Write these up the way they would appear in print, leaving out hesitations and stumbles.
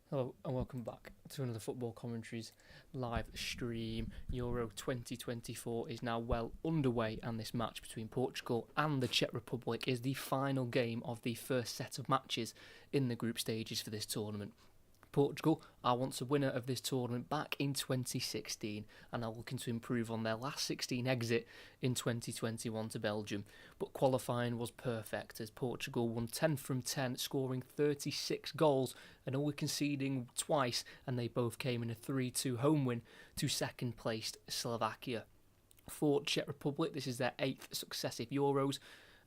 Hello and welcome back to another Football Commentaries live stream. Euro 2024 is now well underway, and this match between Portugal and the Czech Republic is the final game of the first set of matches in the group stages for this tournament. Portugal are once a winner of this tournament back in 2016 and are looking to improve on their last 16 exit in 2021 to Belgium. But qualifying was perfect as Portugal won 10 from 10, scoring 36 goals and only conceding twice, and they both came in a 3-2 home win to second placed Slovakia. For Czech Republic, this is their 8th successive Euros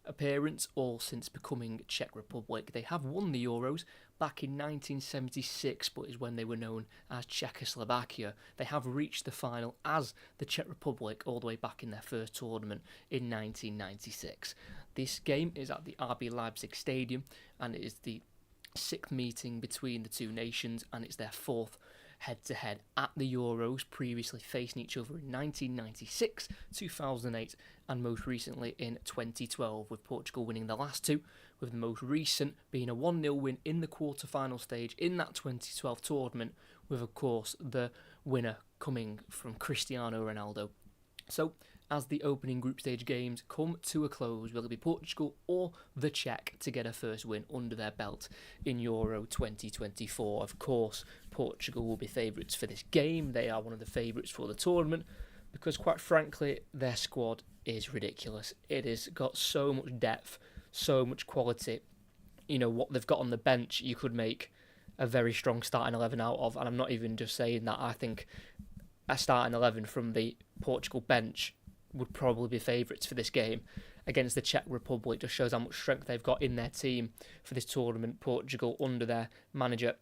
appearance, all since becoming Czech Republic. They have won the Euros back in 1976, but is when they were known as Czechoslovakia. They have reached the final as the Czech Republic all the way back in their first tournament in 1996. This game is at the RB Leipzig Stadium, and it is the 6th meeting between the two nations, and it's their 4th head-to-head at the Euros, previously facing each other in 1996, 2008 and most recently in 2012, with Portugal winning the last two, with the most recent being a 1-0 win in the quarter-final stage in that 2012 tournament, with of course the winner coming from Cristiano Ronaldo. So, as the opening group stage games come to a close, will it be Portugal or the Czech to get a first win under their belt in Euro 2024? Of course, Portugal will be favourites for this game. They are one of the favourites for the tournament because, quite frankly, their squad is ridiculous. It has got so much depth, so much quality. You know, what they've got on the bench, you could make a very strong starting 11 out of, and I'm not even just saying that. I think a starting 11 from the Portugal bench would probably be favourites for this game against the Czech Republic. Just shows how much strength they've got in their team for this tournament. Portugal under their manager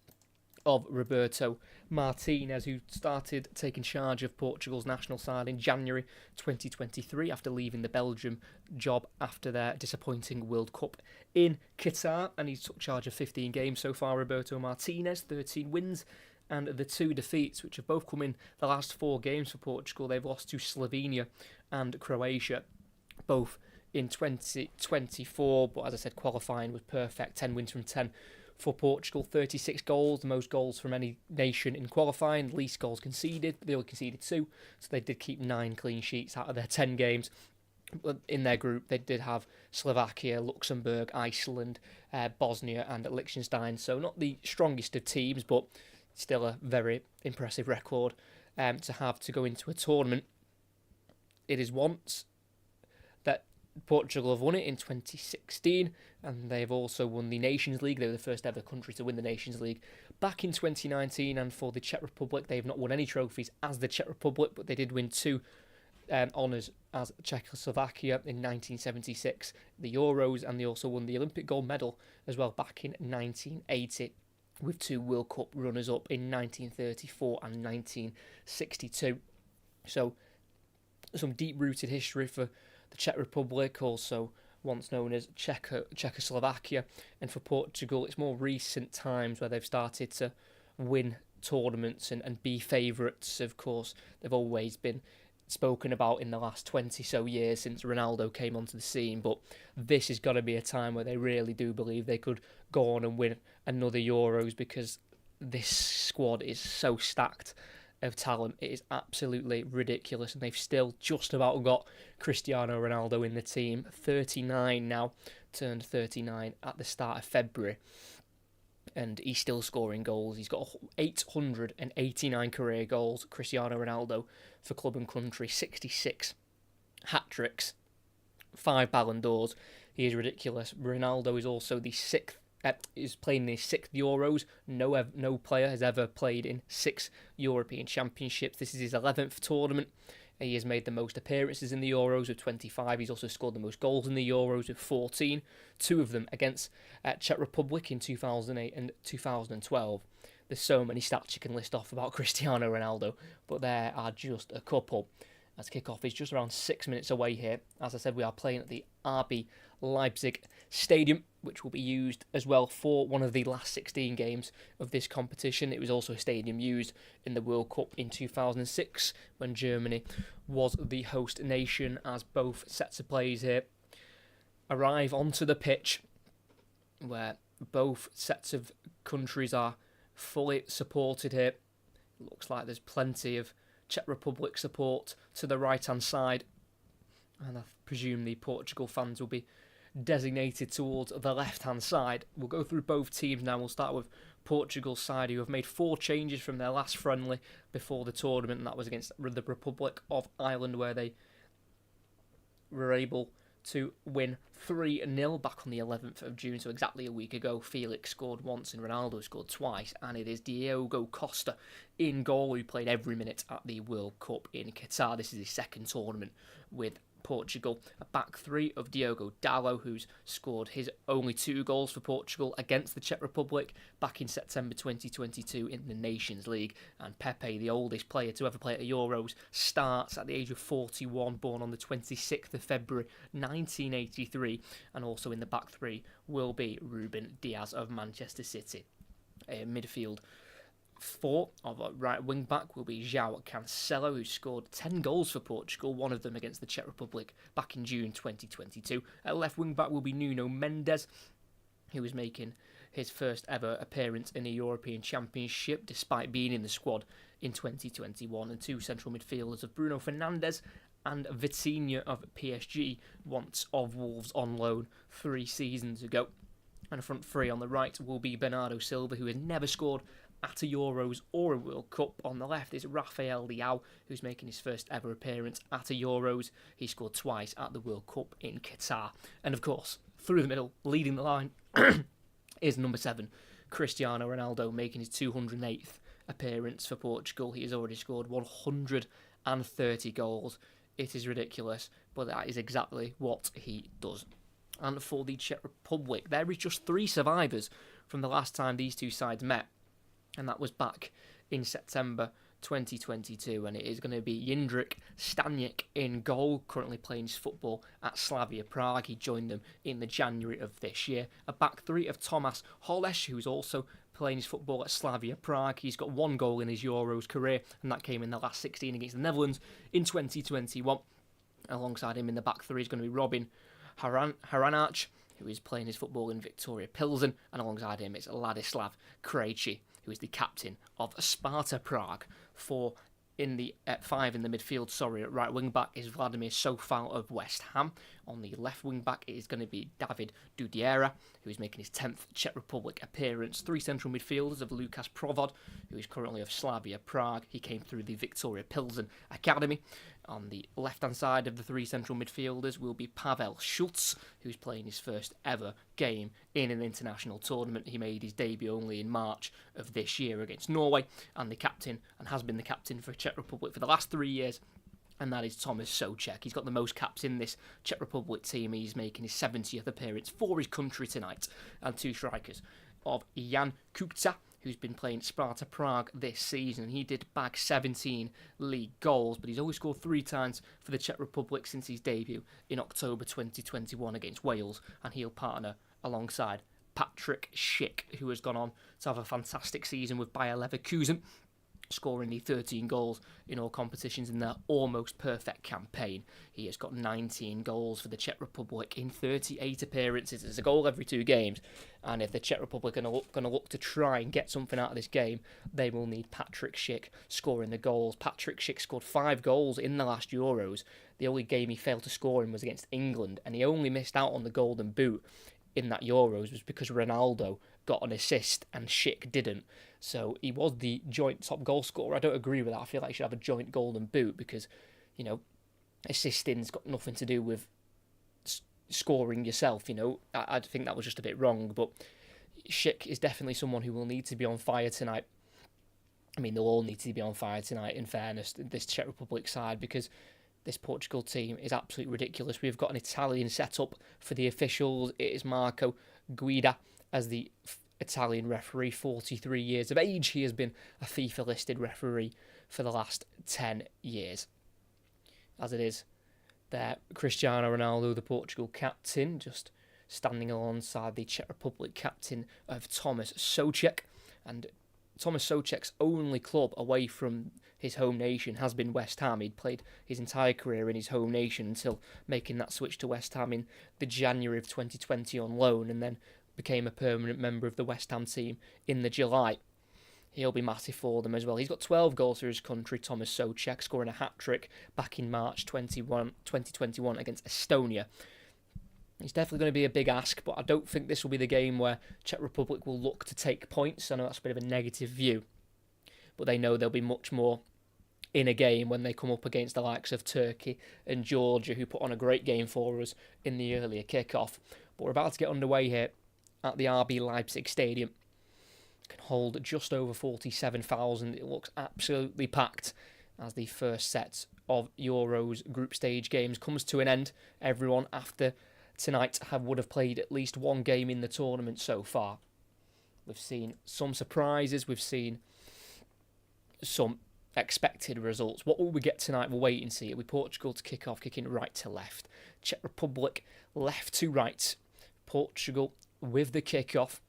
of Roberto Martinez, who started taking charge of Portugal's national side in January 2023 after leaving the Belgium job after their disappointing World Cup in Qatar, and he's took charge of 15 games so far. Roberto Martinez, 13 wins, and the 2 defeats, which have both come in the last 4 games for Portugal. They've lost to Slovenia and Croatia, both in 2024, but as I said, qualifying was perfect. 10 wins from 10 for Portugal, 36 goals, the most goals from any nation in qualifying, least goals conceded. They only conceded 2, so they did keep 9 clean sheets out of their 10 games. In their group, they did have Slovakia, Luxembourg, Iceland, Bosnia and Liechtenstein, so not the strongest of teams, but still a very impressive record to have to go into a tournament. It is once that Portugal have won it in 2016, and they've also won the Nations League. They were the first ever country to win the Nations League back in 2019, and for the Czech Republic, they've not won any trophies as the Czech Republic, but they did win 2 honours as Czechoslovakia in 1976, the Euros, and they also won the Olympic gold medal as well back in 1980. With 2 World Cup runners-up in 1934 and 1962. So, some deep-rooted history for the Czech Republic, also once known as Czechoslovakia, and for Portugal, it's more recent times where they've started to win tournaments and be favourites. Of course, they've always been spoken about in the last 20 so years since Ronaldo came onto the scene, but this has got to be a time where they really do believe they could go on and win another Euros, because this squad is so stacked of talent. It is absolutely ridiculous, and they've still just about got Cristiano Ronaldo in the team. 39 now, turned 39 at the start of February, and he's still scoring goals. He's got 889 career goals, Cristiano Ronaldo, for club and country, 66 hat-tricks, 5 Ballon d'Ors. He is ridiculous. Ronaldo is also the 6th, is playing the 6th Euros. No player has ever played in 6 European Championships. This is his 11th tournament. He has made the most appearances in the Euros with 25. He's also scored the most goals in the Euros with 14, 2 of them against Czech Republic in 2008 and 2012. There's so many stats you can list off about Cristiano Ronaldo, but there are just a couple. As kickoff is just around 6 minutes away here. As I said, we are playing at the RB Leipzig Stadium, which will be used as well for one of the last 16 games of this competition. It was also a stadium used in the World Cup in 2006 when Germany was the host nation, as both sets of players here arrive onto the pitch where both sets of countries are fully supported here. Looks like there's plenty of Czech Republic support to the right-hand side. And I presume the Portugal fans will be designated towards the left-hand side. We'll go through both teams now. We'll start with Portugal's side, who have made 4 changes from their last friendly before the tournament, and that was against the Republic of Ireland, where they were able to win 3-0 back on the 11th of June, so exactly a week ago. Felix scored once and Ronaldo scored twice, and it is Diogo Costa in goal, who played every minute at the World Cup in Qatar. This is his second tournament with Portugal. A back 3 of Diogo Dalot, who's scored his only 2 goals for Portugal against the Czech Republic back in September 2022 in the Nations League. And Pepe, the oldest player to ever play at the Euros, starts at the age of 41, born on the 26th of February 1983. And also in the back 3 will be Ruben Diaz of Manchester City. Midfield 4 of a right wing back will be João Cancelo, who scored 10 goals for Portugal, one of them against the Czech Republic back in June 2022. At left wing back will be Nuno Mendes, who is making his first ever appearance in a European Championship despite being in the squad in 2021. And 2 central midfielders of Bruno Fernandes and Vitinha of PSG, once of Wolves on loan 3 seasons ago. And a front 3 on the right will be Bernardo Silva, who has never scored at a Euros or a World Cup. On the left is Rafael Leao, who's making his first ever appearance at a Euros. He scored twice at the World Cup in Qatar. And of course, through the middle, leading the line, is number 7, Cristiano Ronaldo, making his 208th appearance for Portugal. He has already scored 130 goals. It is ridiculous, but that is exactly what he does. And for the Czech Republic, there is just 3 survivors from the last time these two sides met, and that was back in September 2022, and it is going to be Jindřich Staněk in goal, currently playing his football at Slavia Prague. He joined them in the January of this year. A back 3 of Tomáš Holeš, who's also playing his football at Slavia Prague. He's got 1 goal in his Euros career, and that came in the last 16 against the Netherlands in 2021. Alongside him in the back 3 is going to be Robin Haranach, who is playing his football in Victoria Pilsen, and alongside him is Ladislav Krejci, who is the captain of Sparta Prague. 5 in the midfield, at right wing back is Vladimir Sofal of West Ham. On the left wing back it is going to be David Dudiera, who is making his 10th Czech Republic appearance. 3 central midfielders of Lukas Provod, who is currently of Slavia Prague. He came through the Victoria Pilsen Academy. On the left-hand side of the 3 central midfielders will be Pavel Schulz, who's playing his first ever game in an international tournament. He made his debut only in March of this year against Norway, and the captain, and has been the captain for Czech Republic for the last 3 years, and that is Tomáš Souček. He's got the most caps in this Czech Republic team. He's making his 70th appearance for his country tonight. And 2 strikers of Jan Kuchta, who's been playing Sparta Prague this season. He did bag 17 league goals, but he's only scored 3 times for the Czech Republic since his debut in October 2021 against Wales, and he'll partner alongside Patrick Schick, who has gone on to have a fantastic season with Bayer Leverkusen, scoring the 13 goals in all competitions in their almost perfect campaign. He has got 19 goals for the Czech Republic in 38 appearances. There's a goal every 2 games, and if the Czech Republic are going to look to try and get something out of this game, they will need Patrick Schick scoring the goals. Patrick Schick scored 5 goals in the last Euros. The only game he failed to score in was against England, and he only missed out on the Golden Boot in that Euros was because Ronaldo got an assist and Schick didn't. So he was the joint top goal scorer. I don't agree with that. I feel like he should have a joint Golden Boot because, assisting's got nothing to do with scoring yourself. I think that was just a bit wrong. But Schick is definitely someone who will need to be on fire tonight. I mean, they'll all need to be on fire tonight, in fairness, this Czech Republic side, because this Portugal team is absolutely ridiculous. We've got an Italian setup for the officials. It is Marco Guida as the Italian referee, 43 years of age. He has been a FIFA-listed referee for the last 10 years. As it is, there, Cristiano Ronaldo, the Portugal captain, just standing alongside the Czech Republic captain of Tomáš Souček. And Tomáš Souček's only club away from his home nation has been West Ham. He'd played his entire career in his home nation until making that switch to West Ham in the January of 2020 on loan, and then became a permanent member of the West Ham team in the July He'll be massive for them as well. He's got 12 goals for his country, Thomas Souček, scoring a hat-trick back in March 2021 against Estonia. It's definitely going to be a big ask, but I don't think this will be the game where Czech Republic will look to take points. I know that's a bit of a negative view, but they know there'll be much more in a game when they come up against the likes of Turkey and Georgia, who put on a great game for us in the earlier kick-off. But we're about to get underway here at the RB Leipzig Stadium. Can hold just over 47,000. It looks absolutely packed as the first set of Euros group stage games comes to an end. Everyone after tonight would have played at least one game in the tournament so far. We've seen some surprises. We've seen some expected results. What will we get tonight? We'll wait and see. It'll be Portugal to kick off, kicking right to left. Czech Republic left to right. Portugal with the kick-off.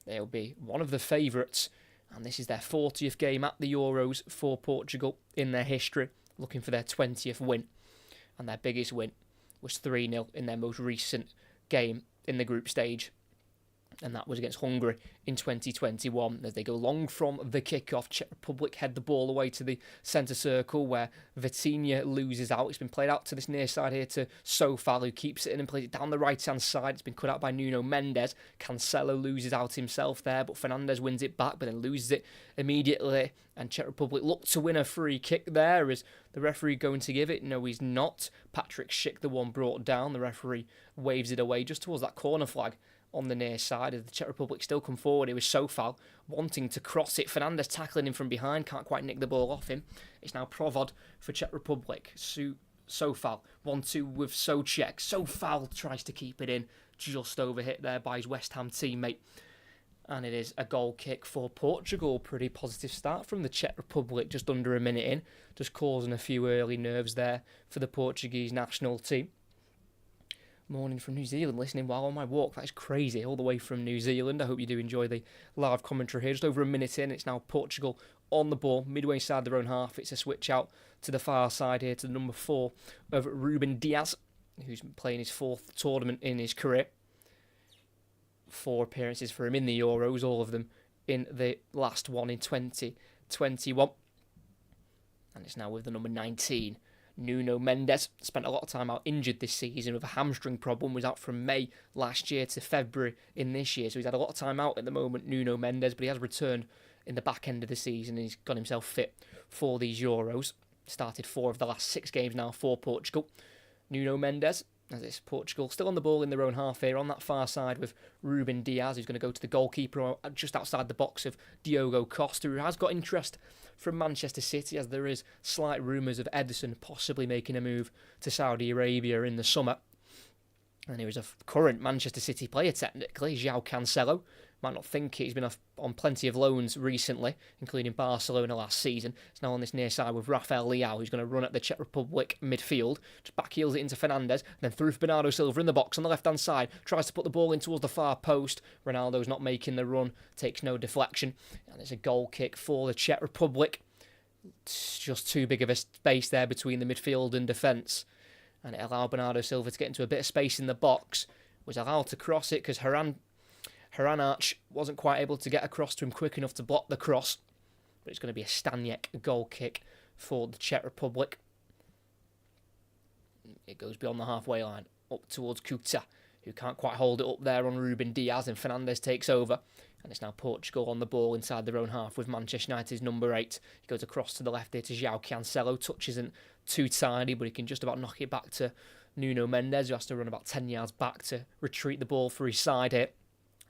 They'll be one of the favourites, and this is their 40th game at the Euros for Portugal in their history, looking for their 20th win. And their biggest win was 3-0 in their most recent game in the group stage, and that was against Hungary in 2021. As they go long from the kick-off, Czech Republic head the ball away to the centre circle where Vitinha loses out. It's been played out to this near side here to Sofal, who keeps it in and plays it down the right-hand side. It's been cut out by Nuno Mendes. Cancelo loses out himself there, but Fernandes wins it back, but then loses it immediately. And Czech Republic look to win a free kick there. Is the referee going to give it? No, he's not. Patrick Schick, the one brought down. The referee waves it away just towards that corner flag on the near side. As the Czech Republic still come forward, it was Sofal wanting to cross it. Fernandes tackling him from behind, can't quite nick the ball off him. It's now Provod for Czech Republic. Sofal 1-2 with Souček. Sofal tries to keep it in, just overhit there by his West Ham teammate. And it is a goal kick for Portugal. Pretty positive start from the Czech Republic, just under a minute in, just causing a few early nerves there for the Portuguese national team. Morning from New Zealand, listening while on my walk. That is crazy, all the way from New Zealand. I hope you do enjoy the live commentary here. Just over a minute in, it's now Portugal on the ball, midway inside their own half. It's a switch out to the far side here to the number 4 of Ruben Diaz, who's playing his 4th tournament in his career. 4 appearances for him in the Euros, all of them in the last one in 2021. And it's now with the number 19. Nuno Mendes spent a lot of time out injured this season with a hamstring problem, was out from May last year to February in this year, so he's had a lot of time out at the moment, Nuno Mendes, but he has returned in the back end of the season and he's got himself fit for these Euros. Started 4 of the last 6 games now for Portugal. Nuno Mendes, as it's Portugal still on the ball in their own half here on that far side with Ruben Diaz, who's going to go to the goalkeeper just outside the box of Diogo Costa, who has got interest from Manchester City, as there is slight rumours of Ederson possibly making a move to Saudi Arabia in the summer. And he was a current Manchester City player technically, João Cancelo. Might not think it. He's been on plenty of loans recently, including Barcelona last season. It's now on this near side with Rafael Leao, who's going to run at the Czech Republic midfield. Just backheels it into Fernandes, then through for Bernardo Silva in the box on the left-hand side. Tries to put the ball in towards the far post. Ronaldo's not making the run, takes no deflection. And it's a goal kick for the Czech Republic. It's just too big of a space there between the midfield and defence. And it allowed Bernardo Silva to get into a bit of space in the box. Was allowed to cross it because Hranac wasn't quite able to get across to him quick enough to block the cross. But it's going to be a Staniek goal kick for the Czech Republic. It goes beyond the halfway line, up towards Kuta, who can't quite hold it up there on Ruben Diaz, and Fernandes takes over. And it's now Portugal on the ball inside their own half with Manchester United's number 8. He goes across to the left here to João Cancelo. Touch isn't too tiny, but he can just about knock it back to Nuno Mendes, who has to run about 10 yards back to retreat the ball for his side here.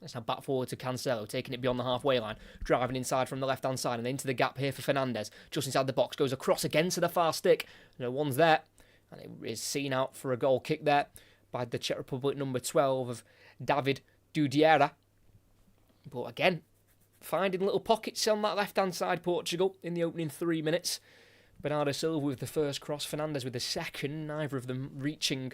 It's now back forward to Cancelo, taking it beyond the halfway line, driving inside from the left-hand side and into the gap here for Fernandes. Just inside the box, goes across again to the far stick. No one's there, and it is seen out for a goal kick there by the Czech Republic number 12 of David Dudiera. But again, finding little pockets on that left-hand side, Portugal, in the opening 3 minutes. Bernardo Silva with the first cross, Fernandes with the second, neither of them reaching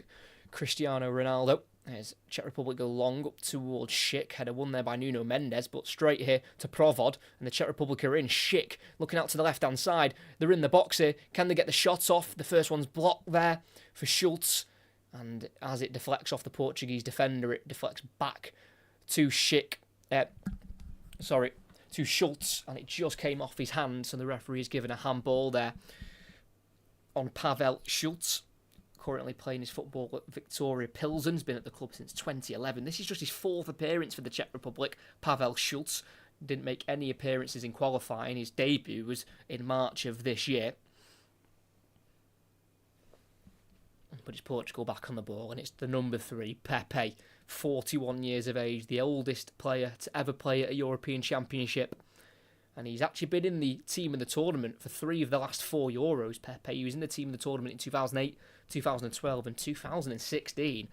Cristiano Ronaldo. As Czech Republic go long up towards Schick, header won there by Nuno Mendes, but straight here to Provod, and the Czech Republic are in. Schick looking out to the left-hand side. They're in the box here. Can they get the shot off? The first one's blocked there for Schultz, and as it deflects off the Portuguese defender, it deflects back to Schick. to Schultz, and it just came off his hand, so the referee has given a handball there on Pavel Schultz, currently playing his football at Victoria Pilsen. He's been at the club since 2011. This is just his 4th appearance for the Czech Republic. Pavel Schultz didn't make any appearances in qualifying. His debut was in March of this year. But it's Portugal back on the ball, and it's the number 3, Pepe, 41 years of age, the oldest player to ever play at a European Championship. And he's actually been in the team in the tournament for 3 of the last 4 Euros, Pepe. He was in the team in the tournament in 2008, 2012 and 2016.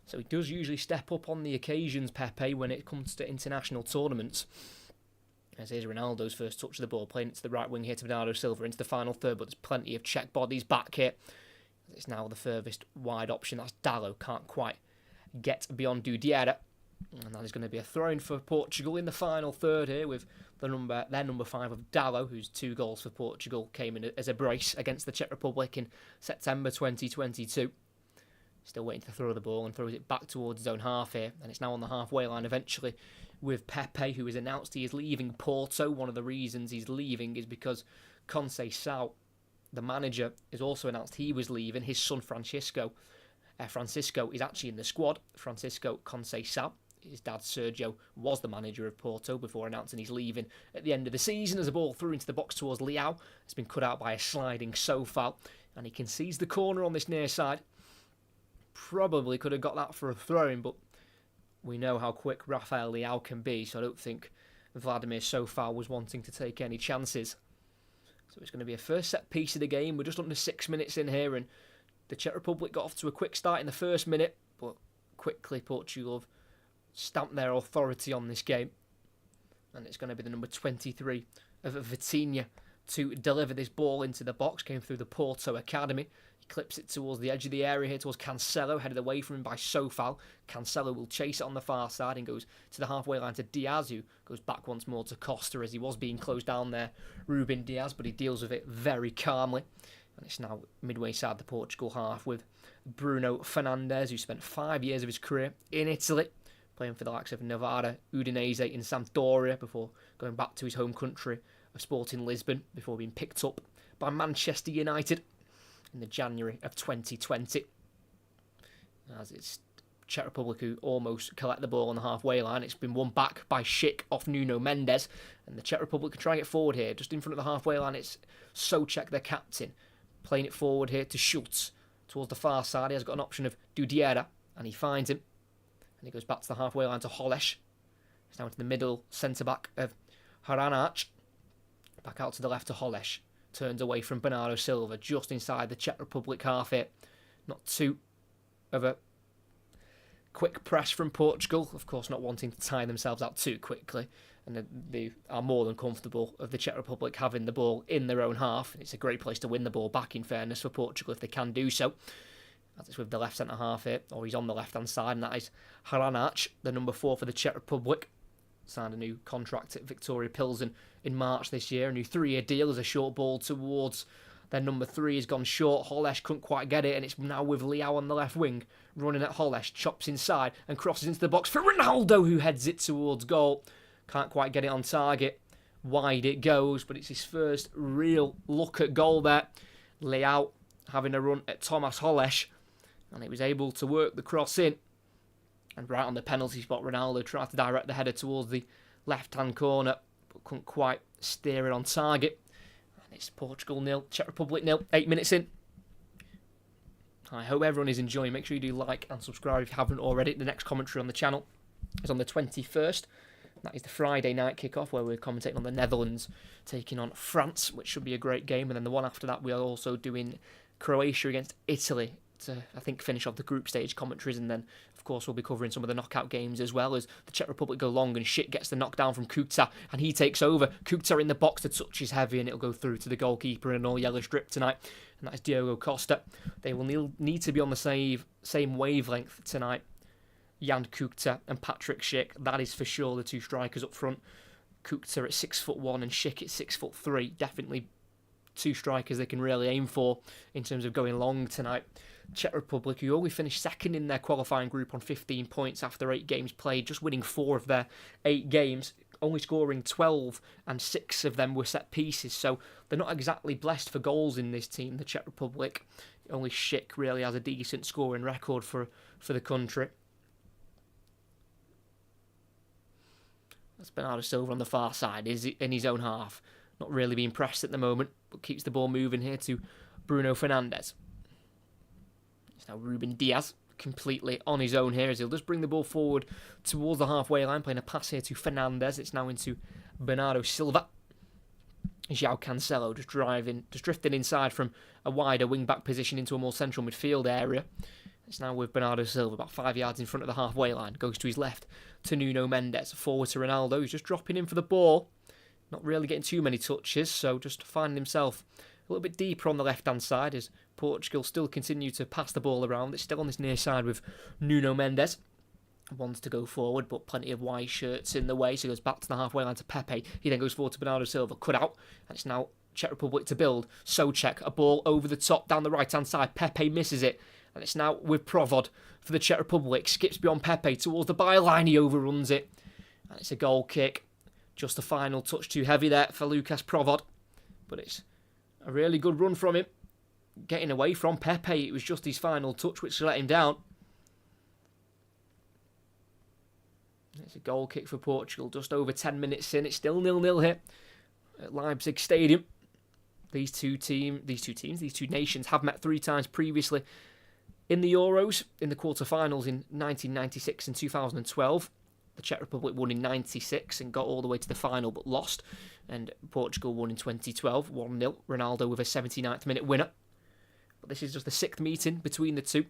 So he does usually step up on the occasions, Pepe, when it comes to international tournaments. As here's Ronaldo's first touch of the ball, playing it to the right wing here to Bernardo Silva into the final third, but there's plenty of Czech bodies back here. It's now the furthest wide option. That's Dallo. Can't quite get beyond Dudiera. And that is going to be a throw-in for Portugal in the final third here with their number 5 of Dallo, whose 2 goals for Portugal came in as a brace against the Czech Republic in September 2022. Still waiting to throw the ball and throws it back towards his own half here. And it's now on the halfway line eventually with Pepe, who has announced he is leaving Porto. One of the reasons he's leaving is because Conceição, the manager, has also announced he was leaving. His son Francisco is actually in the squad. Francisco Conceição. His dad Sergio was the manager of Porto before announcing he's leaving at the end of the season. As a ball through into the box towards Leao, it's been cut out by a sliding Sofal, and he concedes the corner on this near side. Probably could have got that for a throw-in, but we know how quick Rafael Leao can be, so I don't think Vladimir Sofal was wanting to take any chances. So it's going to be a first set piece of the game. We're just under 6 minutes in here, and the Czech Republic got off to a quick start in the first minute, but quickly Portugal have stamped their authority on this game. And it's going to be the number 23 of Vitinha to deliver this ball into the box. Came through the Porto Academy. He clips it towards the edge of the area here, towards Cancelo, headed away from him by Sofal. Cancelo will chase it on the far side and goes to the halfway line to Diaz, who goes back once more to Costa as he was being closed down there. Ruben Diaz, but he deals with it very calmly. And it's now midway side the Portugal half with Bruno Fernandes, who spent 5 years of his career in Italy, playing for the likes of Novara, Udinese and Sampdoria before going back to his home country of Sporting Lisbon before being picked up by Manchester United in the January of 2020. As it's Czech Republic who almost collect the ball on the halfway line. It's been won back by Schick off Nuno Mendes, and the Czech Republic can try and get forward here. Just in front of the halfway line, it's Souček, their captain, playing it forward here to Schultz towards the far side. He has got an option of Dudiera, and he finds him. And he goes back to the halfway line to Holeš. He's down to the middle centre-back of Haranac. Back out to the left to Holeš. Turns away from Bernardo Silva, just inside the Czech Republic half here. Not too of a quick press from Portugal. Of course, not wanting to tie themselves out too quickly. And they are more than comfortable of the Czech Republic having the ball in their own half. It's a great place to win the ball back, in fairness, for Portugal if they can do so. As it's with the left centre half here, or he's on the left hand side, and that is Haranac, the number 4 for the Czech Republic. Signed a new contract at Victoria Pilsen in March this year, a new 3-year deal. As a short ball towards their number 3 has gone short. Holeš couldn't quite get it, and it's now with Leao on the left wing, running at Holeš, chops inside and crosses into the box for Ronaldo, who heads it towards goal. Can't quite get it on target. Wide it goes, but it's his first real look at goal there. Leao having a run at Tomáš Holeš, and he was able to work the cross in. And right on the penalty spot, Ronaldo tried to direct the header towards the left-hand corner, but couldn't quite steer it on target. And it's Portugal 0, Czech Republic 0, 8 minutes in. I hope everyone is enjoying. Make sure you do like and subscribe if you haven't already. The next commentary on the channel is on the 21st. That is the Friday night kickoff where we're commentating on the Netherlands taking on France, which should be a great game. And then the one after that, we are also doing Croatia against Italy to, I think, finish off the group stage commentaries. And then, of course, we'll be covering some of the knockout games as well, as the Czech Republic go long and Schick gets the knockdown from Kuta and he takes over. Kuta in the box, the touch is heavy and it'll go through to the goalkeeper in an all-yellow strip tonight. And that is Diogo Costa. They will need to be on the same wavelength tonight. Jan Kuta and Patrick Schick, that is for sure the two strikers up front. Kuta at 6'1" and Schick at 6'3". Definitely two strikers they can really aim for in terms of going long tonight. Czech Republic, who only finished second in their qualifying group on 15 points after 8 games played, just winning 4 of their 8 games. only scoring 12 and 6 of them were set pieces, so they're not exactly blessed for goals in this team, the Czech Republic. Only Schick really has a decent scoring record for the country. That's Bernardo Silva on the far side, is in his own half. Not really being pressed at the moment, but keeps the ball moving here to Bruno Fernandes. It's now Ruben Diaz, completely on his own here, as he'll just bring the ball forward towards the halfway line, playing a pass here to Fernandes. It's now into Bernardo Silva. João Cancelo just drifting inside from a wider wing-back position into a more central midfield area. It's now with Bernardo Silva, about 5 yards in front of the halfway line. Goes to his left to Nuno Mendes. Forward to Ronaldo, who's just dropping in for the ball. Not really getting too many touches, so just finding himself a little bit deeper on the left-hand side as Portugal still continue to pass the ball around. It's still on this near side with Nuno Mendes. Wants to go forward, but plenty of white shirts in the way, so he goes back to the halfway line to Pepe. He then goes forward to Bernardo Silva, cut out, and it's now Czech Republic to build. Souček, a ball over the top down the right-hand side. Pepe misses it, and it's now with Provod for the Czech Republic. Skips beyond Pepe towards the byline, he overruns it, and it's a goal kick. Just the final touch too heavy there for Lucas Provod, but it's a really good run from him. Getting away from Pepe, it was just his final touch which let him down. It's a goal kick for Portugal, just over 10 minutes in. It's still 0-0 here at Leipzig Stadium. These two nations have met 3 times previously in the Euros, in the quarter-finals in 1996 and 2012. The Czech Republic won in 96 and got all the way to the final but lost. And Portugal won in 2012, 1-0. Ronaldo with a 79th minute winner. But this is just the 6th meeting between the two.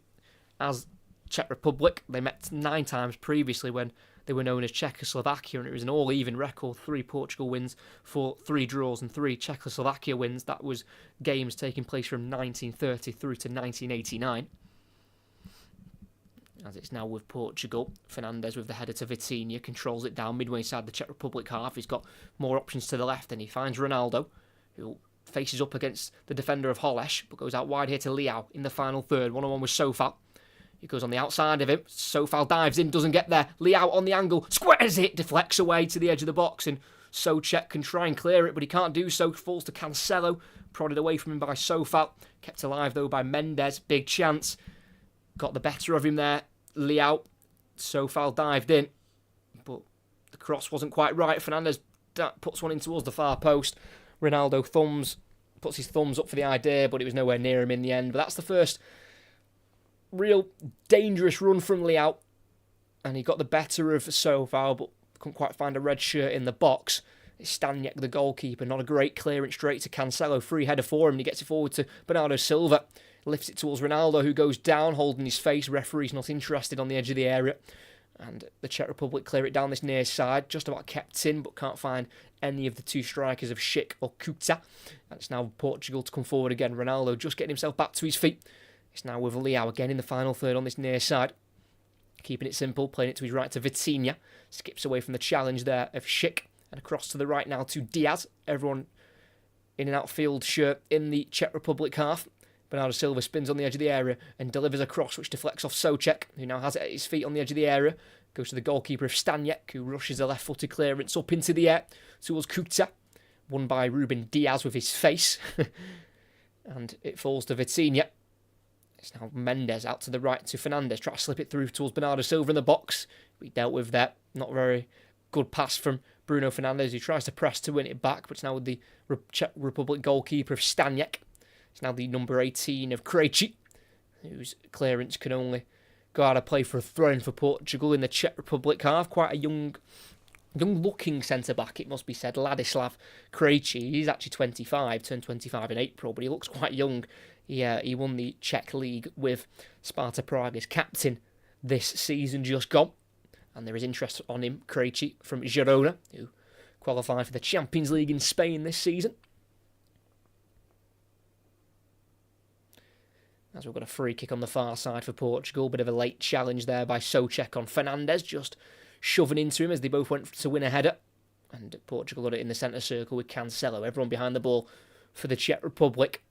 As Czech Republic, they met 9 times previously when they were known as Czechoslovakia, and it was an all-even record, 3 Portugal wins for 3 draws and 3 Czechoslovakia wins. That was games taking place from 1930 through to 1989. As it's now with Portugal, Fernandes with the header to Vitinha, controls it down midway inside the Czech Republic half. He's got more options to the left, and he finds Ronaldo, who faces up against the defender of Holeš, but goes out wide here to Leão in the final third. 1-on-1 with Sofal. He goes on the outside of him. Sofal dives in, doesn't get there. Leão on the angle, squares it, deflects away to the edge of the box, and Souček can try and clear it, but he can't do so. Falls to Cancelo, prodded away from him by Sofal. Kept alive, though, by Mendes. Big chance. Got the better of him there. Leão. Sofal dived in, but the cross wasn't quite right. Fernandes puts one in towards the far post. Ronaldo puts his thumbs up for the idea, but it was nowhere near him in the end. But that's the first real dangerous run from Leão, and he got the better of Sofal, but couldn't quite find a red shirt in the box. It's Staniek, the goalkeeper. Not a great clearance straight to Cancelo. Free header for him, and he gets it forward to Bernardo Silva. Lifts it towards Ronaldo, who goes down, holding his face. Referee's not interested on the edge of the area. And the Czech Republic clear it down this near side. Just about kept in, but can't find any of the 2 strikers of Schick or Kuta. And it's now Portugal to come forward again. Ronaldo just getting himself back to his feet. It's now with Leão again in the final third on this near side. Keeping it simple, playing it to his right to Vitinha. Skips away from the challenge there of Schick. And across to the right now to Diaz. Everyone in an outfield shirt in the Czech Republic half. Bernardo Silva spins on the edge of the area and delivers a cross which deflects off Souček, who now has it at his feet on the edge of the area. Goes to the goalkeeper of Staniek, who rushes a left-footed clearance up into the air towards Kuta. Won by Ruben Diaz with his face. And it falls to Vitinha. It's now Mendes out to the right to Fernandes. Try to slip it through towards Bernardo Silva in the box. We dealt with that. Not very good pass from Bruno Fernandes, who tries to press to win it back, but it's now with the Czech Republic goalkeeper of Staniek. It's now the number 18 of Krejci, whose clearance can only go out of play for a throw-in for Portugal in the Czech Republic half. Quite a young-looking centre-back, it must be said, Ladislav Krejci. He's actually 25, turned 25 in April, but he looks quite young. He won the Czech League with Sparta Prague as captain this season just gone. And there is interest on him, Krejci, from Girona, who qualified for the Champions League in Spain this season. As we've got a free kick on the far side for Portugal. Bit of a late challenge there by Souček on Fernandes, just shoving into him as they both went to win a header. And Portugal got it in the centre circle with Cancelo. Everyone behind the ball for the Czech Republic.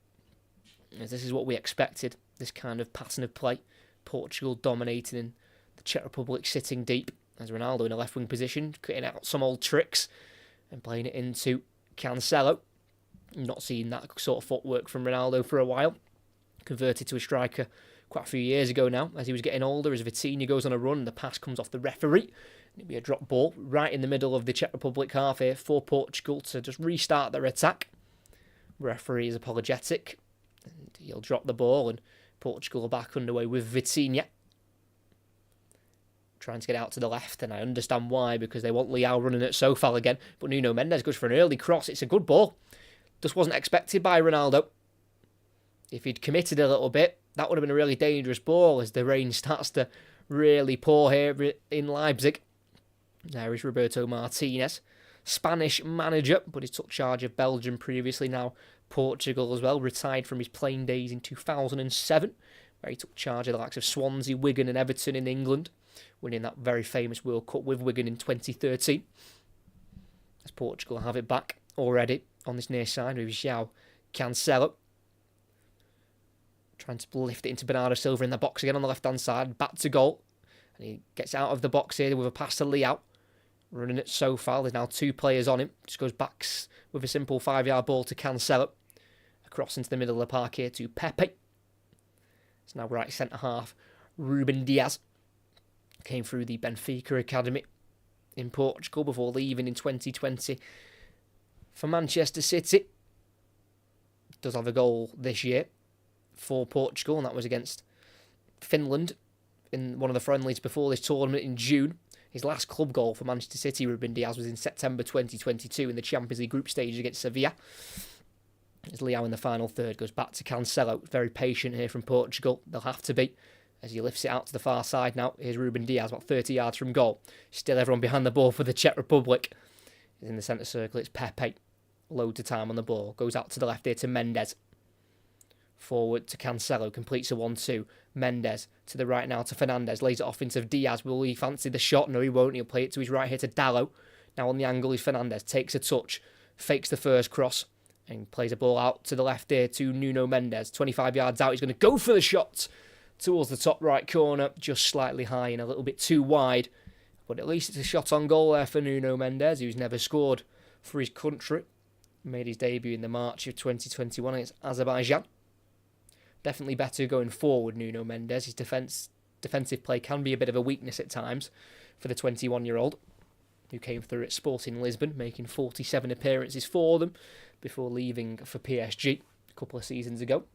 As this is what we expected, this kind of pattern of play. Portugal dominating and the Czech Republic sitting deep. as Ronaldo in a left wing position, cutting out some old tricks and playing it into Cancelo. Not seen that sort of footwork from Ronaldo for a while. Converted to a striker quite a few years ago now, as he was getting older, as Vitinha goes on a run, the pass comes off the referee. It'll be a drop ball right in the middle of the Czech Republic half here for Portugal to just restart their attack. Referee is apologetic, and he'll drop the ball, and Portugal are back underway with Vitinha. Trying to get out to the left, and I understand why, because they want Leao running at Sofal again, but Nuno Mendes goes for an early cross. It's a good ball. Just wasn't expected by Ronaldo. If he'd committed a little bit, that would have been a really dangerous ball as the rain starts to really pour here in Leipzig. There is Roberto Martinez, Spanish manager, but he took charge of Belgium previously, now Portugal as well, retired from his playing days in 2007, where he took charge of the likes of Swansea, Wigan and Everton in England, winning that very famous World Cup with Wigan in 2013. As Portugal have it back already on this near side with João Cancelo. Trying to lift it into Bernardo Silva in the box again on the left-hand side. Back to goal. And he gets out of the box here with a pass to Leao. Running it so far. There's now 2 players on him. Just goes back with a simple 5-yard ball to Cancelo. Across into the middle of the park here to Pepe. It's now right centre-half. Ruben Diaz. Came through the Benfica Academy in Portugal before leaving in 2020 for Manchester City. Does have a goal this year for Portugal, and that was against Finland in one of the friendlies before this tournament in June. His last club goal for Manchester City, Ruben Diaz, was in September 2022 in the Champions League group stage against Sevilla. As Leao in the final third goes back to Cancelo. Very patient here from Portugal. They'll have to be, as he lifts it out to the far side now. Here's Ruben Diaz, about 30 yards from goal. Still everyone behind the ball for the Czech Republic. In the centre circle, it's Pepe. Loads of time on the ball. Goes out to the left here to Mendes. Forward to Cancelo, completes a 1-2. Mendes to the right now to Fernandes, lays it off into Diaz. Will he fancy the shot? No, he won't. He'll play it to his right here to Dalot. Now on the angle is Fernandes, takes a touch, fakes the first cross, and plays a ball out to the left here to Nuno Mendes. 25 yards out, he's going to go for the shot towards the top right corner, just slightly high and a little bit too wide. But at least it's a shot on goal there for Nuno Mendes, who's never scored for his country. Made his debut in the March of 2021 against Azerbaijan. Definitely better going forward, Nuno Mendes. His defensive play can be a bit of a weakness at times for the 21-year-old, who came through at Sporting Lisbon, making 47 appearances for them before leaving for PSG a couple of seasons ago.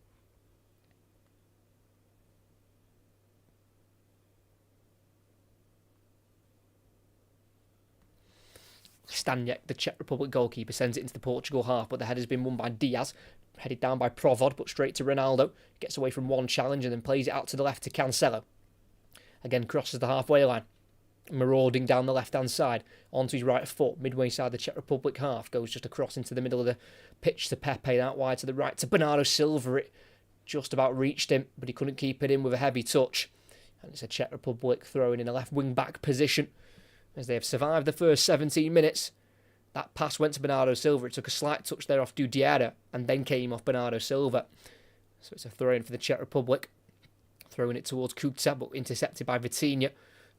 Staniek, the Czech Republic goalkeeper, sends it into the Portugal half, but the header's been won by Diaz. Headed down by Provod, but straight to Ronaldo. Gets away from one challenge and then plays it out to the left to Cancelo. Again, crosses the halfway line. Marauding down the left-hand side. Onto his right foot, midway side of the Czech Republic half. Goes just across into the middle of the pitch to Pepe, out wide to the right to Bernardo Silva. It just about reached him, but he couldn't keep it in with a heavy touch. And it's a Czech Republic throwing in a left wing-back position. As they have survived the first 17 minutes. That pass went to Bernardo Silva. It took a slight touch there off Dudiera and then came off Bernardo Silva. So it's a throw-in for the Czech Republic. Throwing it towards Kuta, but intercepted by Vitinha.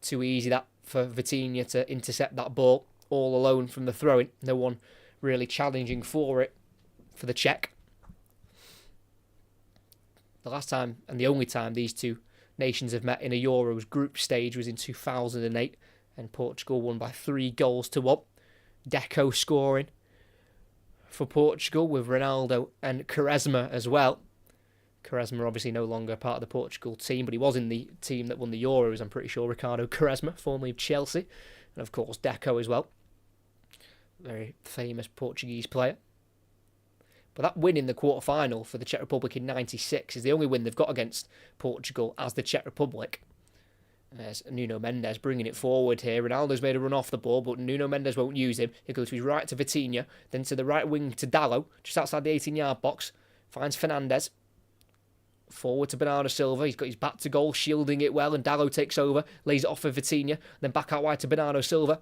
Too easy that for Vitinha to intercept that ball all alone from the throw-in. No one really challenging for it for the Czech. The last time and the only time these two nations have met in a Euros group stage was in 2008, and Portugal won by 3-1. Deco scoring for Portugal with Ronaldo and Quaresma as well. Quaresma obviously no longer part of the Portugal team, but he was in the team that won the Euros, I'm pretty sure. Ricardo Quaresma, formerly of Chelsea. And of course Deco as well. Very famous Portuguese player. But that win in the quarter-final for the Czech Republic in 96 is the only win they've got against Portugal as the Czech Republic. There's Nuno Mendes bringing it forward here. Ronaldo's made a run off the ball, but Nuno Mendes won't use him. He goes to his right to Vitinha, then to the right wing to Dalot, just outside the 18-yard box. Finds Fernandes. Forward to Bernardo Silva. He's got his back to goal, shielding it well, and Dalot takes over, lays it off for Vitinha, then back out wide to Bernardo Silva.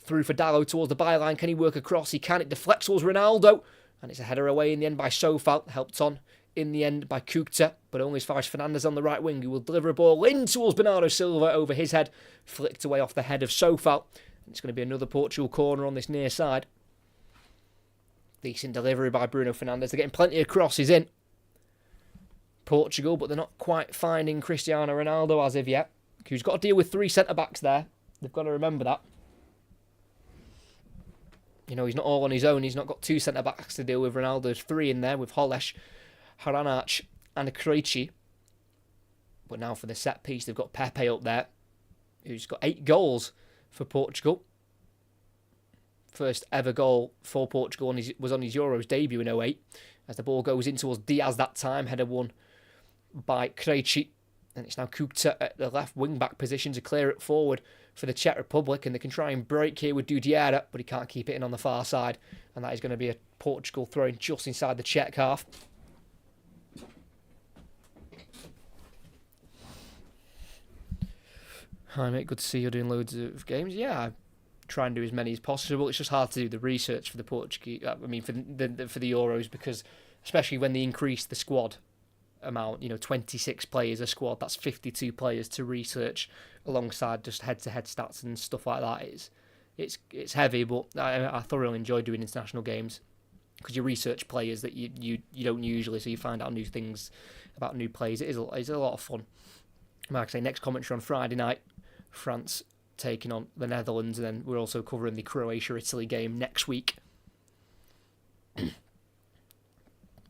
Through for Dalot towards the byline. Can he work across? He can. It deflects towards Ronaldo, and it's a header away in the end by Sofal, helped on in the end by Kuchta, but only as far as Fernandes on the right wing, who will deliver a ball in towards Bernardo Silva over his head, flicked away off the head of Sofal. And it's going to be another Portugal corner on this near side. Decent delivery by Bruno Fernandes. They're getting plenty of crosses in. Portugal, but they're not quite finding Cristiano Ronaldo as of yet, who's got to deal with 3 centre-backs there. They've got to remember that. You know, he's not all on his own. He's not got 2 centre-backs to deal with. Ronaldo's 3 in there with Holesh, Haranac and Krejci. But now for the set piece, they've got Pepe up there, who's got 8 goals for Portugal. First ever goal for Portugal was on his Euros debut in 2008. As the ball goes in towards Diaz that time, header won by Krejci. And it's now Kuchta at the left wing-back position to clear it forward for the Czech Republic. And they can try and break here with Dudiera, but he can't keep it in on the far side. And that is going to be a Portugal throw-in just inside the Czech half. Hi mate, good to see you doing loads of games. Yeah, I try and do as many as possible. It's just hard to do the research for the Portuguese. For the Euros, because especially when they increase the squad amount, 26 players a squad, that's 52 players to research alongside just head-to-head stats and stuff like that. It's heavy, but I thoroughly enjoy doing international games because you research players that you don't usually, so you find out new things about new players. It's a lot of fun. Like I say, next commentary on Friday night, France taking on the Netherlands, and then we're also covering the Croatia-Italy game next week. But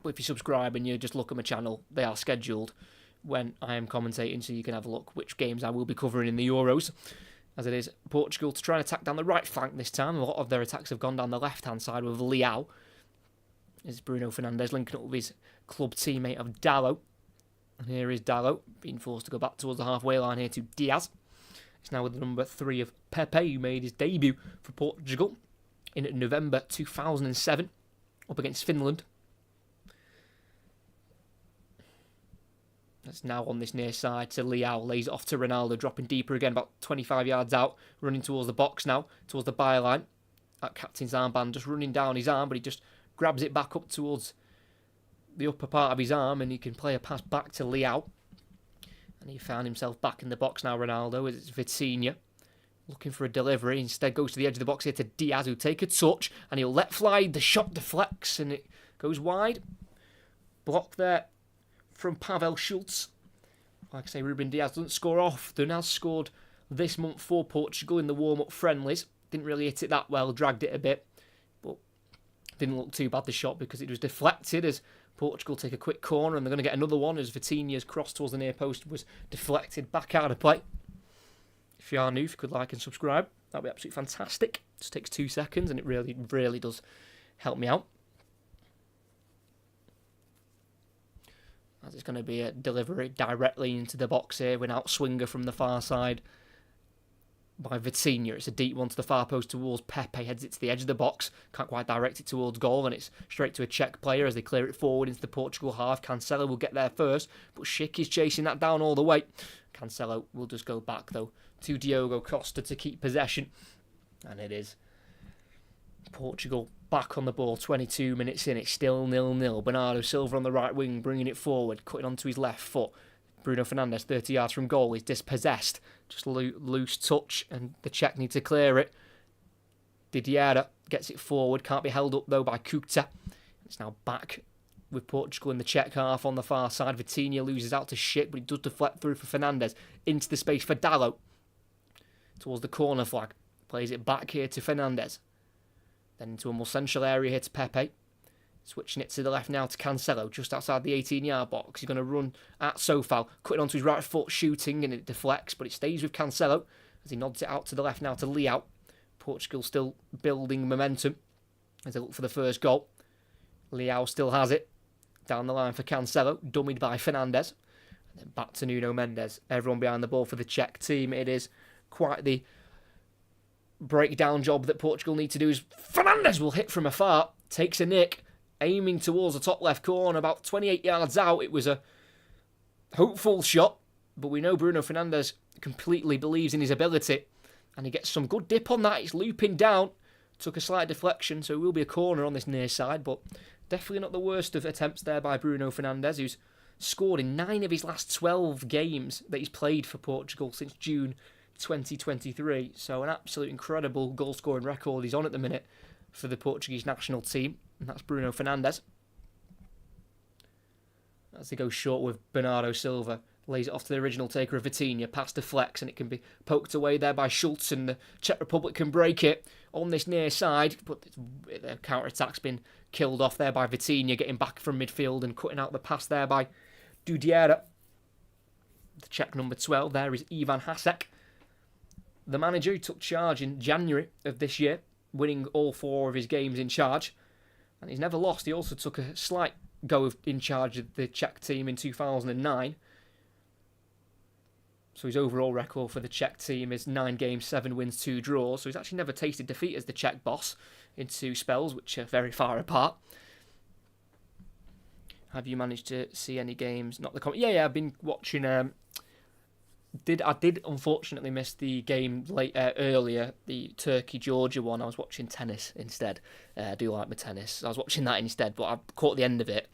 if you subscribe and you just look at my channel, they are scheduled when I am commentating, so you can have a look which games I will be covering in the Euros. As it is Portugal to try and attack down the right flank this time. A lot of their attacks have gone down the left-hand side with Leao. Is Bruno Fernandes linking up with his club teammate of Dalot. And here is Dalot being forced to go back towards the halfway line here to Diaz. It's now with the number 3 of Pepe, who made his debut for Portugal in November 2007 up against Finland. That's now on this near side to Leao, lays it off to Ronaldo, dropping deeper again, about 25 yards out, running towards the box now, towards the byline. That captain's armband just running down his arm, but he just grabs it back up towards the upper part of his arm, and he can play a pass back to Leao. And he found himself back in the box now, Ronaldo, as it's Vitinha looking for a delivery. Instead goes to the edge of the box here to Diaz, who'll take a touch, and he'll let fly. The shot deflects, and it goes wide. Block there from Pavel Schultz. Like I say, Ruben Diaz doesn't score often. Has scored this month for Portugal in the warm-up friendlies. Didn't really hit it that well, dragged it a bit, but didn't look too bad, the shot, because it was deflected as Portugal take a quick corner, and they're going to get another one as Vitinha's cross towards the near post was deflected back out of play. If you are new, if you could like and subscribe, that would be absolutely fantastic. It just takes 2 seconds, and it really does help me out. As it's going to be a delivery directly into the box here, with an outswinger from the far side by Vitinha. It's a deep one to the far post towards Pepe, heads it to the edge of the box, can't quite direct it towards goal, and it's straight to a Czech player as they clear it forward into the Portugal half. Cancelo will get there first, but Schick is chasing that down all the way. Cancelo will just go back though to Diogo Costa to keep possession, and it is Portugal back on the ball. 22 minutes in, it's still 0-0. Bernardo Silva on the right wing, bringing it forward, cutting onto his left foot. Bruno Fernandes, 30 yards from goal, is dispossessed. Just loose touch, and the Czech need to clear it. Didiera gets it forward, can't be held up though by Kuchta. It's now back with Portugal in the Czech half on the far side. Vitinha loses out to Schick, but he does deflect through for Fernandes. Into the space for Dalot. Towards the corner flag. Plays it back here to Fernandes. Then into a more central area here to Pepe. Switching it to the left now to Cancelo, just outside the 18-yard box. He's going to run at Sofal, cutting onto his right foot, shooting, and it deflects, but it stays with Cancelo as he nods it out to the left now to Leao. Portugal still building momentum as they look for the first goal. Leao still has it. Down the line for Cancelo, dummied by Fernandes. And then back to Nuno Mendes. Everyone behind the ball for the Czech team. It is quite the breakdown job that Portugal need to do. Is Fernandes will hit from afar, takes a nick, aiming towards the top left corner, about 28 yards out. It was a hopeful shot, but we know Bruno Fernandes completely believes in his ability, and he gets some good dip on that. It's looping down took a slight deflection, so it will be a corner on this near side, but definitely not the worst of attempts there by Bruno Fernandes, who's scored in 9 of his last 12 games that he's played for Portugal since June 2023. So an absolute incredible goal-scoring record he's on at the minute for the Portuguese national team, and that's Bruno Fernandes. As they go short with Bernardo Silva, lays it off to the original taker of Vitinha, past the flex, and it can be poked away there by Schultz, and the Czech Republic can break it on this near side, but the counter-attack's been killed off there by Vitinha, getting back from midfield and cutting out the pass there by Dudiera. The Czech number 12 there is Ivan Hasek, the manager who took charge in January of this year, winning all 4 of his games in charge, and he's never lost. He also took a slight go in charge of the Czech team in 2009. So his overall record for the Czech team is 9 games, 7 wins, 2 draws. So he's actually never tasted defeat as the Czech boss in 2 spells, which are very far apart. Have you managed to see any games? Not the yeah, I've been watching. I did unfortunately miss the game earlier, the Turkey-Georgia one. I was watching tennis instead. I do like my tennis. I was watching that instead, but I caught the end of it.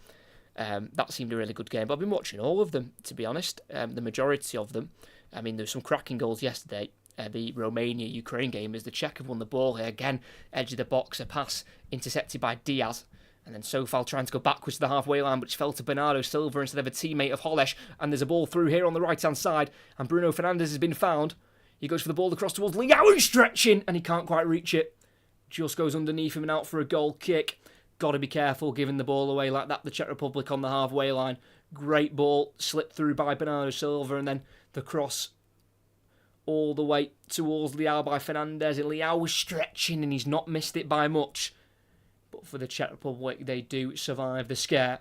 That seemed a really good game. But I've been watching all of them, to be honest. The majority of them. I mean, there were some cracking goals yesterday. The Romania-Ukraine game, as the Czech have won the ball here. Again, edge of the box, a pass intercepted by Diaz. And then Sofal trying to go backwards to the halfway line, which fell to Bernardo Silva instead of a teammate of Holesh. And there's a ball through here on the right-hand side. And Bruno Fernandes has been found. He goes for the ball across towards Leao, stretching, and he can't quite reach it. Just goes underneath him and out for a goal kick. Got to be careful giving the ball away like that. The Czech Republic on the halfway line. Great ball, slipped through by Bernardo Silva, and then the cross all the way towards Leao by Fernandes. And Leao was stretching, and he's not missed it by much. But for the Czech Republic, they do survive the scare.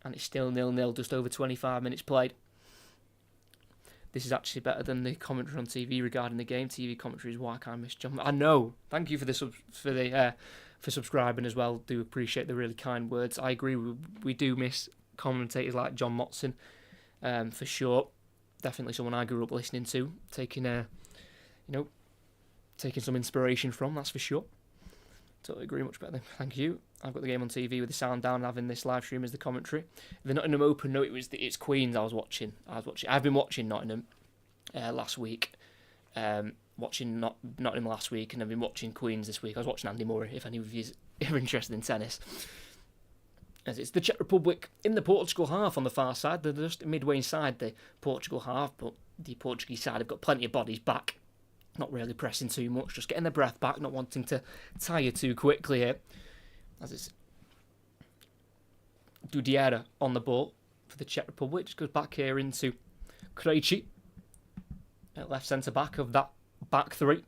And it's still 0-0, just over 25 minutes played. This is actually better than the commentary on TV regarding the game. TV commentary is why can't I miss John. I know. Thank you for subscribing as well. Do appreciate the really kind words. I agree. We do miss commentators like John Motson, for sure. Definitely someone I grew up listening to, taking some inspiration from. That's for sure. Totally agree, much better. Thank you. I've got the game on TV with the sound down, having this live stream as the commentary. The Nottingham Open, no, it's Queens I was watching. I've been watching Nottingham last week. Watching Nottingham last week, and I've been watching Queens this week. I was watching Andy Murray, if any of you are interested in tennis. As it's the Czech Republic in the Portugal half on the far side. They're just midway inside the Portugal half, but the Portuguese side have got plenty of bodies back. Not really pressing too much, just getting their breath back, not wanting to tire too quickly here. As it's Dudiera on the ball for the Czech Republic. Just goes back here into Krejci, left centre-back of that back three.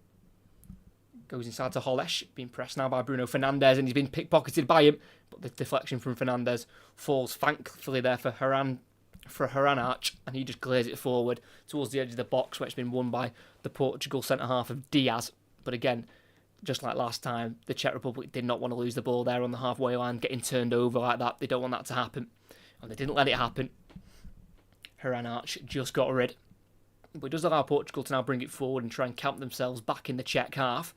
Goes inside to Holesh, being pressed now by Bruno Fernandes, and he's been pickpocketed by him. But the deflection from Fernandes falls thankfully there for Haranach, and he just clears it forward towards the edge of the box, where it's been won by the Portugal centre-half of Diaz. But again, just like last time, the Czech Republic did not want to lose the ball there on the halfway line, getting turned over like that. They don't want that to happen, and they didn't let it happen. Haranach just got rid. But it does allow Portugal to now bring it forward and try and camp themselves back in the Czech half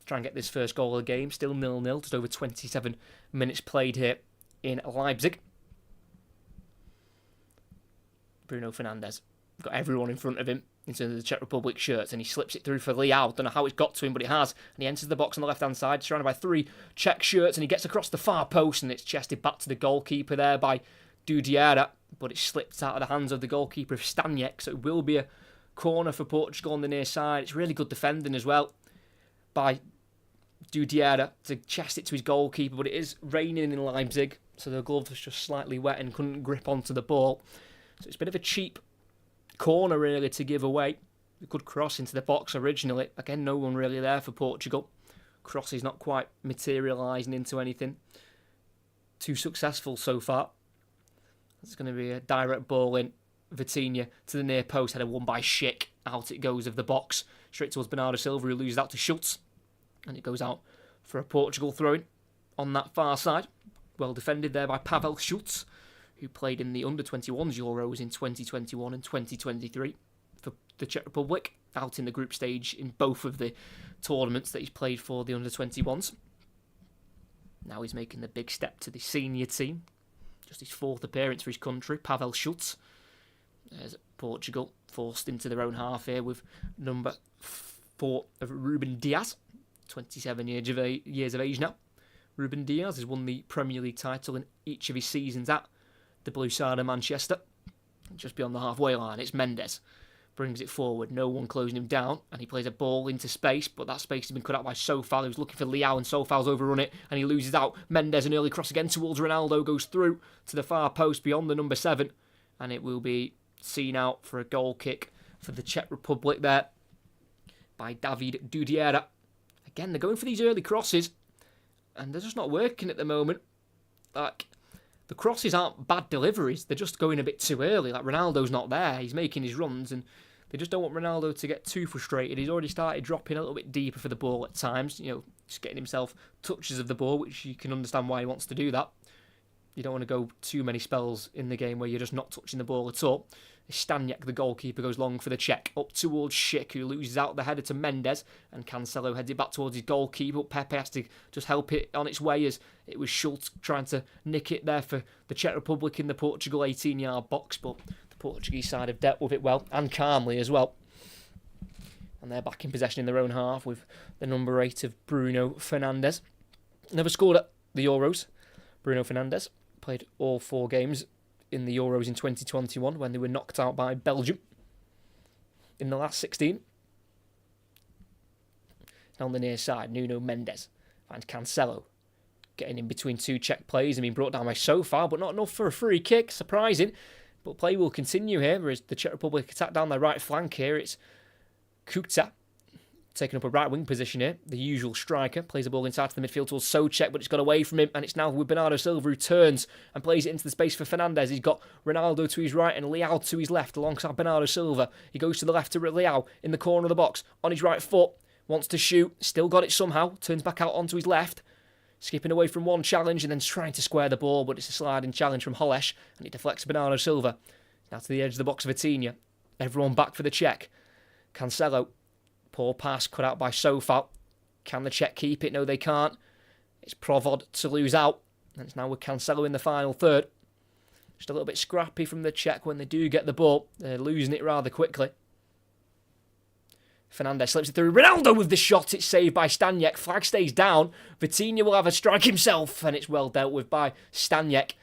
to try and get this first goal of the game. Still 0-0, just over 27 minutes played here in Leipzig. Bruno Fernandes got everyone in front of him in terms of the Czech Republic shirts, and he slips it through for Leao. Don't know how it's got to him, but it has. And he enters the box on the left-hand side, surrounded by 3 Czech shirts, and he gets across the far post, and it's chested back to the goalkeeper there by Dudiera, but it slipped out of the hands of the goalkeeper of Staniek, so it will be a corner for Portugal on the near side. It's really good defending as well by Dudiera to chest it to his goalkeeper, but it is raining in Leipzig, so the glove was just slightly wet and couldn't grip onto the ball. So it's a bit of a cheap corner really to give away. A good cross into the box originally. Again, no one really there for Portugal. Cross is not quite materialising into anything too successful so far. It's going to be a direct ball in. Vitinha to the near post, header won by Schick. Out it goes of the box, straight towards Bernardo Silva, who loses out to Schultz. And it goes out for a Portugal throw-in on that far side. Well defended there by Pavel Schultz, who played in the under-21s Euros in 2021 and 2023 for the Czech Republic. out in the group stage in both of the tournaments that he's played for the under-21s. Now he's making the big step to the senior team. Just his 4th appearance for his country, Pavel Schultz. There's Portugal forced into their own half here with number 4 of Ruben Dias, 27 years of age now. Ruben Dias has won the Premier League title in each of his seasons at the blue side of Manchester. Just beyond the halfway line, it's Mendes. Brings it forward, no one closing him down, and he plays a ball into space, but that space has been cut out by Sofal, who's looking for Leao, and Sofal's overrun it, and he loses out. Mendes, an early cross again towards Ronaldo, goes through to the far post beyond the number 7, and it will be seen out for a goal kick for the Czech Republic there by David Dudiera. Again, they're going for these early crosses, and they're just not working at the moment. Like, the crosses aren't bad deliveries, they're just going a bit too early. Like, Ronaldo's not there, he's making his runs, and they just don't want Ronaldo to get too frustrated. He's already started dropping a little bit deeper for the ball at times, just getting himself touches of the ball, which you can understand why he wants to do that. You don't want to go too many spells in the game where you're just not touching the ball at all. Staniak, the goalkeeper, goes long for the Czech, up towards Schick, who loses out the header to Mendes, and Cancelo heads it back towards his goalkeeper, but Pepe has to just help it on its way, as it was Schultz trying to nick it there for the Czech Republic in the Portugal 18-yard box, but the Portuguese side have dealt with it well, and calmly as well. And they're back in possession in their own half with the number 8 of Bruno Fernandes. Never scored at the Euros. Bruno Fernandes played all 4 games in the Euros in 2021 when they were knocked out by Belgium in the last 16. On the near side, Nuno Mendes finds Cancelo getting in between 2 Czech players and being brought down by Sofal, but not enough for a free kick. Surprising, but play will continue here as the Czech Republic attack down their right flank here. It's Kuchta taking up a right wing position here. The usual striker plays the ball inside to the midfield towards Souček, but it's got away from him, and it's now with Bernardo Silva, who turns and plays it into the space for Fernandes. He's got Ronaldo to his right and Leao to his left alongside Bernardo Silva. He goes to the left to Leao in the corner of the box on his right foot, wants to shoot, still got it somehow, turns back out onto his left, skipping away from one challenge and then trying to square the ball, but it's a sliding challenge from Holesh, and it deflects Bernardo Silva. Now to the edge of the box of Vitinha. Everyone back for the Czech. Cancelo. Poor pass cut out by Sofal. Can the Czech keep it? No, they can't. It's Provod to lose out. And it's now with Cancelo in the final third. Just a little bit scrappy from the Czech when they do get the ball. They're losing it rather quickly. Fernandes slips it through. Ronaldo with the shot. It's saved by Staniak. Flag stays down. Vitinha will have a strike himself. And it's well dealt with by Staniak.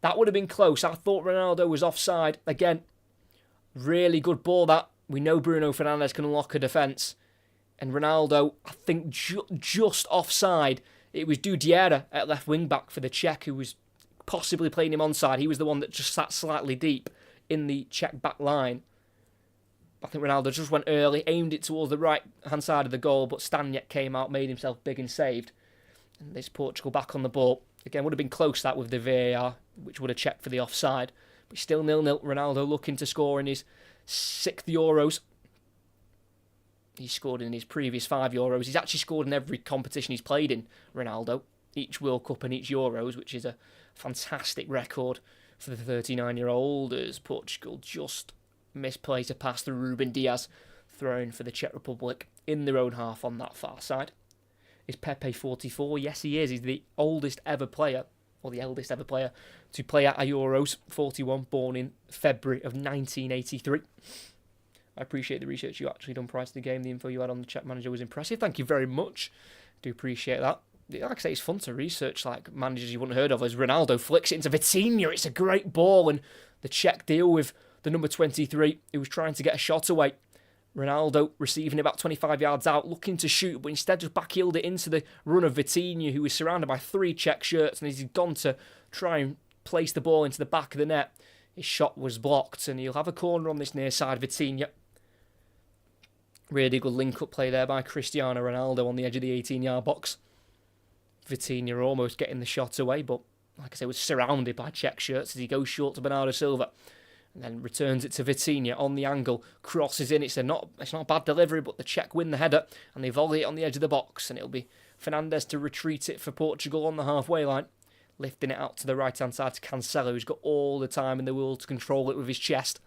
That would have been close. I thought Ronaldo was offside. Again, really good ball that. We know Bruno Fernandes can unlock a defence. And Ronaldo, I think, just offside. It was Dudiera at left wing-back for the Czech who was possibly playing him onside. He was the one that just sat slightly deep in the Czech back line. I think Ronaldo just went early, aimed it towards the right-hand side of the goal, but Staniak came out, made himself big and saved. And this Portugal back on the ball. Again, would have been close that with the VAR, which would have checked for the offside. But still 0-0. Ronaldo looking to score in his 6th Euros. He scored in his previous 5 Euros. He's actually scored in every competition he's played in, Ronaldo. Each World Cup and each Euros, which is a fantastic record for the 39-year-old, as Portugal just misplaced a pass through Ruben Dias, thrown for the Czech Republic in their own half on that far side. Is Pepe 44? Yes, he is. He's the oldest ever player, or the eldest ever player, to play at a Euros. 41, born in February of 1983. I appreciate the research you actually done prior to the game. The info you had on the Czech manager was impressive. Thank you very much. Do appreciate that. Like I say, it's fun to research like managers you wouldn't have heard of, as Ronaldo flicks it into Vitinha. It's a great ball, and the Czech deal with the number 23, who was trying to get a shot away. Ronaldo receiving it about 25 yards out, looking to shoot, but instead just backheeled it into the run of Vitinha, who was surrounded by 3 Czech shirts, and he's gone to try and place the ball into the back of the net. His shot was blocked, and he'll have a corner on this near side. Vitinha. Really good link-up play there by Cristiano Ronaldo on the edge of the 18-yard box. Vitinha almost getting the shot away, but like I say, was surrounded by Czech shirts as he goes short to Bernardo Silva. And then returns it to Vitinha on the angle, crosses in. It's not a bad delivery, but the Czech win the header, and they volley it on the edge of the box, and it'll be Fernandes to retreat it for Portugal on the halfway line, lifting it out to the right-hand side to Cancelo, who's got all the time in the world to control it with his chest.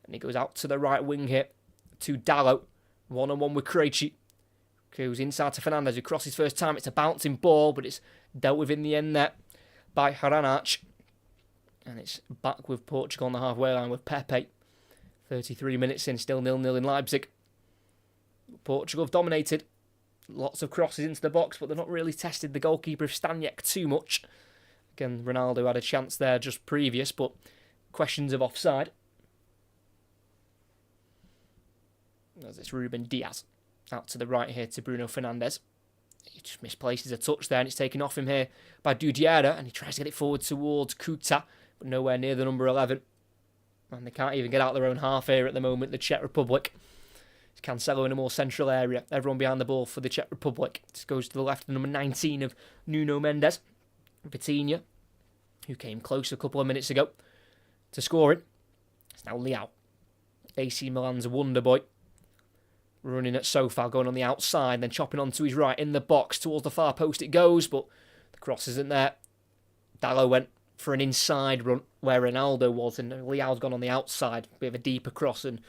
And he goes out to the right wing here. to Dallo. One-on-one with Krejci. Goes inside to Fernandez, who crosses first time. It's a bouncing ball, but it's dealt with in the end there by Haranach. And it's back with Portugal on the halfway line with Pepe. 33 minutes in, still 0-0 in Leipzig. Portugal have dominated. Lots of crosses into the box, but they've not really tested the goalkeeper of Staniek too much. Again, Ronaldo had a chance there just previous, but questions of offside. As it's Ruben Diaz. Out to the right here to Bruno Fernandes. He just misplaces a touch there, and it's taken off him here by Dudiera, and he tries to get it forward towards Kuta, but nowhere near the number 11. And they can't even get out their own half here at the moment, the Czech Republic. It's Cancelo in a more central area. Everyone behind the ball for the Czech Republic. This goes to the left of number 19 of Nuno Mendes. Vitinha, who came close a couple of minutes ago to scoring. It's now Leao. AC Milan's wonder boy. Running at Sofal, going on the outside, then chopping onto his right in the box. Towards the far post it goes, but the cross isn't there. Dallo went for an inside run where Ronaldo was, and Leao's gone on the outside. Bit of a deeper cross, and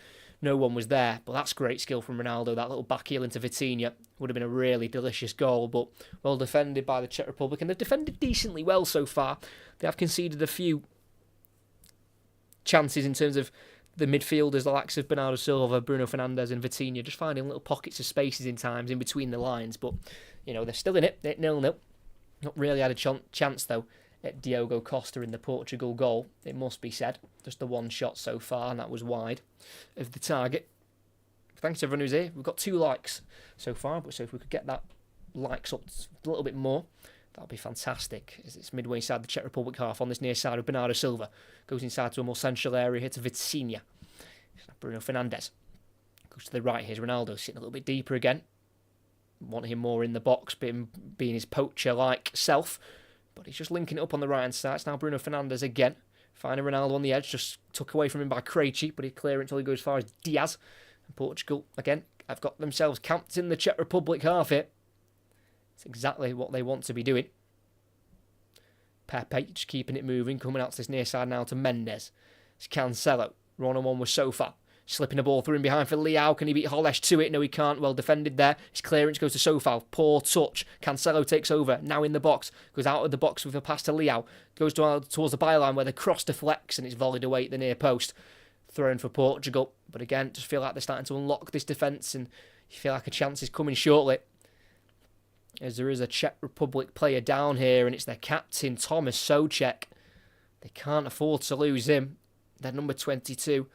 no one was there. But that's great skill from Ronaldo. That little back heel into Vitinha would have been a really delicious goal, but well defended by the Czech Republic. And they've defended decently well so far. They have conceded a few chances in terms of the midfielders, the likes of Bernardo Silva, Bruno Fernandes and Vitinha, just finding little pockets of spaces in times in between the lines. But, you know, they're still in it. They're 0-0. Not really had a chance, though, at Diogo Costa in the Portugal goal, it must be said. Just the one shot so far, and that was wide of the target. Thanks to everyone who's here. We've got 2 likes so far, but so if we could get that likes up a little bit more, that would be fantastic. As it's midway inside the Czech Republic half on this near side of Bernardo Silva. Goes inside to a more central area here to Vitinha. Bruno Fernandes. Goes to the right. Here's Ronaldo sitting a little bit deeper again. Want him more in the box, being his poacher-like self. But he's just linking it up on the right-hand side. It's now Bruno Fernandes again. Finding Ronaldo on the edge. Just took away from him by Krejci, but he'd clear it until he goes as far as Diaz. And Portugal, again, have got themselves camped in the Czech Republic half here. It's exactly what they want to be doing. Pepe just keeping it moving, coming out to this near side now to Mendes. It's Cancelo, one-on-one with Sofal. Slipping the ball through in behind for Leao. Can he beat Holesh to it? No, he can't. Well defended there. His clearance goes to Sofal. Poor touch. Cancelo takes over. Now in the box. Goes out of the box with a pass to Leao. Goes towards the byline where the cross deflects and it's volleyed away at the near post. Thrown for Portugal. But again, just feel like they're starting to unlock this defence and you feel like a chance is coming shortly. As there is a Czech Republic player down here and it's their captain, Thomas Souček. They can't afford to lose him. They're number 22.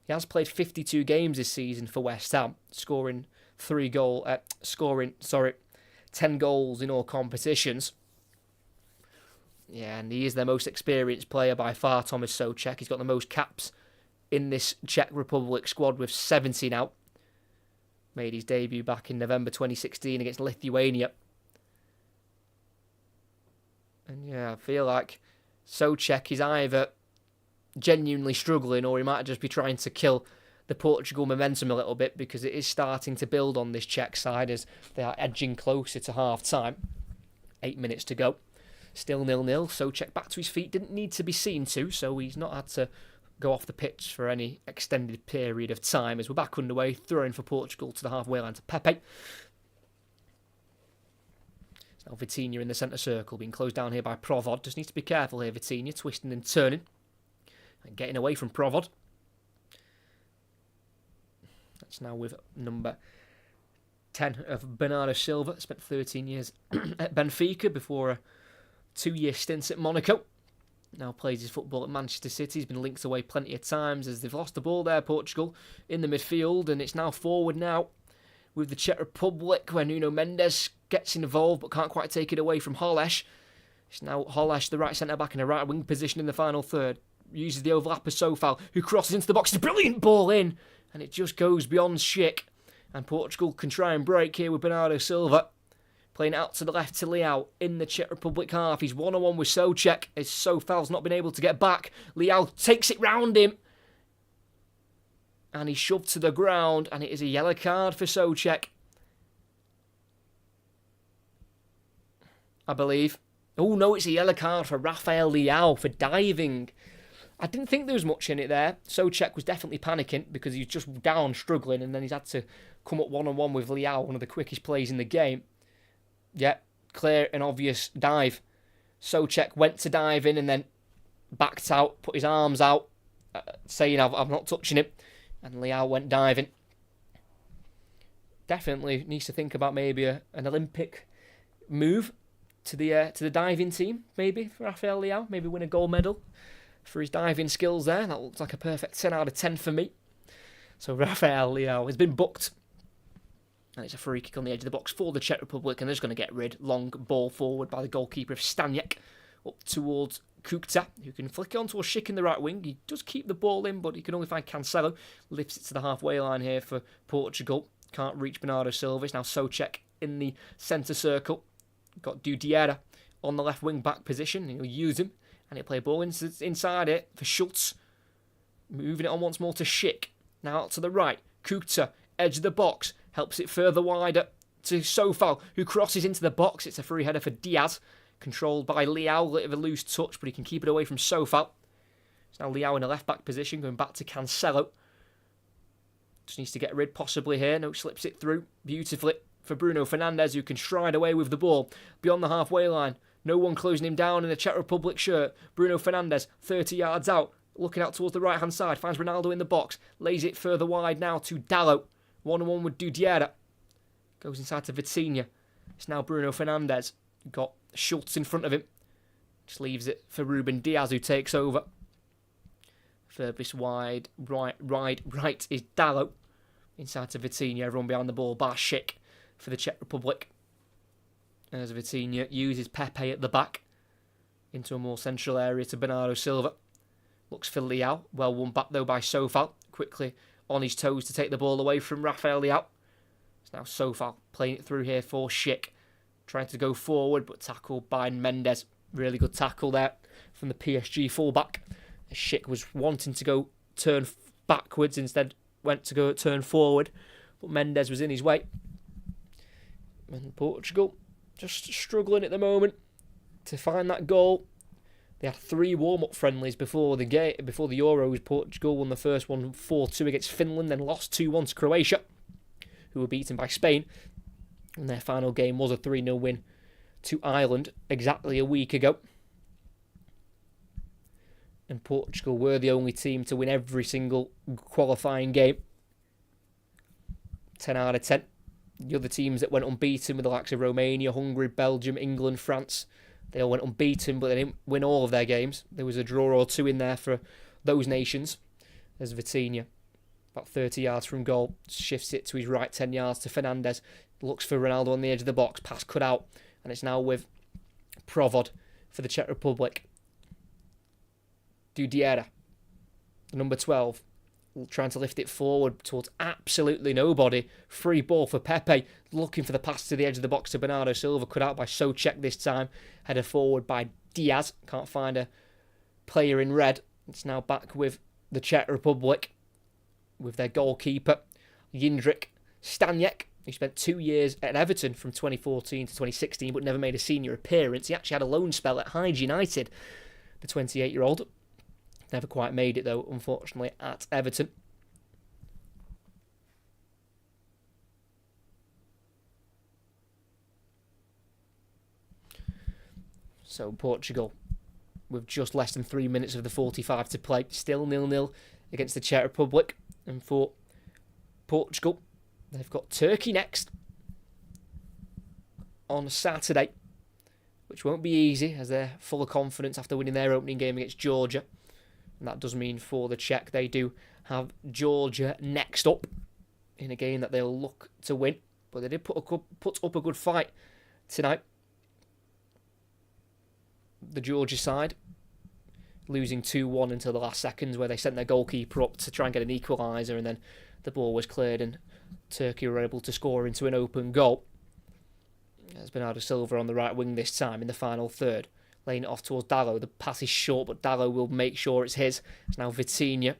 He has played 52 games this season for West Ham, scoring 10 goals in all competitions. Yeah, and he is their most experienced player by far, Thomas Souček. He's got the most caps in this Czech Republic squad with 70 now. Made his debut back in November 2016 against Lithuania. And yeah, I feel like Souček is either genuinely struggling or he might just be trying to kill the Portugal momentum a little bit because it is starting to build on this Czech side as they are edging closer to half-time. 8 minutes to go. Still 0-0. Souček back to his feet. Didn't need to be seen to, so he's not had to go off the pitch for any extended period of time as we're back underway. Throwing for Portugal to the halfway line to Pepe. Now Vitinha in the centre circle, being closed down here by Provod. Just needs to be careful here, Vitinha, twisting and turning. And getting away from Provod. That's now with number 10 of Bernardo Silva. Spent 13 years at Benfica before a 2-year stint at Monaco. Now plays his football at Manchester City. He's been linked away plenty of times as they've lost the ball there, Portugal, in the midfield. And it's now forward now with the Czech Republic where Nuno Mendes gets involved but can't quite take it away from Holesh. It's now Holesh, the right centre-back in a right wing position in the final third. Uses the overlap of Sofal, who crosses into the box. It's a brilliant ball in, and it just goes beyond Schick. And Portugal can try and break here with Bernardo Silva. Playing out to the left to Leao in the Czech Republic half. He's one-on-one with Souček, as Sofal's not been able to get back. Leao takes it round him. And he's shoved to the ground, and it is a yellow card for Souček, I believe. Oh no, it's a yellow card for Rafael Leao for diving. I didn't think there was much in it there. Czech was definitely panicking because he was just down, struggling, and then he's had to come up one-on-one with Liao, one of the quickest plays in the game. Yeah, clear and obvious dive. Czech went to dive in and then backed out, put his arms out, saying, I'm not touching him. And Liao went diving. Definitely needs to think about maybe an Olympic move to the diving team, maybe, for Rafael Liao. Maybe win a gold medal for his diving skills there. That looks like a perfect 10 out of 10 for me. So Rafael Liao has been booked. And it's a free kick on the edge of the box for the Czech Republic. And they're just going to get rid. Long ball forward by the goalkeeper of Staniek. Up towards Kukta, who can flick it onto a Schick in the right wing. He does keep the ball in, but he can only find Cancelo. Lifts it to the halfway line here for Portugal. Can't reach Bernardo Silva. It's now Souček in the centre circle. Got Dudiera on the left wing back position. He'll use him. And he'll play a ball inside it for Schultz. Moving it on once more to Schick. Now out to the right. Kukta, edge of the box. Helps it further wider to Sofal, who crosses into the box. It's a free header for Diaz. Controlled by Liao. A bit of a loose touch, but he can keep it away from Sofal. It's now Liao in a left back position. Going back to Cancelo. Just needs to get rid possibly here. No, slips it through beautifully for Bruno Fernandes, who can stride away with the ball beyond the halfway line. No one closing him down in a Czech Republic shirt. Bruno Fernandes, 30 yards out, looking out towards the right-hand side. Finds Ronaldo in the box. Lays it further wide now to Dalot. 1-on-1 with Dudiera. Goes inside to Vitinha. It's now Bruno Fernandes. Got Schultz in front of him. Just leaves it for Ruben Diaz, who takes over. Furthest wide, right is Dalot. Inside to Vitinha. Everyone behind the ball. Bar Schick for the Czech Republic. As Vitinha uses Pepe at the back into a more central area to Bernardo Silva. Looks for Liao. Well won back though by Sofal. Quickly on his toes to take the ball away from Rafael Liao. It's now Sofal playing it through here for Schick. Trying to go forward but tackled by Mendes. Really good tackle there from the PSG fullback. Schick was wanting to go turn backwards, instead went to go turn forward. But Mendes was in his way. And Portugal just struggling at the moment to find that goal. They had 3 warm-up friendlies before the Euros. Portugal won the first one 4-2 against Finland, then lost 2-1 to Croatia, who were beaten by Spain. And their final game was a 3-0 win to Ireland exactly a week ago. And Portugal were the only team to win every single qualifying game. 10 out of 10. The other teams that went unbeaten were the likes of Romania, Hungary, Belgium, England, France. They all went unbeaten, but they didn't win all of their games. There was a draw or 2 in there for those nations. There's Vitinha, about 30 yards from goal. Shifts it to his right, 10 yards to Fernandes. Looks for Ronaldo on the edge of the box. Pass cut out. And it's now with Provod for the Czech Republic. Dudiera, number 12. Trying to lift it forward towards absolutely nobody. Free ball for Pepe. Looking for the pass to the edge of the box to Bernardo Silva. Cut out by Souček this time. Header forward by Diaz. Can't find a player in red. It's now back with the Czech Republic. With their goalkeeper, Jindřich Staniek. He spent 2 years at Everton from 2014 to 2016, but never made a senior appearance. He actually had a loan spell at Hyde United, the 28-year-old. Never quite made it, though, unfortunately, at Everton. So Portugal, with just less than 3 minutes of the 45 to play, still 0-0 against the Czech Republic. And for Portugal, they've got Turkey next on Saturday, which won't be easy as they're full of confidence after winning their opening game against Georgia. And that does mean for the Czech, they do have Georgia next up in a game that they'll look to win. But they did put up a good fight tonight. The Georgia side losing 2-1 until the last seconds, where they sent their goalkeeper up to try and get an equaliser, and then the ball was cleared and Turkey were able to score into an open goal. There's Bernardo Silva on the right wing this time in the final third. Laying it off towards Dalot. The pass is short, but Dalot will make sure it's his. It's now Vitinha.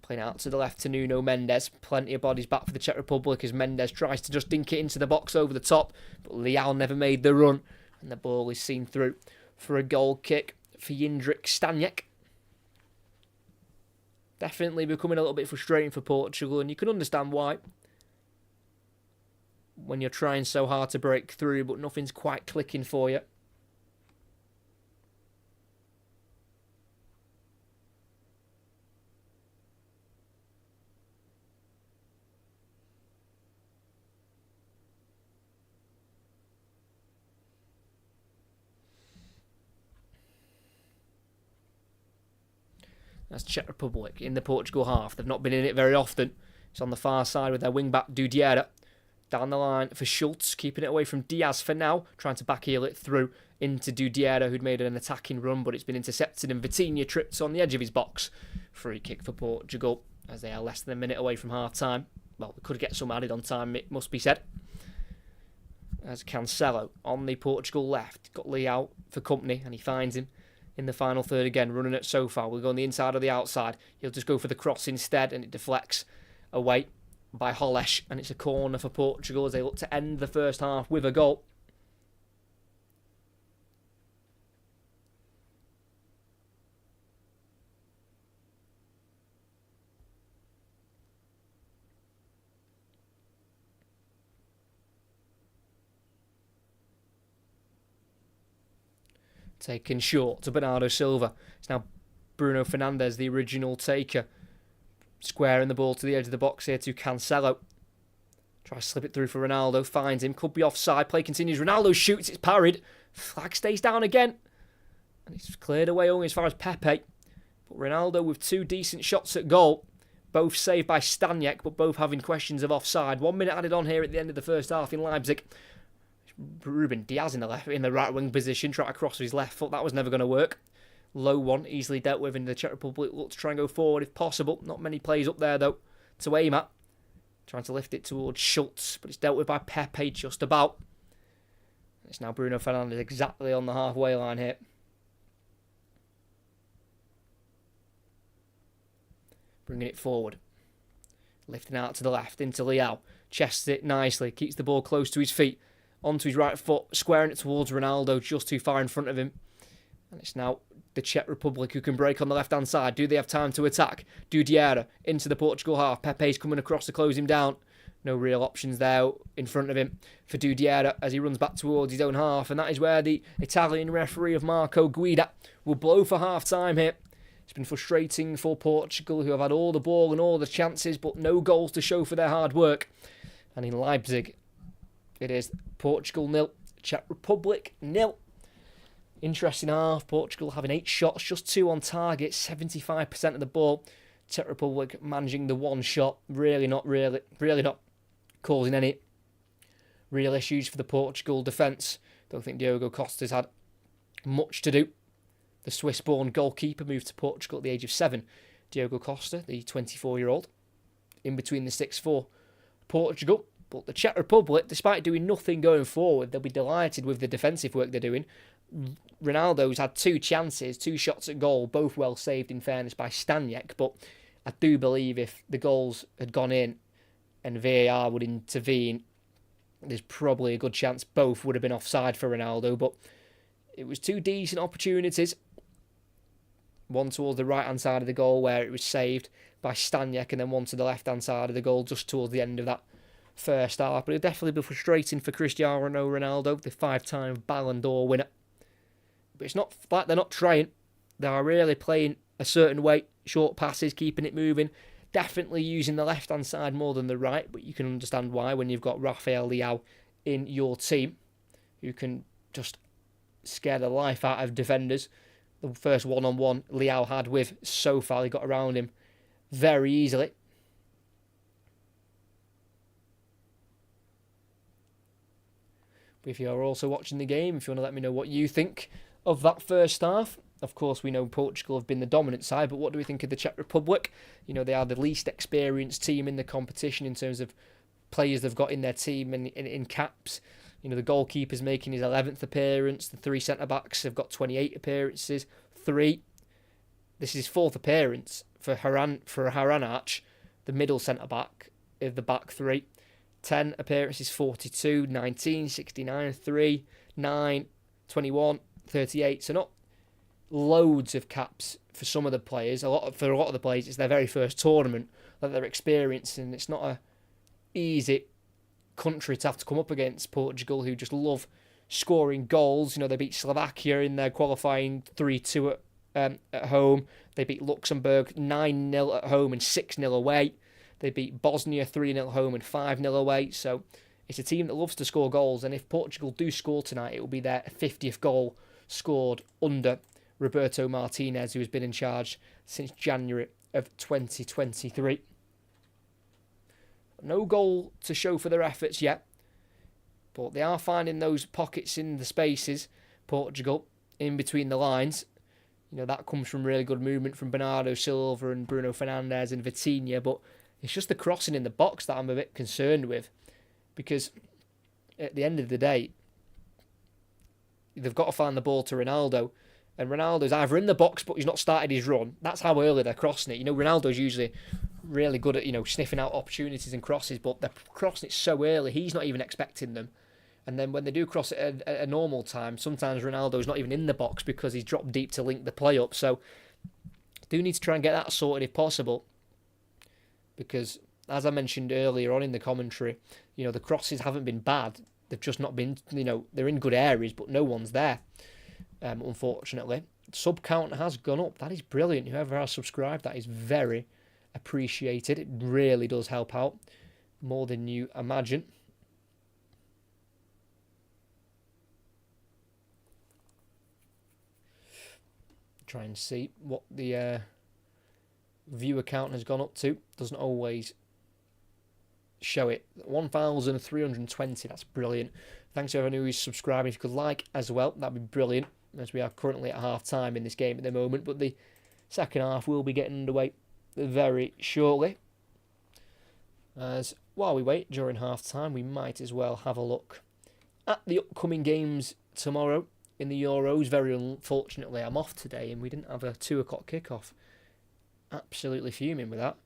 Playing out to the left to Nuno Mendes. Plenty of bodies back for the Czech Republic as Mendes tries to just dink it into the box over the top. But Liao never made the run. And the ball is seen through for a goal kick for Jindřich Staněk. Definitely becoming a little bit frustrating for Portugal, and you can understand why. When you're trying so hard to break through, but nothing's quite clicking for you. That's Czech Republic in the Portugal half. They've not been in it very often. It's on the far side with their wing-back Dudiera. Down the line for Schultz, keeping it away from Diaz for now. Trying to backheel it through into Dudiera, who'd made an attacking run, but it's been intercepted, and Vitinha trips on the edge of his box. Free kick for Portugal, as they are less than a minute away from half-time. Well, they could get some added on time, it must be said. As Cancelo on the Portugal left. Got Lee out for company, and he finds him in the final third again, running it so far. We'll go on the inside or the outside. He'll just go for the cross instead, and it deflects away by Hollesh, and it's a corner for Portugal as they look to end the first half with a goal. Taken short to Bernardo Silva. It's now Bruno Fernandes, the original taker. Squaring the ball to the edge of the box here to Cancelo. Tries to slip it through for Ronaldo. Finds him. Could be offside. Play continues. Ronaldo shoots. It's parried. Flag stays down again. And it's cleared away only as far as Pepe. But Ronaldo with two decent shots at goal. Both saved by Staněk, but both having questions of offside. 1 minute added on here at the end of the first half in Leipzig. Ruben Diaz in the right wing position, trying to cross with his left foot. That was never going to work. Low one, easily dealt with, in the Czech Republic look to try and go forward if possible. Not many players up there though to aim at. Trying to lift it towards Schultz, but it's dealt with by Pepe just about. It's now Bruno Fernandes exactly on the halfway line here. Bringing it forward. Lifting out to the left into Leao. Chests it nicely, keeps the ball close to his feet. Onto his right foot, squaring it towards Ronaldo, just too far in front of him. And it's now the Czech Republic who can break on the left-hand side. Do they have time to attack? Dudiera into the Portugal half. Pepe's coming across to close him down. No real options there in front of him for Dudiera as he runs back towards his own half. And that is where the Italian referee of Marco Guida will blow for half-time here. It's been frustrating for Portugal, who have had all the ball and all the chances, but no goals to show for their hard work. And in Leipzig, it is Portugal 0, Czech Republic 0. Interesting half. Portugal having 8 shots, just 2 on target, 75% of the ball. Czech Republic managing the 1 shot, really not causing any real issues for the Portugal defence. Don't think Diogo Costa's had much to do. The Swiss-born goalkeeper moved to Portugal at the age of 7. Diogo Costa, the 24-year-old, in between the 6-4 Portugal. But the Czech Republic, despite doing nothing going forward, they'll be delighted with the defensive work they're doing. Ronaldo's had 2 chances, 2 shots at goal, both well saved in fairness by Staněk. But I do believe if the goals had gone in and VAR would intervene, there's probably a good chance both would have been offside for Ronaldo. But it was 2 decent opportunities. One towards the right-hand side of the goal where it was saved by Staněk, and then one to the left-hand side of the goal just towards the end of that first half. But it'll definitely be frustrating for Cristiano Ronaldo, the 5-time Ballon d'Or winner. But it's not like they're not trying. They are really playing a certain way. Short passes, keeping it moving. Definitely using the left-hand side more than the right, but you can understand why when you've got Rafael Leao in your team, who can just scare the life out of defenders. The first one-on-one Leao had with so far, he got around him very easily. But if you're also watching the game, if you want to let me know what you think of that first half. Of course, we know Portugal have been the dominant side, but what do we think of the Czech Republic? You know, they are the least experienced team in the competition in terms of players they've got in their team and in caps. You know, the goalkeeper's making his 11th appearance. The 3 centre-backs have got 28 appearances. 3. This is his 4th appearance for Haranach, the middle centre-back of the back 3. 10 appearances, 42, 19, 69, 3, 9, 21, 38. So not loads of caps for some of the players. For a lot of the players, it's their very first tournament that they're experiencing. It's not a easy country to have to come up against, Portugal, who just love scoring goals. You know, they beat Slovakia in their qualifying 3-2 at home. They beat Luxembourg 9-0 at home and 6-0 away. They beat Bosnia 3-0 home and 5-0 away. So it's a team that loves to score goals. And if Portugal do score tonight, it will be their 50th goal scored under Roberto Martinez, who has been in charge since January of 2023. No goal to show for their efforts yet, but they are finding those pockets in the spaces, Portugal, in between the lines. You know, that comes from really good movement from Bernardo Silva and Bruno Fernandes and Vitinha, but it's just the crossing in the box that I'm a bit concerned with, because at the end of the day, they've got to find the ball to Ronaldo, and Ronaldo's either in the box but he's not started his run. That's how early they're crossing it. You know, Ronaldo's usually really good at, you know, sniffing out opportunities and crosses, but they're crossing it so early, he's not even expecting them. And then when they do cross it at a normal time, sometimes Ronaldo's not even in the box because he's dropped deep to link the play up. So do need to try and get that sorted if possible, because as I mentioned earlier on in the commentary, you know, the crosses haven't been bad. They've just not been, you know, they're in good areas, but no one's there, unfortunately. Sub count has gone up. That is brilliant. Whoever has subscribed, that is very appreciated. It really does help out more than you imagine. Try and see what the viewer count has gone up to. Doesn't always show it. 1,320. That's brilliant. Thanks to everyone who is subscribing. If you could like as well, that'd be brilliant, as we are currently at half time in this game at the moment, but the second half will be getting underway very shortly. As while we wait during half time, we might as well have a look at the upcoming games tomorrow in the Euros. Very unfortunately, I'm off today and we didn't have a 2 o'clock kickoff. Absolutely fuming with that.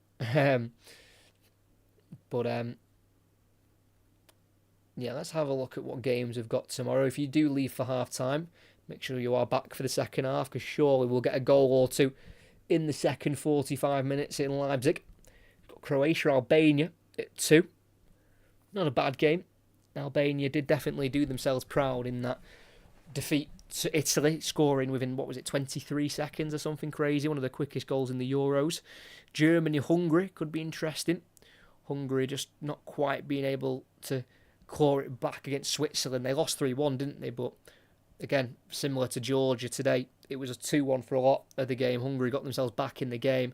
Yeah, let's have a look at what games we've got tomorrow. If you do leave for half time, make sure you are back for the second half, because surely we'll get a goal or two in the second 45 minutes in Leipzig. We've got Croatia, Albania at 2. Not a bad game. Albania did definitely do themselves proud in that defeat to Italy, scoring within, 23 seconds or something crazy. One of the quickest goals in the Euros. Germany, Hungary could be interesting. Hungary just not quite being able to claw it back against Switzerland. They lost 3-1, didn't they? But again, similar to Georgia today, it was a 2-1 for a lot of the game. Hungary got themselves back in the game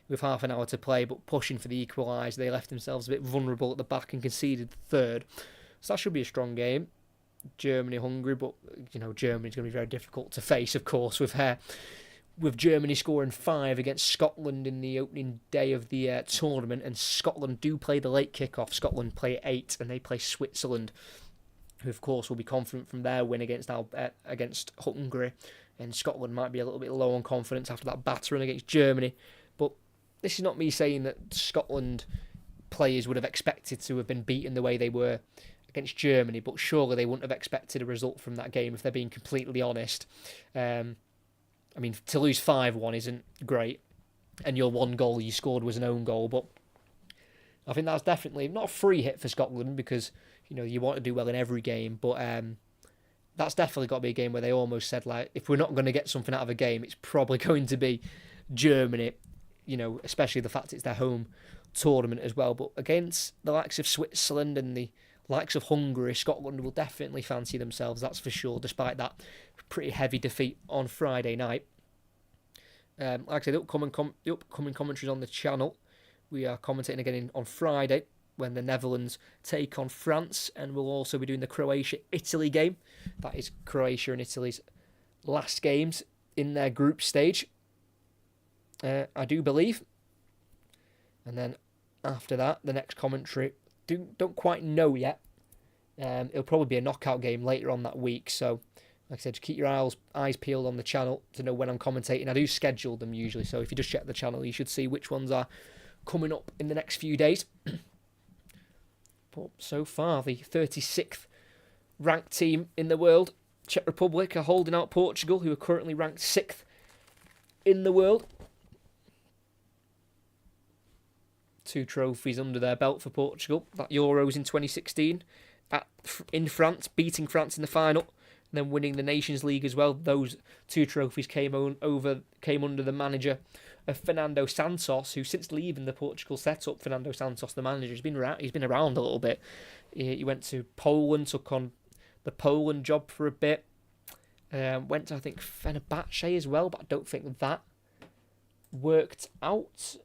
with half an hour to play, but pushing for the equaliser. They left themselves a bit vulnerable at the back and conceded the third. So that should be a strong game. Germany, Hungary, but you know, Germany's going to be very difficult to face, of course, with Germany scoring 5 against Scotland in the opening day of the tournament, and Scotland do play the late kick-off. Scotland play at 8, and they play Switzerland, who of course will be confident from their win against Hungary, and Scotland might be a little bit low on confidence after that battering against Germany. But this is not me saying that Scotland players would have expected to have been beaten the way they were against Germany, but surely they wouldn't have expected a result from that game if they're being completely honest. I mean, to lose 5-1 isn't great, and your one goal you scored was an own goal, but I think that's definitely not a free hit for Scotland, because you know you want to do well in every game, but that's definitely got to be a game where they almost said, like, if we're not going to get something out of a game, it's probably going to be Germany, you know, especially the fact it's their home tournament as well. But against the likes of Switzerland and the likes of Hungary, Scotland will definitely fancy themselves, that's for sure, despite that pretty heavy defeat on Friday night. Like I said, the upcoming commentaries on the channel. We are commentating again on Friday when the Netherlands take on France, and we'll also be doing the Croatia-Italy game. That is Croatia and Italy's last games in their group stage, I do believe. And then after that, the next commentary, don't quite know yet. It'll probably be a knockout game later on that week. So, like I said, just keep your eyes peeled on the channel to know when I'm commentating. I do schedule them usually, so if you just check the channel, you should see which ones are coming up in the next few days. But so far, the 36th ranked team in the world Czech Republic are holding out Portugal, who are currently ranked 6th in the world. 2 trophies under their belt for Portugal. That Euros in 2016 in France, beating France in the final, and then winning the Nations League as well. Those 2 trophies came under the manager of Fernando Santos, who since leaving the Portugal setup, Fernando Santos, the manager, he's been around a little bit. He went to Poland, took on the Poland job for a bit. Went to, I think, Fenerbahce as well, but I don't think that worked out.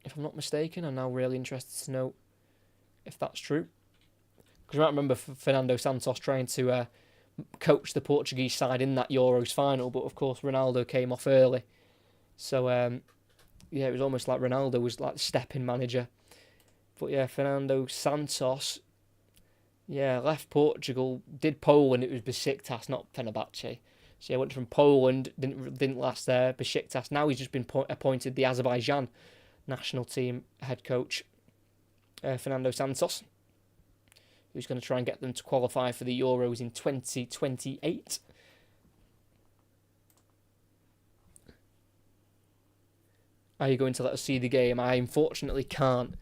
If I'm not mistaken, I'm now really interested to know if that's true. Because I remember Fernando Santos trying to coach the Portuguese side in that Euros final, but of course Ronaldo came off early. So, it was almost like Ronaldo was like the step-in manager. But yeah, Fernando Santos, left Portugal, did Poland, it was Besiktas, not Fenerbahce. So he went from Poland, didn't last there, Besiktas. Now he's just been appointed the Azerbaijan national team head coach, Fernando Santos, who's going to try and get them to qualify for the Euros in 2028. Are you going to let us see the game? I unfortunately can't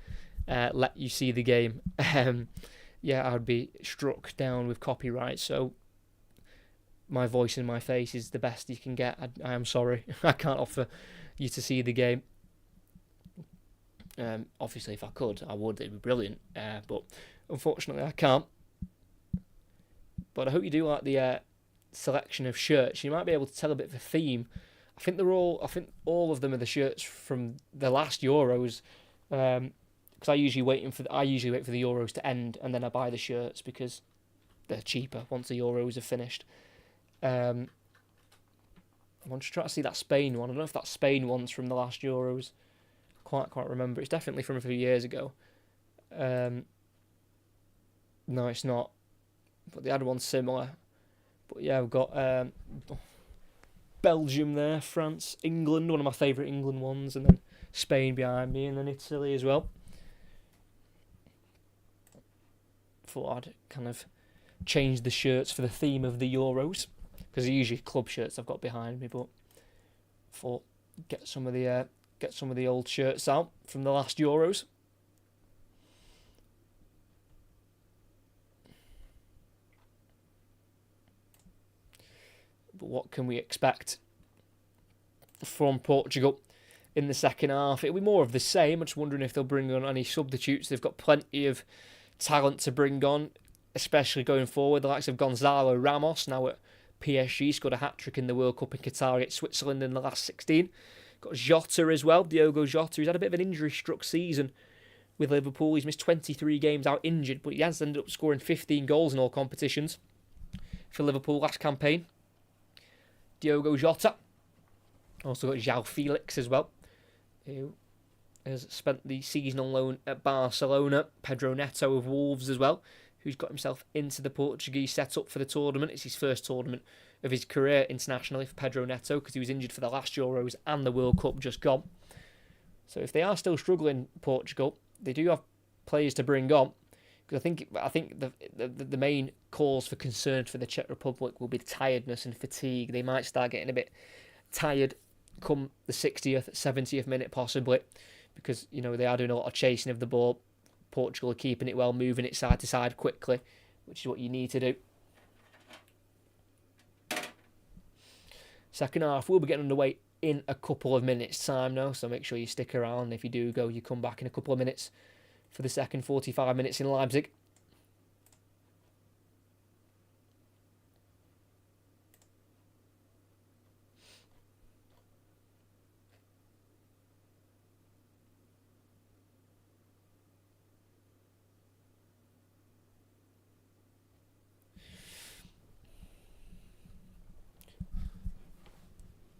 let you see the game. I'd be struck down with copyright, so my voice and my face is the best you can get. I am sorry. I can't offer you to see the game. Obviously, if I could, I would. It'd be brilliant. But unfortunately, I can't. But I hope you do like the selection of shirts. You might be able to tell a bit of a theme. I think all of them are the shirts from the last Euros. Because I usually wait for the Euros to end, and then I buy the shirts because they're cheaper once the Euros are finished. I want to try to see that Spain one. I don't know if that Spain one's from the last Euros. Quite remember. It's definitely from a few years ago. No, it's not. But the other one's similar. But yeah, we've got Belgium there, France, England, one of my favourite England ones, and then Spain behind me, and then Italy as well. Thought I'd kind of change the shirts for the theme of the Euros, because they're usually club shirts I've got behind me, but thought get some of the old shirts out from the last Euros. But what can we expect from Portugal in the second half? It'll be more of the same. I'm just wondering if they'll bring on any substitutes. They've got plenty of talent to bring on, especially going forward. The likes of Gonzalo Ramos, now at PSG, scored a hat-trick in the World Cup in Qatar against Switzerland in the last 16. Got Jota as well, Diogo Jota, who's had a bit of an injury-struck season with Liverpool. He's missed 23 games out injured, but he has ended up scoring 15 goals in all competitions for Liverpool last campaign. Diogo Jota. Also got João Felix as well, who has spent the season on loan at Barcelona. Pedro Neto of Wolves as well, who's got himself into the Portuguese setup for the tournament. It's his first tournament of his career internationally for Pedro Neto, because he was injured for the last Euros and the World Cup just gone. So if they are still struggling, Portugal, they do have players to bring on. Because I think the main cause for concern for the Czech Republic will be tiredness and fatigue. They might start getting a bit tired come the 60th, 70th minute possibly, because they are doing a lot of chasing of the ball. Portugal are keeping it well, moving it side to side quickly, which is what you need to do. Second half will be getting underway in a couple of minutes' time now, so make sure you stick around. If you do go, you come back in a couple of minutes for the second 45 minutes in Leipzig.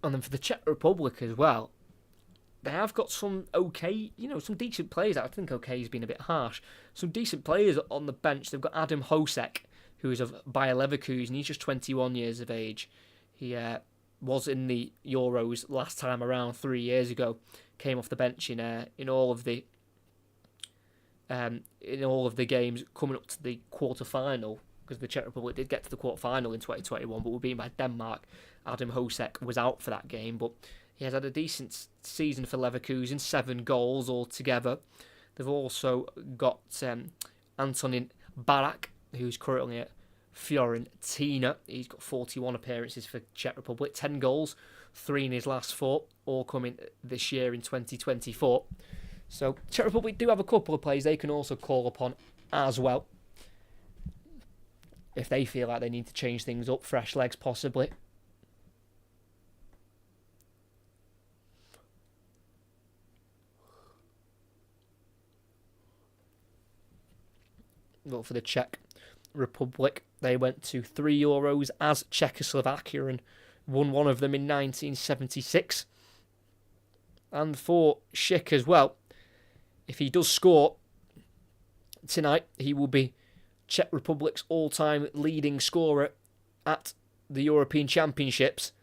And then for the Czech Republic as well, they have got some some decent players. I think okay has been a bit harsh. Some decent players on the bench. They've got Adam Hosek, who is of Bayer Leverkusen. He's just 21 years of age. He was in the Euros last time around 3 years ago. Came off the bench in all of the games coming up to the quarter final, because the Czech Republic did get to the quarter-final in 2021, but were beaten by Denmark. Adam Hosek was out for that game, but he has had a decent season for Leverkusen, 7 goals altogether. They've also got Antonin Barak, who's currently at Fiorentina. He's got 41 appearances for Czech Republic, 10 goals, 3 in his last 4, all coming this year in 2024. So Czech Republic do have a couple of players they can also call upon as well, if they feel like they need to change things up, fresh legs possibly. But for the Czech Republic, they went to 3 Euros as Czechoslovakia and won one of them in 1976. And for Schick as well, if he does score tonight, he will be Czech Republic's all-time leading scorer at the European Championships.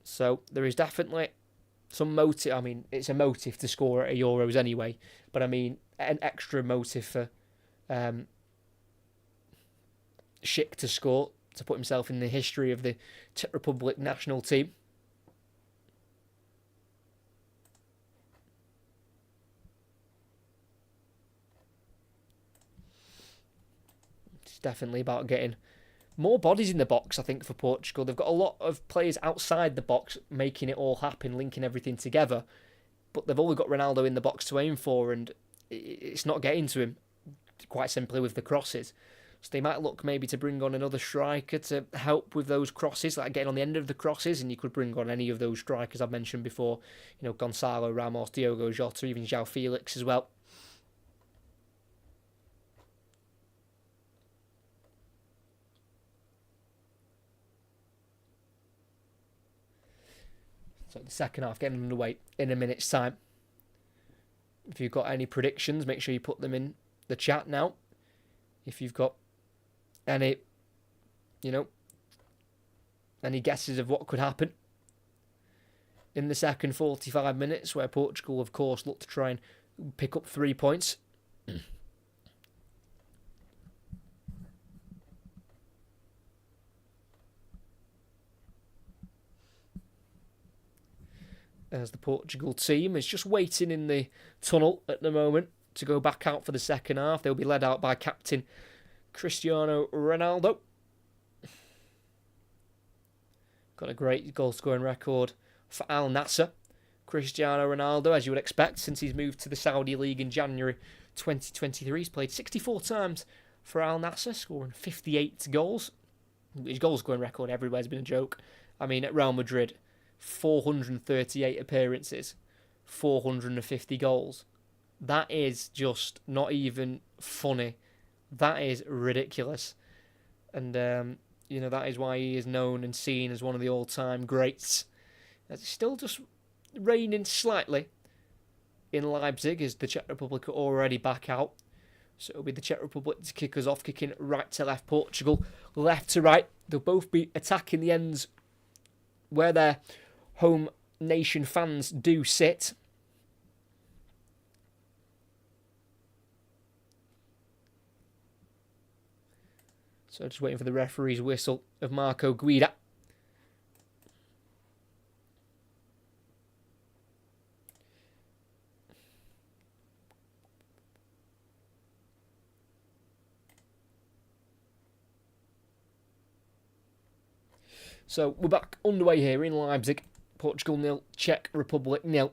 So there is definitely some motive. I mean, it's a motive to score at Euros anyway, but I mean, an extra motive for Schick to score, to put himself in the history of the Czech Republic national team. It's definitely about getting more bodies in the box, I think, for Portugal. They've got a lot of players outside the box making it all happen, linking everything together, but they've only got Ronaldo in the box to aim for, and it's not getting to him, quite simply, with the crosses. So they might look maybe to bring on another striker to help with those crosses, like getting on the end of the crosses, and you could bring on any of those strikers I've mentioned before, you know, Gonzalo Ramos, Diogo Jota, even João Felix as well. So the second half getting underway in a minute's time. If you've got any predictions, make sure you put them in the chat now. If you've got any, any guesses of what could happen in the second 45 minutes, where Portugal, of course, look to try and pick up 3 points. As the Portugal team is just waiting in the tunnel at the moment to go back out for the second half. They'll be led out by captain Cristiano Ronaldo. Got a great goal-scoring record for Al Nassr. Cristiano Ronaldo, as you would expect, since he's moved to the Saudi League in January 2023. He's played 64 times for Al Nassr, scoring 58 goals. His goal-scoring record everywhere has been a joke. I mean, at Real Madrid, 438 appearances, 450 goals. That is just not even funny. That is ridiculous. And, that is why he is known and seen as one of the all-time greats. It's still just raining slightly in Leipzig as the Czech Republic are already back out. So it'll be the Czech Republic to kick us off, kicking right to left, Portugal left to right. They'll both be attacking the ends where their home nation fans do sit. So just waiting for the referee's whistle of Marco Guida. So we're back underway here in Leipzig. Portugal 0, Czech Republic 0.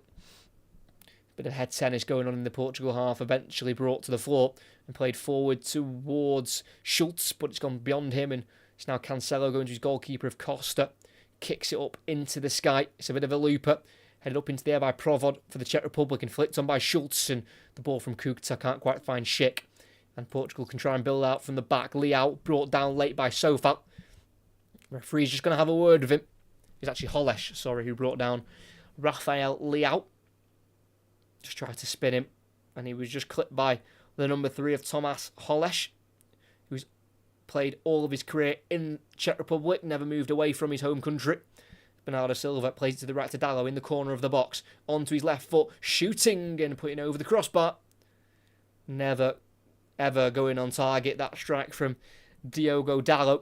Bit of head tennis going on in the Portugal half, eventually brought to the floor and played forward towards Schultz, but it's gone beyond him, and it's now Cancelo going to his goalkeeper of Costa. Kicks it up into the sky. It's a bit of a looper. Headed up into the air by Provod for the Czech Republic and flicked on by Schultz, and the ball from Kuchta can't quite find Schick. And Portugal can try and build out from the back. Leao brought down late by Sofal. Referee's just going to have a word with him. It's actually Holesh, who brought down Rafael Leao. Just tried to spin him, and he was just clipped by the number 3 of Tomas Holesh, who's played all of his career in Czech Republic, never moved away from his home country. Bernardo Silva plays it to the right to Dallo in the corner of the box, onto his left foot, shooting and putting over the crossbar. Never, ever going on target, that strike from Diogo Dalot,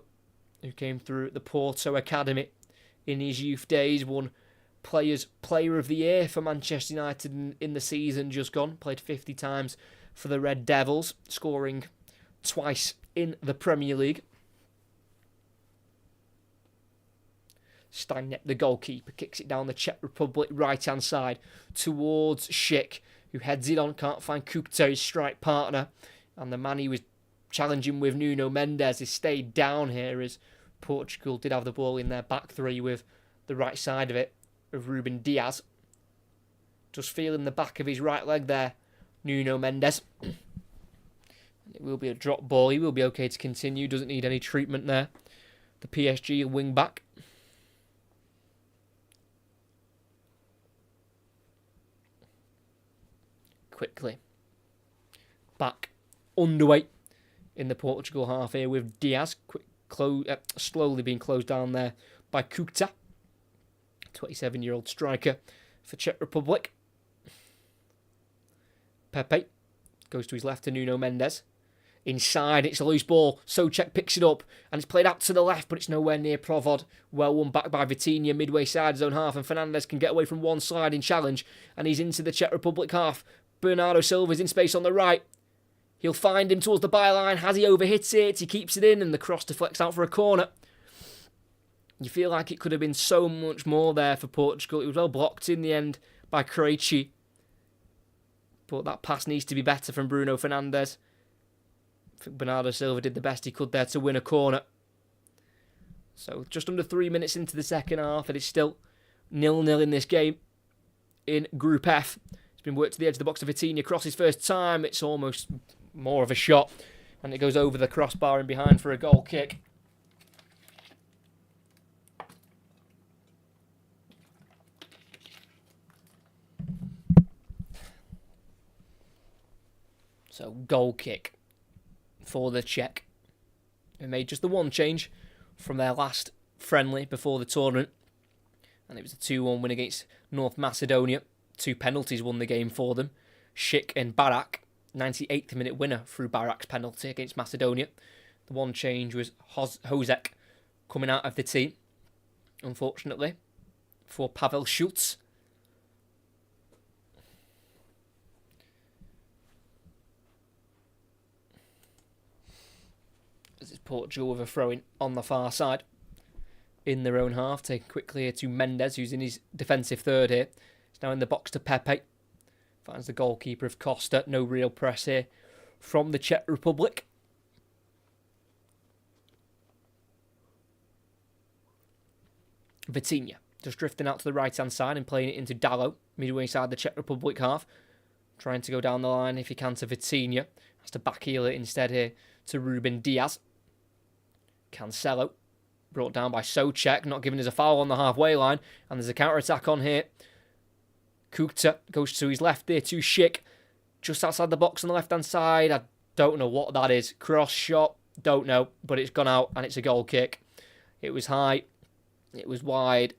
who came through the Porto Academy in his youth days, won Player of the Year for Manchester United in the season just gone. Played 50 times for the Red Devils, scoring twice in the Premier League. Staniek, the goalkeeper, kicks it down the Czech Republic right-hand side towards Schick, who heads it on, can't find Kuchta, his strike partner. And the man he was challenging with, Nuno Mendes, has stayed down here as Portugal did have the ball in their back three with the right side of it, of Ruben Diaz. Just feeling the back of his right leg there, Nuno Mendes. It will be a drop ball. He will be okay to continue. Doesn't need any treatment there. The PSG wing back. Quickly back underway in the Portugal half here with Diaz slowly being closed down there by Kuchta, 27-year-old striker for Czech Republic. Pepe goes to his left to Nuno Mendes. Inside, it's a loose ball. Souček picks it up and it's played out to the left, but it's nowhere near Provod. Well won back by Vitinha, midway side zone half, and Fernandes can get away from one sliding challenge, and he's into the Czech Republic half. Bernardo Silva's in space on the right. He'll find him towards the byline. Has he overhit it? He keeps it in, and the cross deflects out for a corner. You feel like it could have been so much more there for Portugal. It was well blocked in the end by Krejci. But that pass needs to be better from Bruno Fernandes. I think Bernardo Silva did the best he could there to win a corner. So just under 3 minutes into the second half, it is still 0-0 in this game in Group F. It's been worked to the edge of the box to Vitinha. Crosses first time. It's almost more of a shot. And it goes over the crossbar and behind for a goal kick. So goal kick for the Czech. They made just the one change from their last friendly before the tournament. And it was a 2-1 win against North Macedonia. 2 penalties won the game for them. Schick and Barak, 98th minute winner through Barak's penalty against Macedonia. The one change was Hosek coming out of the team, unfortunately, for Pavel Schultz. This is Portugal with a throw-in on the far side in their own half. Taken quickly here to Mendes, who's in his defensive third here. He's now in the box to Pepe. Finds the goalkeeper of Costa. No real press here from the Czech Republic. Vitinha just drifting out to the right-hand side and playing it into Dalot, midway side the Czech Republic half. Trying to go down the line if he can to Vitinha. Has to backheel it instead here to Ruben Diaz. Cancelo, brought down by Souček, not giving us a foul on the halfway line. And there's a counter-attack on here. Kuchta goes to his left there to Schick, just outside the box on the left-hand side. I don't know what that is. Cross shot, don't know, but it's gone out and it's a goal kick. It was high, it was wide.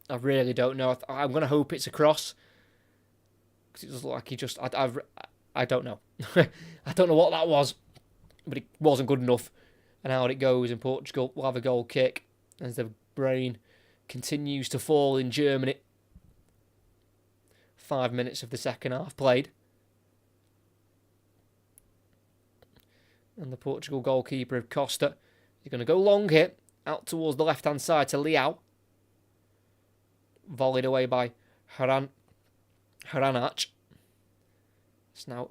I really don't know. I'm going to hope it's a cross, because it does look like he just... I don't know. I don't know what that was, but it wasn't good enough. And out it goes, and Portugal will have a goal kick as the brain continues to fall in Germany. 5 minutes of the second half played. And the Portugal goalkeeper of Costa is going to go long here, out towards the left-hand side to Leao. Volleyed away by Haranach. It's now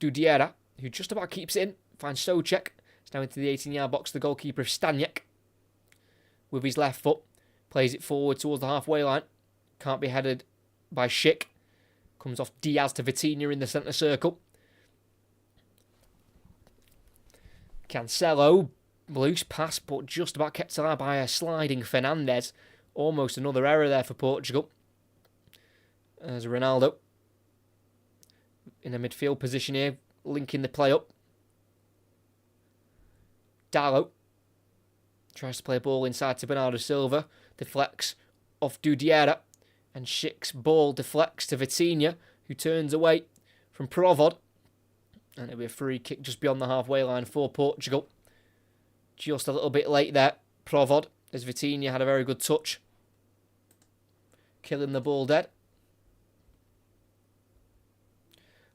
Dudiera, who just about keeps it in. Finds Souček. It's now into the 18-yard box. The goalkeeper of Staniek, with his left foot, plays it forward towards the halfway line. Can't be headed by Schick. Comes off Diaz to Vitinha in the centre circle. Cancelo, loose pass, but just about kept alive by a sliding Fernandes. Almost another error there for Portugal. As Ronaldo in a midfield position here, linking the play up. Dalot tries to play a ball inside to Bernardo Silva. Deflects off Dudiera. And Schick's ball deflects to Vitinha, who turns away from Provod. And it'll be a free kick just beyond the halfway line for Portugal. Just a little bit late there, Provod, as Vitinha had a very good touch. Killing the ball dead.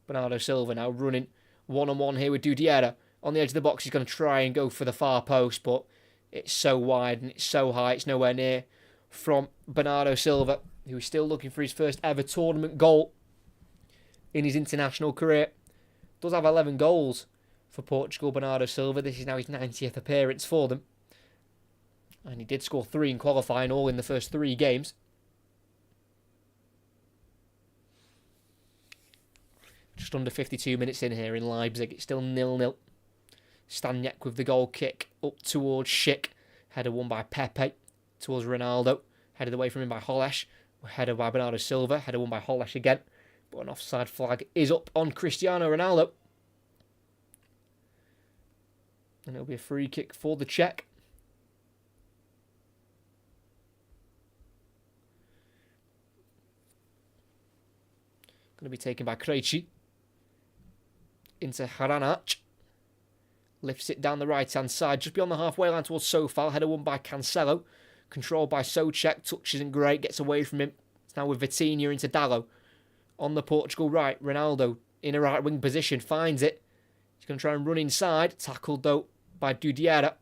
Bernardo Silva now running one-on-one here with Dudiera. On the edge of the box, he's going to try and go for the far post, but it's so wide and it's so high, it's nowhere near from Bernardo Silva, who is still looking for his first ever tournament goal in his international career. Does have 11 goals for Portugal, Bernardo Silva. This is now his 90th appearance for them. And he did score 3 in qualifying, all in the first 3 games. Just under 52 minutes in here in Leipzig. It's still 0-0. Staniek with the goal kick up towards Schick. Header won by Pepe towards Ronaldo. Headed away from him by Holesh. Header by Bernardo Silva. Header won by Holesh again. But an offside flag is up on Cristiano Ronaldo. And it'll be a free kick for the Czech. Going to be taken by Krejci. Into Haranac. Lifts it down the right-hand side, just beyond the halfway line towards Sofal. Header won by Cancelo. Controlled by Souček. Touch isn't great. Gets away from him. It's now with Vitinha into Dalot. On the Portugal right. Ronaldo in a right-wing position. Finds it. He's going to try and run inside. Tackled, though, by Dudiera.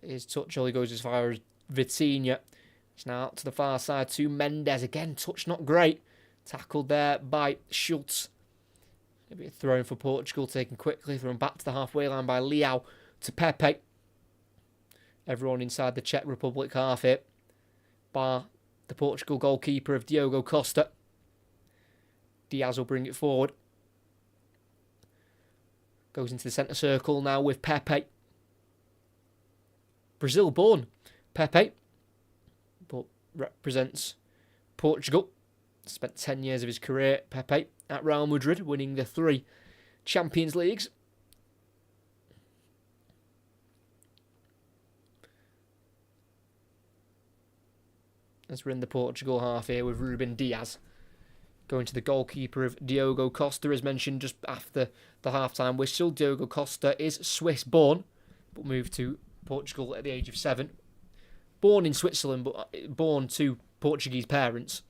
His touch only goes as far as Vitinha. It's now out to the far side to Mendes. Again, touch not great. Tackled there by Schultz. Maybe a throw in for Portugal, taken quickly, thrown back to the halfway line by Leao to Pepe. Everyone inside the Czech Republic half here, bar the Portugal goalkeeper of Diogo Costa. Diaz will bring it forward. Goes into the centre circle now with Pepe. Brazil born Pepe, but represents Portugal. Spent 10 years of his career, Pepe, at Real Madrid, winning the 3 Champions Leagues. As we're in the Portugal half here with Ruben Diaz. Going to the goalkeeper of Diogo Costa, as mentioned just after the half-time whistle. Diogo Costa is Swiss-born, but moved to Portugal at the age of 7. Born in Switzerland, but born to Portuguese parents.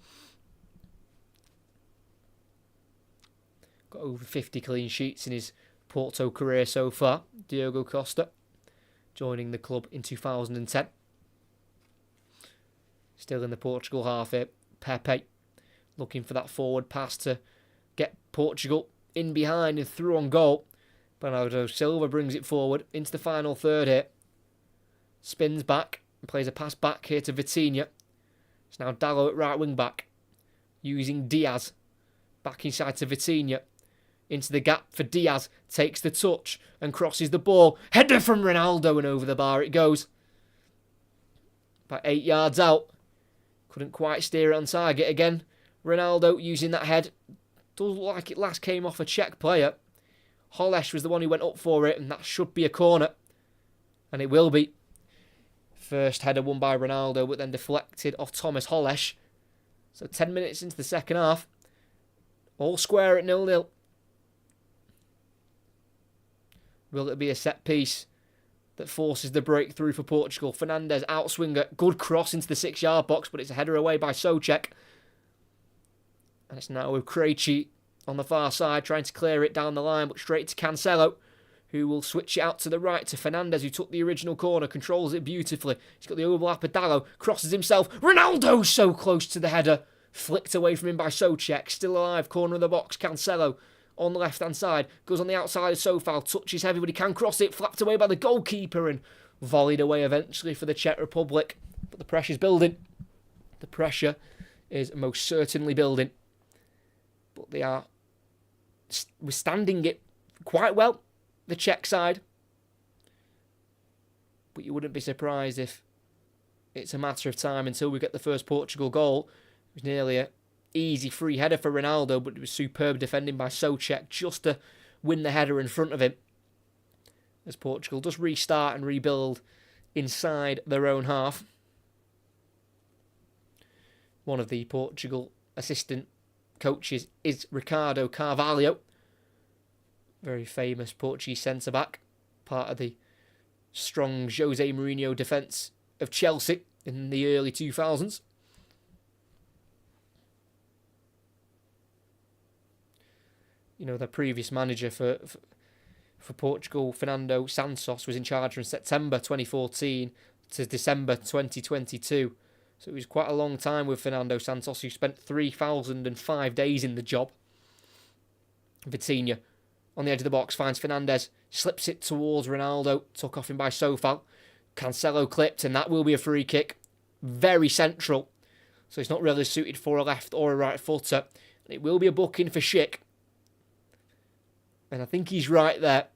Got over 50 clean sheets in his Porto career so far. Diogo Costa, joining the club in 2010. Still in the Portugal half here. Pepe, looking for that forward pass to get Portugal in behind and through on goal. Bernardo Silva brings it forward into the final third here. Spins back and plays a pass back here to Vitinha. It's now Dalot at right wing back, using Diaz. Back inside to Vitinha. Into the gap for Diaz. Takes the touch and crosses the ball. Header from Ronaldo and over the bar it goes. About 8 yards out. Couldn't quite steer it on target again. Ronaldo using that head. Does look like it last came off a Czech player. Holesh was the one who went up for it, and that should be a corner. And it will be. First header won by Ronaldo, but then deflected off Thomas Holesh. So 10 minutes into the second half. All square at 0-0. Will it be a set piece that forces the breakthrough for Portugal? Fernandes, outswinger, good cross into the 6-yard box, but it's a header away by Souček. And it's now with Krejci on the far side, trying to clear it down the line, but straight to Cancelo, who will switch it out to the right to Fernandes, who took the original corner, controls it beautifully. He's got the overlap of Dalot, crosses himself. Ronaldo so close to the header. Flicked away from him by Souček. Still alive, corner of the box. Cancelo on the left-hand side. Goes on the outside of Sofal. Touches heavy, but he can cross it. Flapped away by the goalkeeper and volleyed away eventually for the Czech Republic. But the pressure's building. The pressure is most certainly building. But they are withstanding it quite well, the Czech side. But you wouldn't be surprised if it's a matter of time until we get the first Portugal goal. It was nearly an easy free header for Ronaldo, but it was superb defending by Souček just to win the header in front of him. As Portugal does restart and rebuild inside their own half. One of the Portugal assistant coaches is Ricardo Carvalho, very famous Portuguese centre-back, part of the strong Jose Mourinho defence of Chelsea in the early 2000s. You know, the previous manager for Portugal, Fernando Santos, was in charge from September 2014 to December 2022. So it was quite a long time with Fernando Santos, who spent 3,005 days in the job. Vitinha on the edge of the box finds Fernandes, slips it towards Ronaldo, took off him by Sofal. Cancelo clipped, and that will be a free kick. Very central, so it's not really suited for a left or a right footer. It will be a booking for Schick. And I think he's right there.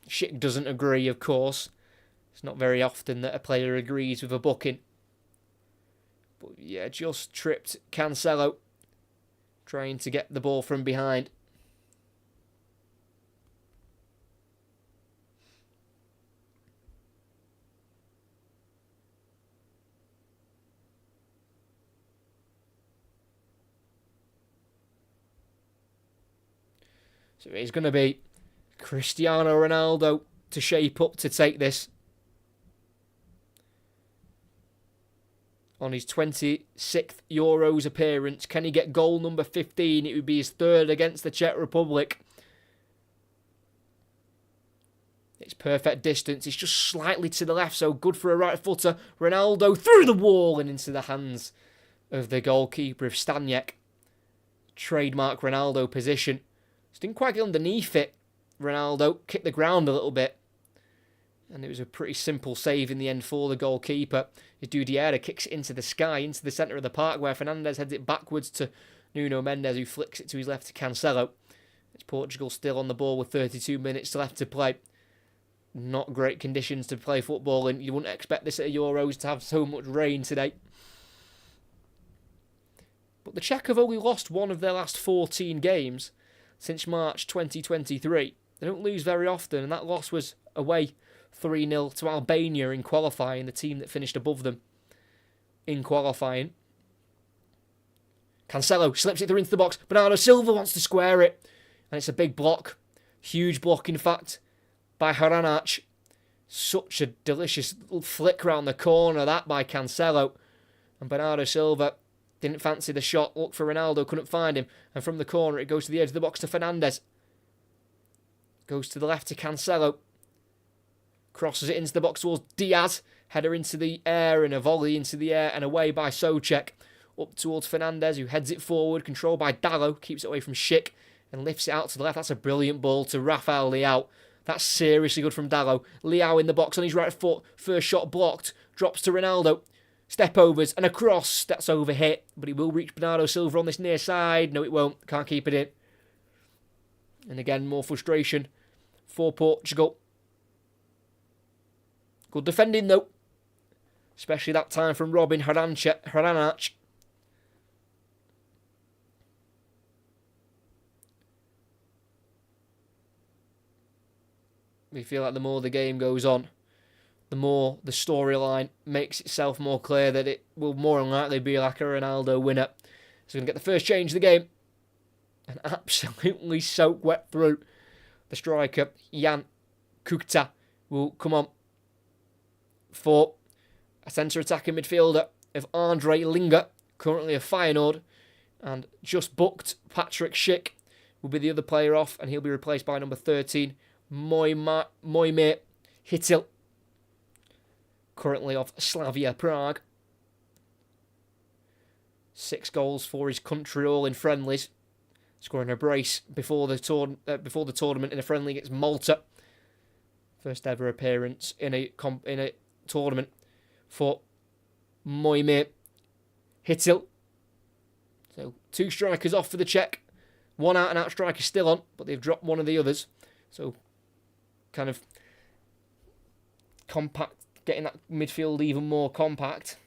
Schick doesn't agree, of course. It's not very often that a player agrees with a booking. But yeah, just tripped Cancelo, trying to get the ball from behind. So it's going to be Cristiano Ronaldo to shape up to take this. On his 26th Euros appearance, can he get goal number 15? It would be his third against the Czech Republic. It's perfect distance. It's just slightly to the left, so good for a right footer. Ronaldo through the wall and into the hands of the goalkeeper of Staniek. Trademark Ronaldo position. Just didn't quite get underneath it. Ronaldo kicked the ground a little bit. And it was a pretty simple save in the end for the goalkeeper. Dudiera kicks it into the sky, into the centre of the park, where Fernandes heads it backwards to Nuno Mendes, who flicks it to his left to Cancelo. It's Portugal still on the ball with 32 minutes left to play. Not great conditions to play football in. You wouldn't expect this at Euros to have so much rain today. But the Czech have only lost one of their last 14 games since March 2023. They don't lose very often, and that loss was away 3-0 to Albania in qualifying, the team that finished above them in qualifying. Cancelo slips it through into the box. Bernardo Silva wants to square it, and it's a big block. Huge block, in fact, by Haranac. Such a delicious little flick round the corner, that by Cancelo. And Bernardo Silva didn't fancy the shot, looked for Ronaldo, couldn't find him. And from the corner, it goes to the edge of the box to Fernandes. Goes to the left to Cancelo. Crosses it into the box towards Diaz. Header into the air and a volley into the air and away by Souček. Up towards Fernandes, who heads it forward, controlled by Dallo. Keeps it away from Schick and lifts it out to the left. That's a brilliant ball to Rafael Leao. That's seriously good from Dallo. Leao in the box on his right foot. First shot blocked. Drops to Ronaldo. Step overs and a cross. That's overhit. But he will reach Bernardo Silva on this near side. No, it won't. Can't keep it in. And again, more frustration for Portugal. Good defending, though. Especially that time from Robin Haranac. We feel like the more the game goes on, the more the storyline makes itself more clear that it will more than likely be like a Ronaldo winner. So we're going to get the first change of the game. And absolutely soak wet through. The striker, Jan Kukta, will come on for a centre attacking midfielder of Andre Linger, currently a Feyenoord, and just booked Patrick Schick will be the other player off, and he'll be replaced by number 13, Moime Hittil, currently of Slavia Prague. 6 goals for his country, all in friendlies, scoring a brace before the tournament in a friendly against Malta. First ever appearance in a tournament for Moime Hittil. So 2 strikers off for the Czech. 1 out-and-out striker still on, but they've dropped one of the others. So kind of compact, getting that midfield even more compact.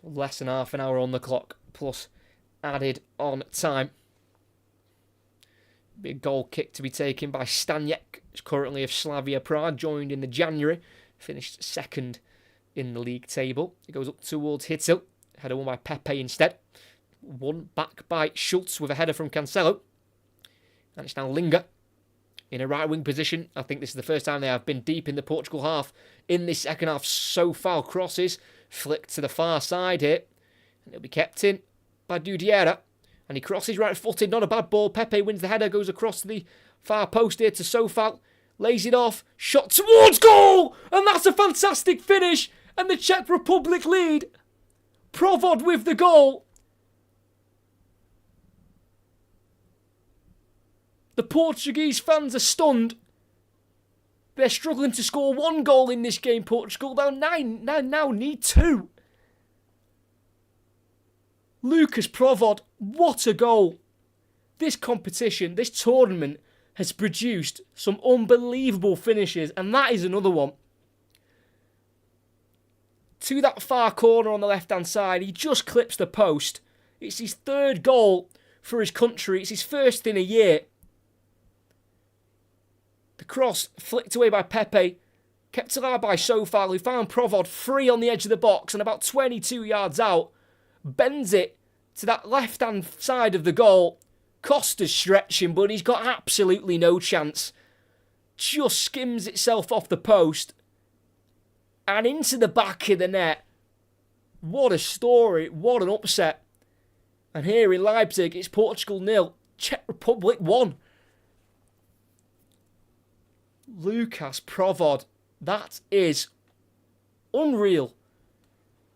So less than half an hour on the clock, plus added on time. Be a goal kick to be taken by Staniek, who's currently of Slavia Prague, joined in the January, finished second in the league table. It goes up towards Hittel. Header won by Pepe instead. Won back by Schultz with a header from Cancelo. And it's now Linger in a right wing position. I think this is the first time they have been deep in the Portugal half in this second half so far. Crosses flicked to the far side here. And it'll be kept in by Dudiera. And he crosses right-footed. Not a bad ball. Pepe wins the header. Goes across the far post here to Sofal. Lays it off. Shot towards goal! And that's a fantastic finish. And the Czech Republic lead. Provod with the goal. The Portuguese fans are stunned. They're struggling to score one goal in this game, Portugal. Now need two. Lucas Provod, what a goal. This competition, this tournament, has produced some unbelievable finishes, and that is another one. To that far corner on the left-hand side, he just clips the post. It's his third goal for his country. It's his first in a year. The cross flicked away by Pepe, kept alive by Sofal, who found Provod free on the edge of the box and about 22 yards out. Bends it to that left-hand side of the goal. Costa's stretching, but he's got absolutely no chance. Just skims itself off the post and into the back of the net. What a story. What an upset. And here in Leipzig, it's Portugal 0, Czech Republic 1. Lucas Provod. That is unreal.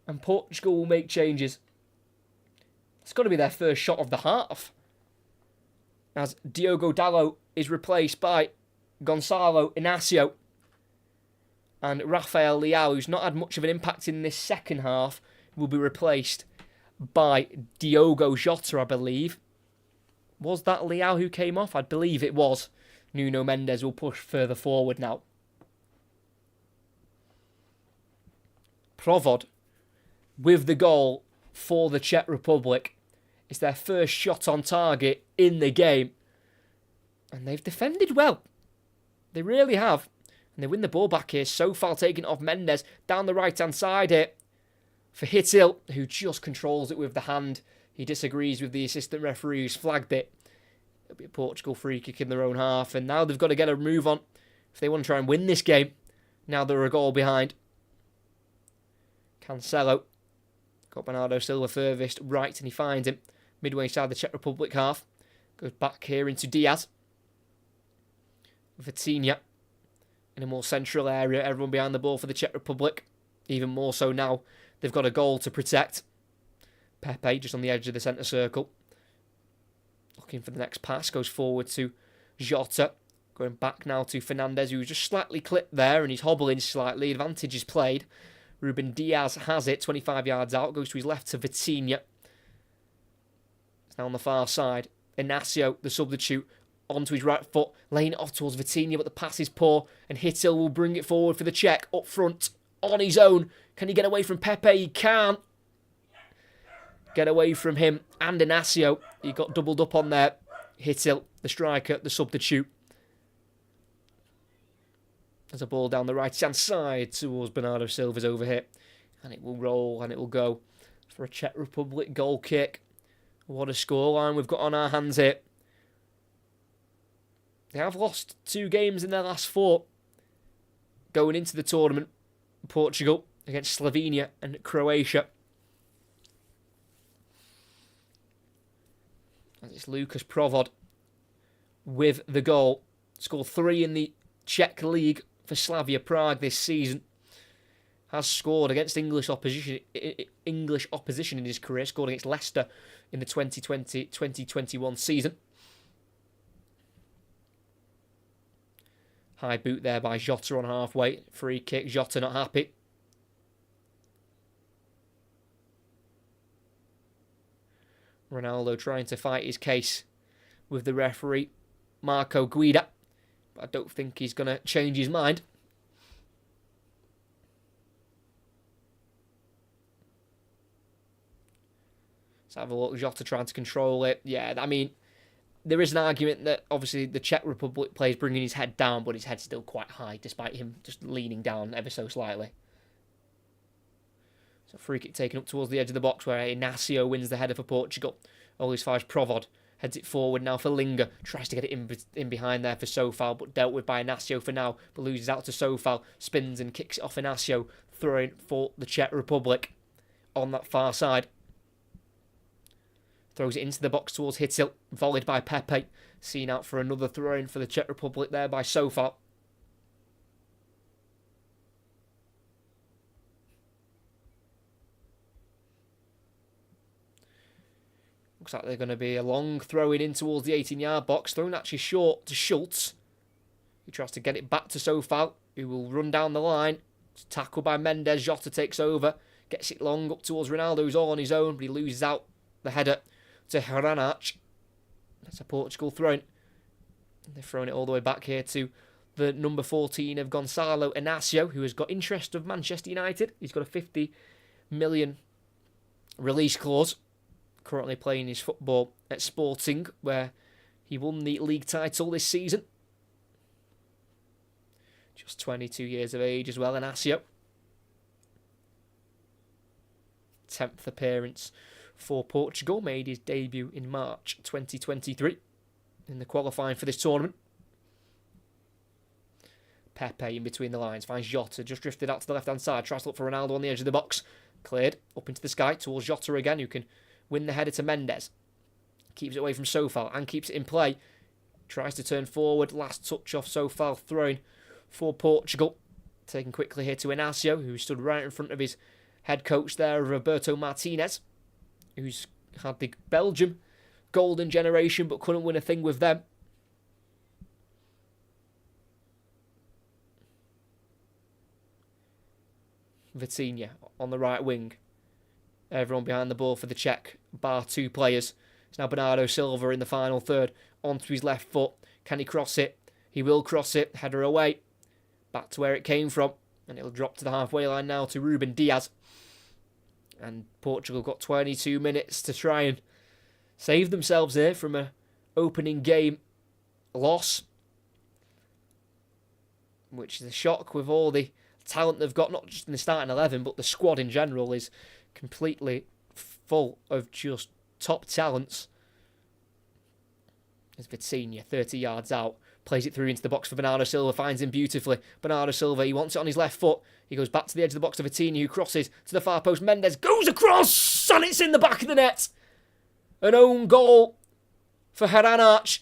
And Portugal will make changes. It's got to be their first shot of the half. As Diogo Dalot is replaced by Gonçalo Inácio. And Rafael Leao, who's not had much of an impact in this second half, will be replaced by Diogo Jota, I believe. Was that Leao who came off? I believe it was. Nuno Mendes will push further forward now. Provod with the goal for the Czech Republic. It's their first shot on target in the game. And they've defended well. They really have. And they win the ball back here. Sofal taking it off Mendes down the right-hand side here for Hittel, who just controls it with the hand. He disagrees with the assistant referee who's flagged it. It'll be a Portugal free kick in their own half. And now they've got to get a move on if they want to try and win this game. Now they're a goal behind. Cancelo got Bernardo Silva furthest right, and he finds him midway inside the Czech Republic half. Goes back here into Diaz. Vitinha in a more central area. Everyone behind the ball for the Czech Republic. Even more so now. They've got a goal to protect. Pepe just on the edge of the centre circle. Looking for the next pass. Goes forward to Jota. Going back now to Fernandes, who was just slightly clipped there, and he's hobbling slightly. Advantage is played. Ruben Diaz has it, 25 yards out. Goes to his left to Vitinha. It's now on the far side. Inácio, the substitute, onto his right foot. Laying it off towards Vitinha, but the pass is poor. And Hittel will bring it forward for the Czech. Up front, on his own. Can he get away from Pepe? He can't. Get away from him and Inácio. He got doubled up on there. Hittel, the striker, the substitute. There's a ball down the right-hand side towards Bernardo Silva's over here. And it will roll and it will go for a Czech Republic goal kick. What a scoreline we've got on our hands here. They have lost 2 games in their last 4. Going into the tournament, Portugal against Slovenia and Croatia. And it's Lucas Provod with the goal. Scored 3 in the Czech League for Slavia Prague this season. Has scored against English opposition in his career. Scored against Leicester in the 2020-2021 season. High boot there by Jota on halfway. Free kick. Jota not happy. Ronaldo trying to fight his case with the referee, Marco Guida. But I don't think he's going to change his mind. Let's have a look. Jota trying to control it. Yeah, I mean, there is an argument that obviously the Czech Republic plays bringing his head down, but his head's still quite high, despite him just leaning down ever so slightly. A free kick taken up towards the edge of the box where Inacio wins the header for Portugal. Only as far as Provod. Heads it forward now for Linger. Tries to get it in behind there for Sofal, but dealt with by Inacio for now. But loses out to Sofal. Spins and kicks it off Inacio. Throwing for the Czech Republic on that far side. Throws it into the box towards Hittil. Volleyed by Pepe. Seen out for another throw-in for the Czech Republic there by Sofal. Looks like they're going to be a long throw-in towards the 18-yard box. Thrown actually short to Schultz. He tries to get it back to Sofal, who will run down the line. It's tackled by Mendes. Jota takes over. Gets it long up towards Ronaldo, who's all on his own, but he loses out the header to Hranach. That's a Portugal throw-in. They're throwing it all the way back here to the number 14 of Gonçalo Inácio, who has got interest of Manchester United. He's got a 50 million release clause. Currently playing his football at Sporting, where he won the league title this season. Just 22 years of age as well, Inácio. 10th appearance for Portugal. Made his debut in March 2023 in the qualifying for this tournament. Pepe in between the lines. Finds Jota. Just drifted out to the left-hand side. Tries to look for Ronaldo on the edge of the box. Cleared. Up into the sky towards Jota again, who can win the header to Mendes. Keeps it away from Sofal and keeps it in play. Tries to turn forward. Last touch off Sofal. Throwing for Portugal. Taken quickly here to Inácio, who stood right in front of his head coach there, Roberto Martinez, who's had the Belgium golden generation but couldn't win a thing with them. Vitinha on the right wing. Everyone behind the ball for the Czech, bar two players. It's now Bernardo Silva in the final third. Onto his left foot. Can he cross it? He will cross it. Header away. Back to where it came from. And it'll drop to the halfway line now to Ruben Diaz. And Portugal got 22 minutes to try and save themselves here from an opening game loss. Which is a shock with all the talent they've got, not just in the starting 11, but the squad in general is completely full of just top talents. As Vitinha, 30 yards out, plays it through into the box for Bernardo Silva, finds him beautifully. Bernardo Silva, he wants it on his left foot. He goes back to the edge of the box to Vitinha, who crosses to the far post. Mendes goes across, and it's in the back of the net. An own goal for Hranach.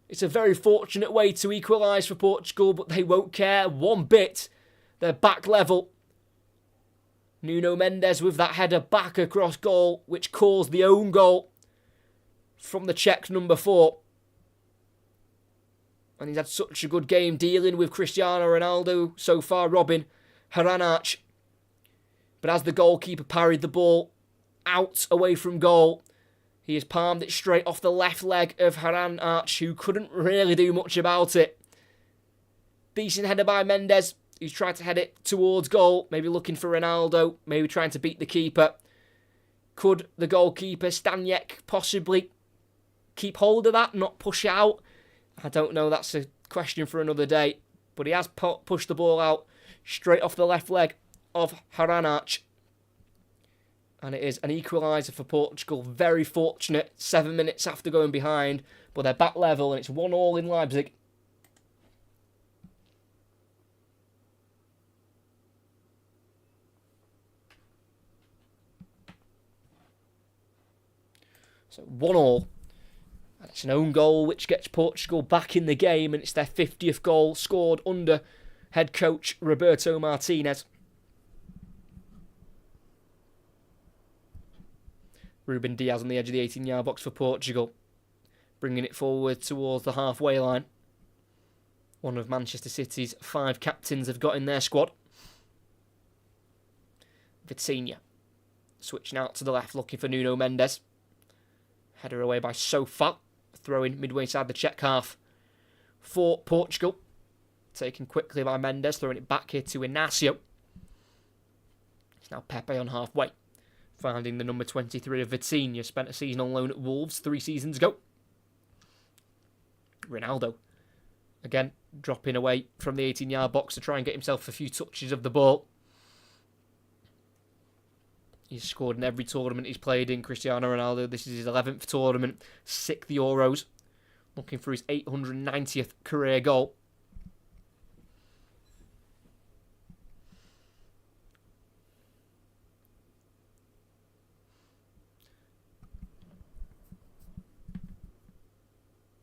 It's a very fortunate way to equalise for Portugal, but they won't care one bit. They're back level. Nuno Mendes with that header back across goal, which caused the own goal from the Czech number 4. And he's had such a good game dealing with Cristiano Ronaldo so far, robbing Hranach. But as the goalkeeper parried the ball out away from goal, he has palmed it straight off the left leg of Hranach, who couldn't really do much about it. Decent header by Mendes, who's tried to head it towards goal, maybe looking for Ronaldo, maybe trying to beat the keeper. Could the goalkeeper, Staniek, possibly keep hold of that, not push it out? I don't know, that's a question for another day. But he has pushed the ball out straight off the left leg of Hranach. And it is an equaliser for Portugal. Very fortunate, 7 minutes after going behind. But they're back level and it's 1-1 in Leipzig. So 1-1. And it's an own goal which gets Portugal back in the game. And it's their 50th goal scored under head coach Roberto Martinez. Ruben Diaz on the edge of the 18-yard box for Portugal. Bringing it forward towards the halfway line. One of Manchester City's 5 captains have got in their squad. Vitinha. Switching out to the left, looking for Nuno Mendes. Header away by Sofal. Throwing midway inside the Czech half for Portugal. Taken quickly by Mendes. Throwing it back here to Inácio. It's now Pepe on halfway. Finding the number 23 of Vitinha. Spent a season on loan at Wolves 3 seasons ago. Ronaldo. Again, dropping away from the 18-yard box to try and get himself a few touches of the ball. He's scored in every tournament he's played in, Cristiano Ronaldo. This is his 11th tournament, 6th Euros. Looking for his 890th career goal.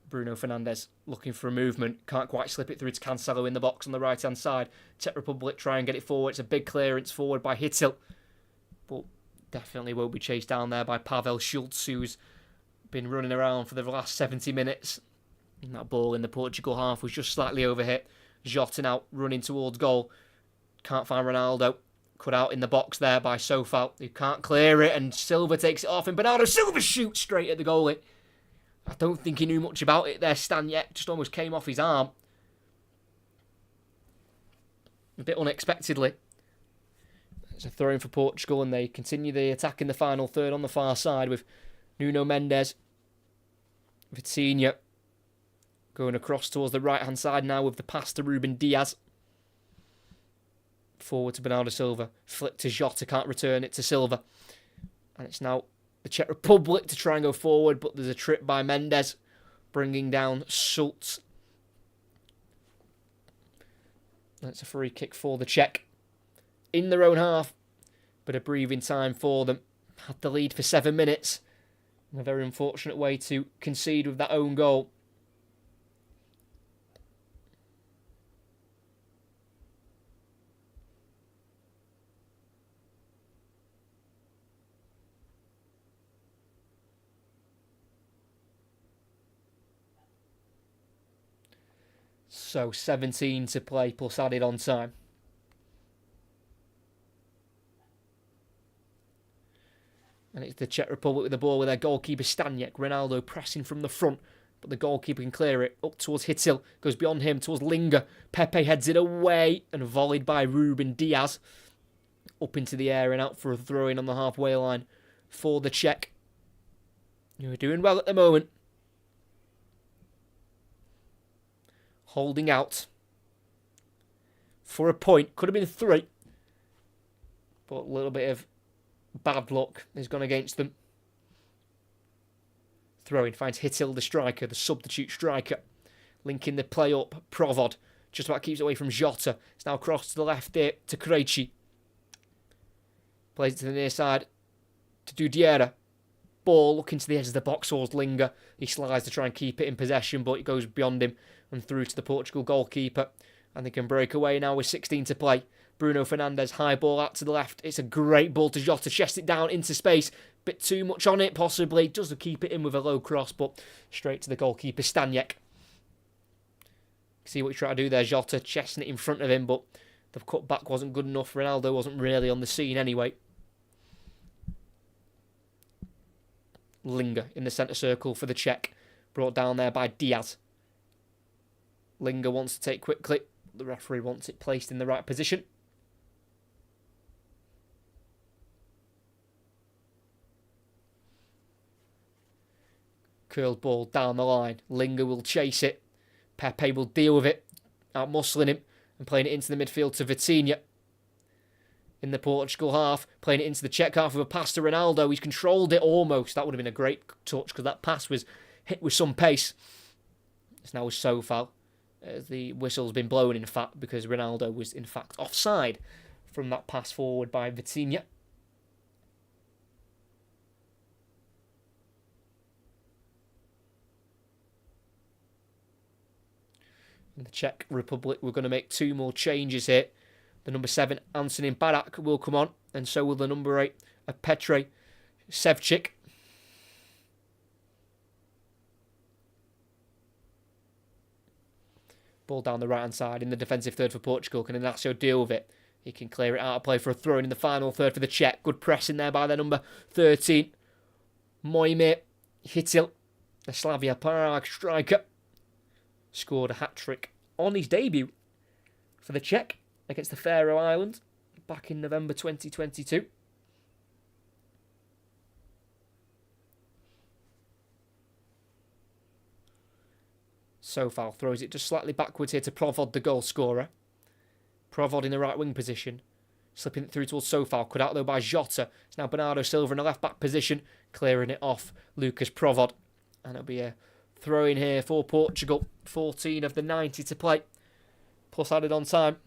Bruno Fernandes looking for a movement. Can't quite slip it through to Cancelo in the box on the right-hand side. Czech Republic try and get it forward. It's a big clearance forward by Hittel. But definitely won't be chased down there by Pavel Schultz, who's been running around for the last 70 minutes. And that ball in the Portugal half was just slightly overhit. Jota now running towards goal. Can't find Ronaldo. Cut out in the box there by Sofal, who can't clear it. And Silva takes it off. And Bernardo Silva shoots straight at the goalie. I don't think he knew much about it there, Staniek. Just almost came off his arm. A bit unexpectedly. It's a throw-in for Portugal, and they continue the attack in the final third on the far side with Nuno Mendes. Vitinha going across towards the right-hand side now with the pass to Ruben Diaz. Forward to Bernardo Silva. Flick to Jota, can't return it to Silva. And it's now the Czech Republic to try and go forward, but there's a trip by Mendes, bringing down Schultz. That's a free kick for the Czech. In their own half, but a breathing time for them. Had the lead for 7 minutes. In a very unfortunate way to concede with that own goal. So 17 to play plus added on time. And it's the Czech Republic with the ball with their goalkeeper Staniek. Ronaldo pressing from the front, but the goalkeeper can clear it. Up towards Hittel, goes beyond him towards Linger. Pepe heads it away and volleyed by Ruben Diaz. Up into the air and out for a throw-in on the halfway line for the Czech. Who are doing well at the moment. Holding out for a point. Could have been 3. But a little bit of bad luck has gone against them. Throw-in finds Hittel, the striker, the substitute striker. Linking the play up. Provod just about keeps it away from Jota. It's now across to the left there to Krejci. Plays it to the near side to Dudiera. Ball looking to the edge of the box towards Linger. He slides to try and keep it in possession, but it goes beyond him and through to the Portugal goalkeeper. And they can break away now with 16 to play. Bruno Fernandes, high ball out to the left. It's a great ball to Jota. Chests it down into space. Bit too much on it, possibly. Does keep it in with a low cross, but straight to the goalkeeper, Staniek. See what he tried to do there, Jota. Chesting it in front of him, but the cut back wasn't good enough. Ronaldo wasn't really on the scene anyway. Linger in the centre circle for the Czech. Brought down there by Diaz. Linger wants to take quickly. The referee wants it placed in the right position. Curled ball down the line. Linger will chase it. Pepe will deal with it. Out-muscling him and playing it into the midfield to Vitinha. In the Portugal half, playing it into the Czech half with a pass to Ronaldo. He's controlled it almost. That would have been a great touch because that pass was hit with some pace. It's now with Sofal. The whistle's been blown, in fact, because Ronaldo was, in fact, offside from that pass forward by Vitinha. In the Czech Republic, we're going to make 2 more changes here. The number 7, Antonin Barak, will come on, and so will the number 8, Petr Sevcik. Ball down the right-hand side in the defensive third for Portugal. Can Inacio deal with it? He can clear it out of play for a throw-in in the final third for the Czech. Good pressing there by their number 13, Moimir Hittil, the Slavia Prague striker. Scored a hat-trick on his debut for the Czech against the Faroe Islands back in November 2022. Sofal throws it just slightly backwards here to Provod, the goal scorer. Provod in the right wing position. Slipping it through towards Sofal. Cut out though by Jota. It's now Bernardo Silva in the left back position. Clearing it off Lucas Provod. And it'll be a throw in here for Portugal. 14 of the 90 to play. Plus added on time.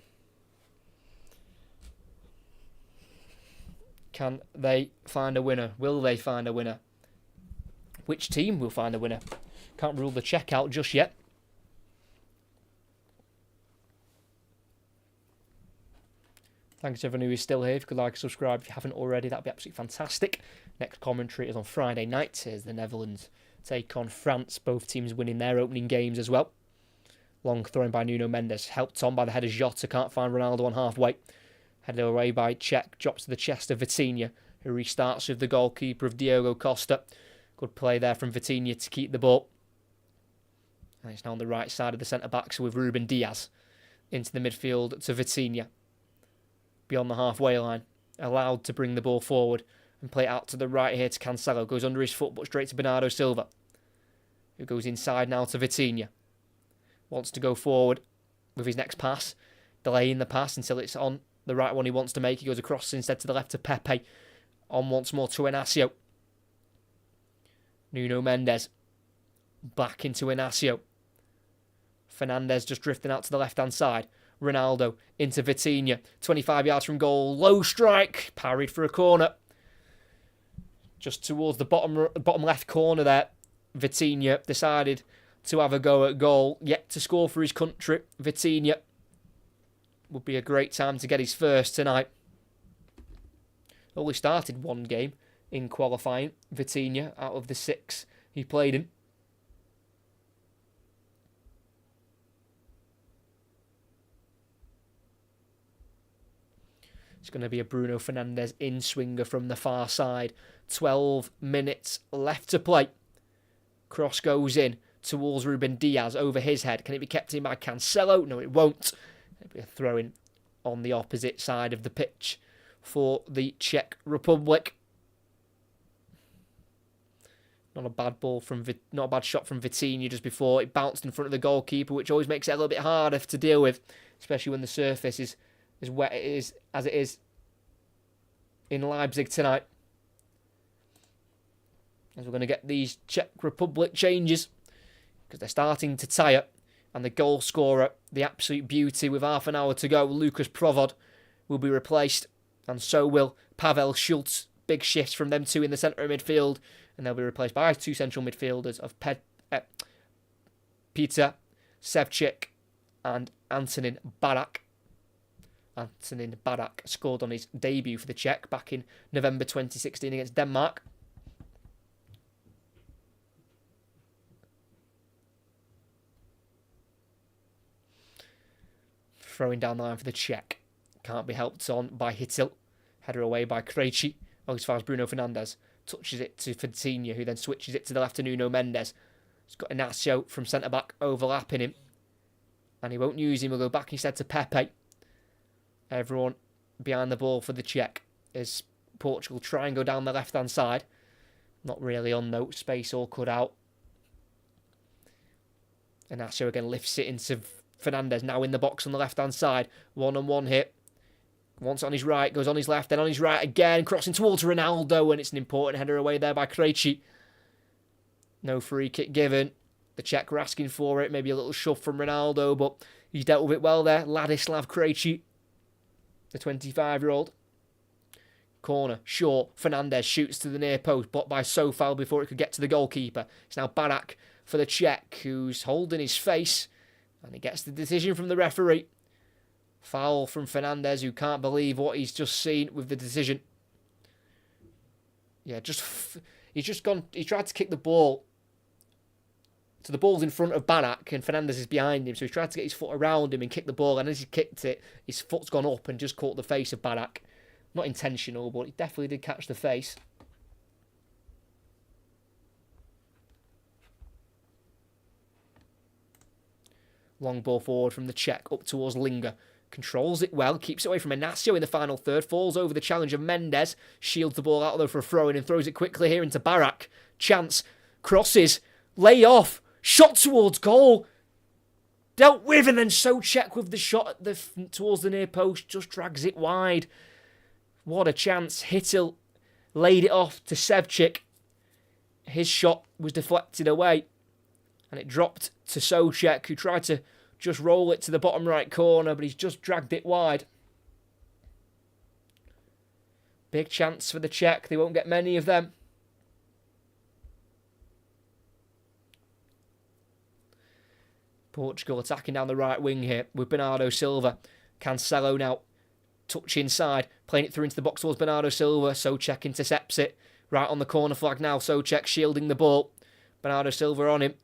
Can they find a winner? Will they find a winner? Which team will find a winner? Can't rule the Czech out just yet. Thanks to everyone who is still here. If you could like and subscribe if you haven't already, that'd be absolutely fantastic. Next commentary is on Friday night as the Netherlands take on France. Both teams winning their opening games as well. Long thrown by Nuno Mendes. Helped on by the header Jota. Can't find Ronaldo on halfway. Headed away by Czech. Drops to the chest of Vitinha, who restarts with the goalkeeper of Diogo Costa. Good play there from Vitinha to keep the ball. And it's now on the right side of the centre-backs with Ruben Diaz. Into the midfield to Vitinha. Beyond the halfway line. Allowed to bring the ball forward and play it out to the right here to Cancelo. Goes under his foot but straight to Bernardo Silva, who goes inside now to Vitinha. Wants to go forward with his next pass. Delaying the pass until it's on the right one he wants to make. He goes across instead to the left to Pepe. On once more to Inacio. Nuno Mendes. Back into Inacio. Fernandes just drifting out to the left-hand side. Ronaldo into Vitinha. 25 yards from goal. Low strike. Parried for a corner. Just towards the bottom left corner there. Vitinha decided to have a go at goal. Yet to score for his country. Vitinha. Would be a great time to get his first tonight. Only started one game in qualifying. Vitinha out of the 6 he played in. It's going to be a Bruno Fernandes in-swinger from the far side. 12 minutes left to play. Cross goes in towards Ruben Diaz over his head. Can it be kept in by Cancelo? No, it won't. It'll be a throw-in on the opposite side of the pitch for the Czech Republic. Not a bad shot from Vitinha just before. It bounced in front of the goalkeeper, which always makes it a little bit harder to deal with, especially when the surface is as wet as it is in Leipzig tonight. As we're going to get these Czech Republic changes, because they're starting to tire. And the goal scorer, the absolute beauty with half an hour to go, Lucas Provod, will be replaced. And so will Pavel Schultz. Big shifts from them two in the centre of midfield. And they'll be replaced by 2 central midfielders of Peter Sevcik and Antonin Barak. Antonin Barak scored on his debut for the Czech back in November 2016 against Denmark. Throwing down the line for the Czech. Can't be helped on by Hittil. Header away by Krejci. As far as Bruno Fernandes. Touches it to Vitinha, who then switches it to the left to Nuno Mendes. He's got Inacio from centre-back overlapping him. And he won't use him. He'll go back instead to Pepe. Everyone behind the ball for the Czech as Portugal try and go down the left-hand side. Not really on note. Space all cut out. Inacio again lifts it into Fernandes, now in the box on the left-hand side. One-on-one hit. Once on his right, goes on his left, then on his right again. Crossing towards Ronaldo, and it's an important header away there by Krejci. No free kick given. The Czech were asking for it. Maybe a little shove from Ronaldo, but he's dealt with it well there. Ladislav Krejci, the 25-year-old. Corner, short. Fernandes shoots to the near post, blocked by Sofal before it could get to the goalkeeper. It's now Barak for the Czech, who's holding his face. And he gets the decision from the referee. Foul from Fernandes, who can't believe what he's just seen with the decision. Yeah, he tried to kick the ball. So the ball's in front of Barak and Fernandes is behind him. So he's tried to get his foot around him and kick the ball. And as he kicked it, his foot's gone up and just caught the face of Barak. Not intentional, but he definitely did catch the face. Long ball forward from the Czech up towards Linger. Controls it well, keeps it away from Inacio in the final third, falls over the challenge of Mendes, shields the ball out though for a throw-in and throws it quickly here into Barak. Chance, crosses, lay off, shot towards goal. Dealt with and then so Czech with the shot towards the near post, just drags it wide. What a chance. Hittil laid it off to Ševčík. His shot was deflected away. And it dropped to Souček, who tried to just roll it to the bottom right corner, but he's just dragged it wide. Big chance for the Czech. They won't get many of them. Portugal attacking down the right wing here with Bernardo Silva. Cancelo now touch inside, playing it through into the box towards Bernardo Silva. Souček intercepts it. Right on the corner flag now. Souček shielding the ball. Bernardo Silva on him.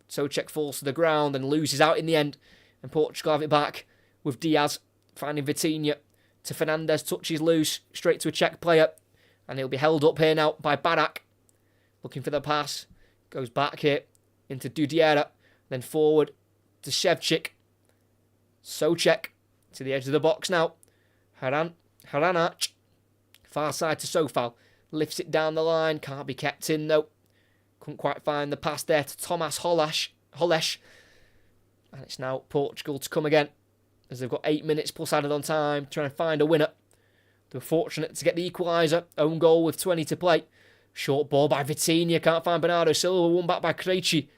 Souček falls to the ground and loses out in the end. And Portugal have it back with Diaz finding Vitinha to Fernandes. Touches loose straight to a Czech player. And he'll be held up here now by Barak. Looking for the pass. Goes back here into Dudiera. Then forward to Ševčík. Souček to the edge of the box now. Haranac. Far side to Sofal. Lifts it down the line. Can't be kept in though. Couldn't quite find the pass there to Tomáš Holeš. And it's now Portugal to come again. As they've got 8 minutes plus added on time. Trying to find a winner. They were fortunate to get the equaliser. Own goal with 20 to play. Short ball by Vitinha. Can't find Bernardo Silva. Won back by Krejci.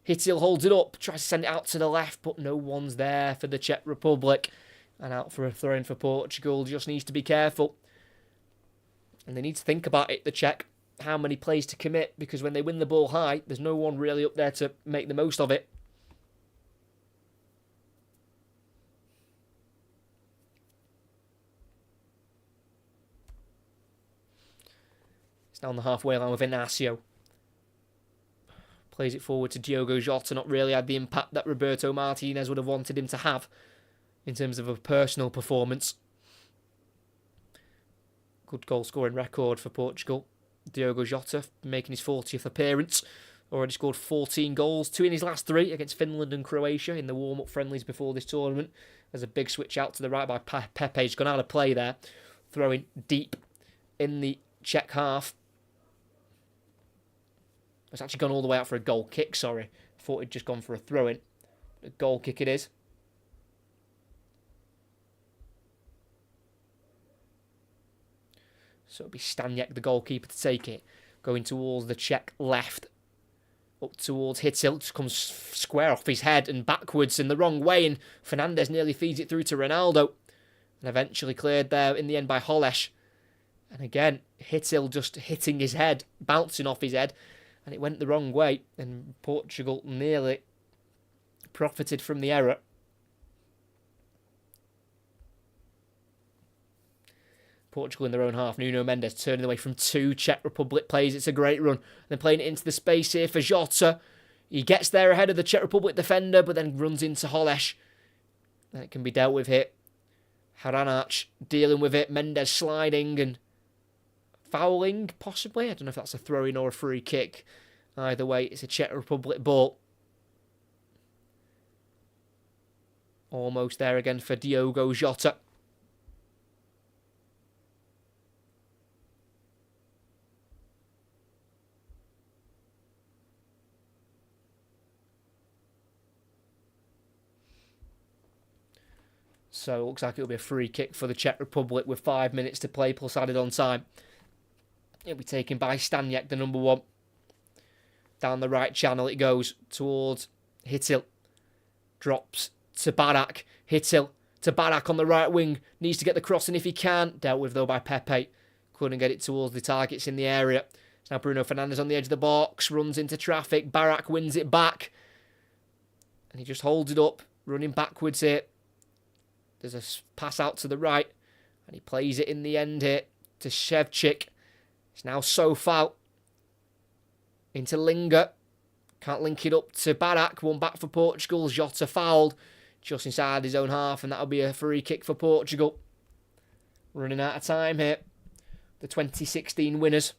Hittil holds it up. Tries to send it out to the left. But no one's there for the Czech Republic. And out for a throw-in for Portugal. Just needs to be careful. And they need to think about it, the Czech. How many plays to commit. Because when they win the ball high, there's no one really up there to make the most of it. It's now on the halfway line with Inacio. Plays it forward to Diogo Jota. Not really had the impact that Roberto Martinez would have wanted him to have. In terms of a personal performance. Good goal scoring record for Portugal. Diogo Jota making his 40th appearance. Already scored 14 goals. 2 in his last 3 against Finland and Croatia in the warm-up friendlies before this tournament. There's a big switch out to the right by Pepe. He's gone out of play there. Throwing deep in the Czech half. It's actually gone all the way out for a goal kick, sorry. I thought he'd just gone for a throw-in. A goal kick it is. So it'll be Staniek, the goalkeeper, to take it. Going towards the Czech left. Up towards Hittil. Just comes square off his head and backwards in the wrong way. And Fernandes nearly feeds it through to Ronaldo. And eventually cleared there in the end by Holeš. And again, Hittil just hitting his head. Bouncing off his head. And it went the wrong way. And Portugal nearly profited from the error. Portugal in their own half. Nuno Mendes turning away from 2 Czech Republic players. It's a great run. Then playing it into the space here for Jota. He gets there ahead of the Czech Republic defender, but then runs into Holeš. And it can be dealt with here. Haranac dealing with it. Mendes sliding and fouling, possibly. I don't know if that's a throw-in or a free kick. Either way, it's a Czech Republic ball. Almost there again for Diogo Jota. So it looks like it'll be a free kick for the Czech Republic with 5 minutes to play plus added on time. It'll be taken by Staniek, the number 1. Down the right channel it goes towards Hittil. Drops to Barak. Hittil to Barak on the right wing. Needs to get the crossing if he can. Dealt with though by Pepe. Couldn't get it towards the targets in the area. It's now Bruno Fernandes on the edge of the box. Runs into traffic. Barak wins it back. And he just holds it up. Running backwards here. There's a pass out to the right. And he plays it in the end here to Ševčík. It's now Sofal. Into Linga. Can't link it up to Barak. One back for Portugal. Jota fouled. Just inside his own half. And that'll be a free kick for Portugal. Running out of time here. The 2016 winners.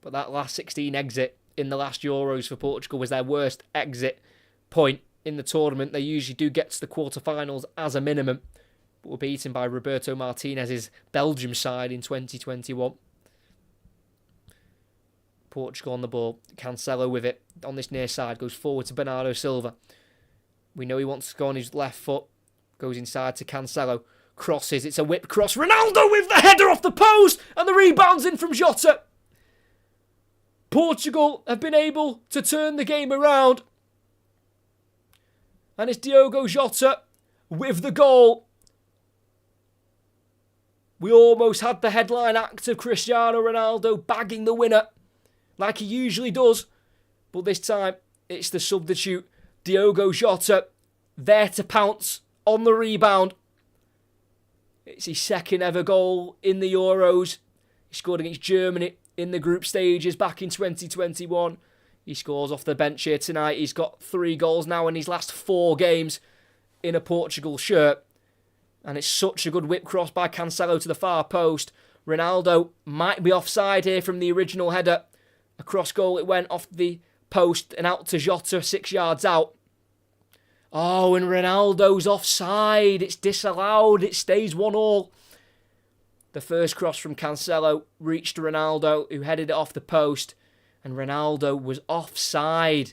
But that last 16 exit in the last Euros for Portugal was their worst exit point in the tournament. They usually do get to the quarterfinals as a minimum, but were beaten by Roberto Martinez's Belgium side in 2021. Portugal on the ball. Cancelo with it on this near side. Goes forward to Bernardo Silva. We know he wants to go on his left foot. Goes inside to Cancelo. Crosses. It's a whip cross. Ronaldo with the header off the post. And the rebound's in from Jota. Portugal have been able to turn the game around. And it's Diogo Jota with the goal. We almost had the headline act of Cristiano Ronaldo bagging the winner, like he usually does. But this time, it's the substitute, Diogo Jota, there to pounce on the rebound. It's his second ever goal in the Euros. He scored against Germany in the group stages back in 2021. He scores off the bench here tonight. He's got 3 goals now in his last 4 games in a Portugal shirt. And it's such a good whip cross by Cancelo to the far post. Ronaldo might be offside here from the original header. A cross goal, it went off the post and out to Jota 6 yards out. Oh, and Ronaldo's offside. It's disallowed. It stays 1-1. The first cross from Cancelo reached Ronaldo, who headed it off the post. And Ronaldo was offside.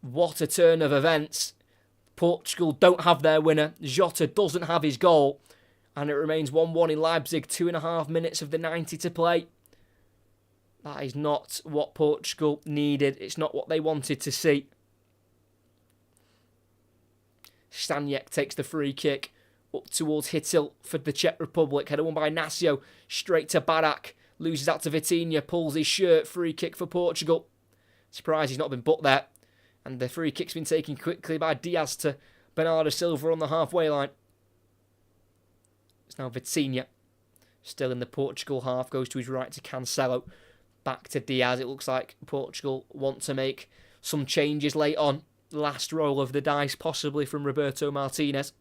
What a turn of events. Portugal don't have their winner. Jota doesn't have his goal. And it remains 1-1 in Leipzig. 2.5 minutes of the 90 to play. That is not what Portugal needed. It's not what they wanted to see. Staniek takes the free kick up towards Hittil for the Czech Republic. Header won by Nacio. Straight to Barak. Loses out to Vitinha. Pulls his shirt. Free kick for Portugal. Surprised he's not been put there. And the free kick's been taken quickly by Diaz to Bernardo Silva on the halfway line. It's now Vitinha. Still in the Portugal half. Goes to his right to Cancelo. Back to Diaz. It looks like Portugal want to make some changes late on. Last roll of the dice, possibly from Roberto Martinez.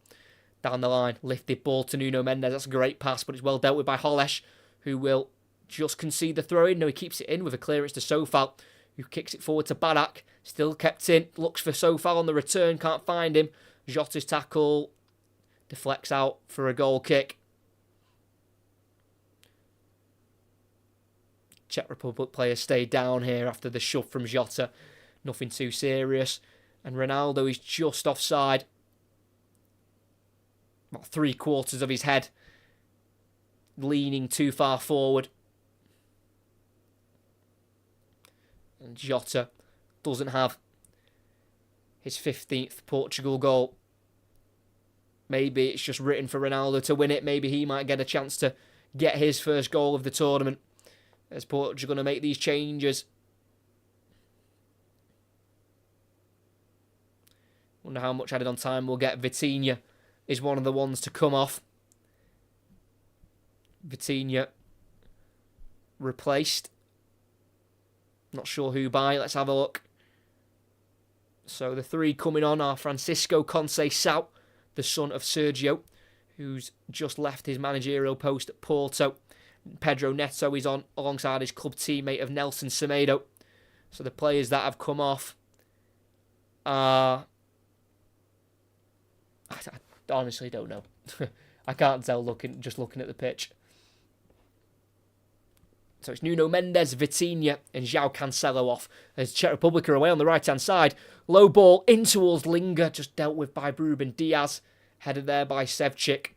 Down the line. Lifted ball to Nuno Mendes. That's a great pass, but it's well dealt with by Holesh, who will just concede the throw-in. No, he keeps it in with a clearance to Sofal, who kicks it forward to Barak. Still kept in. Looks for Sofal on the return. Can't find him. Jota's tackle deflects out for a goal kick. Czech Republic players stay down here after the shove from Jota. Nothing too serious. And Ronaldo is just offside. About 3/4 of his head. Leaning too far forward. And Jota doesn't have his 15th Portugal goal. Maybe it's just written for Ronaldo to win it. Maybe he might get a chance to get his first goal of the tournament. As Portugal going to make these changes. Wonder how much added on time we'll get. Vitinha is one of the ones to come off. Vitinha replaced. Not sure who by. Let's have a look. So the 3 coming on are Francisco Conceição, the son of Sergio, who's just left his managerial post at Porto. Pedro Neto is on alongside his club teammate of Nelson Semedo. So the players that have come off are... I honestly don't know. I can't tell just looking at the pitch. So it's Nuno Mendes, Vitinha and João Cancelo off as Czech Republic are away on the right-hand side. Low ball in towards Linga, just dealt with by Ruben Diaz. Headed there by Sevcik.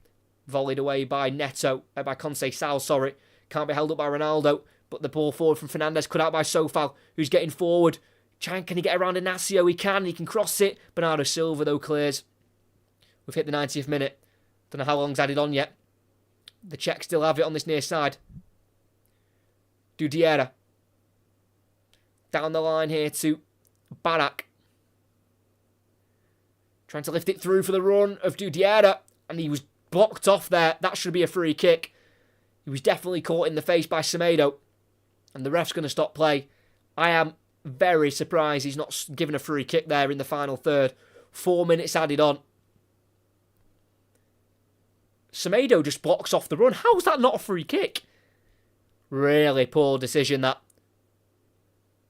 Volleyed away by Neto, by Conceição, sorry. Can't be held up by Ronaldo, but the ball forward from Fernandes cut out by Sofal, who's getting forward. Can he get around Inacio? He can cross it. Bernardo Silva, though, clears. We've hit the 90th minute. Don't know how long's added on yet. The Czechs still have it on this near side. Dudiera. Down the line here to Barak. Trying to lift it through for the run of Dudiera. And he was blocked off there. That should be a free kick. He was definitely caught in the face by Semedo. And the ref's going to stop play. I am very surprised he's not given a free kick there in the final third. 4 minutes added on. Semedo just blocks off the run. How's that not a free kick? Really poor decision that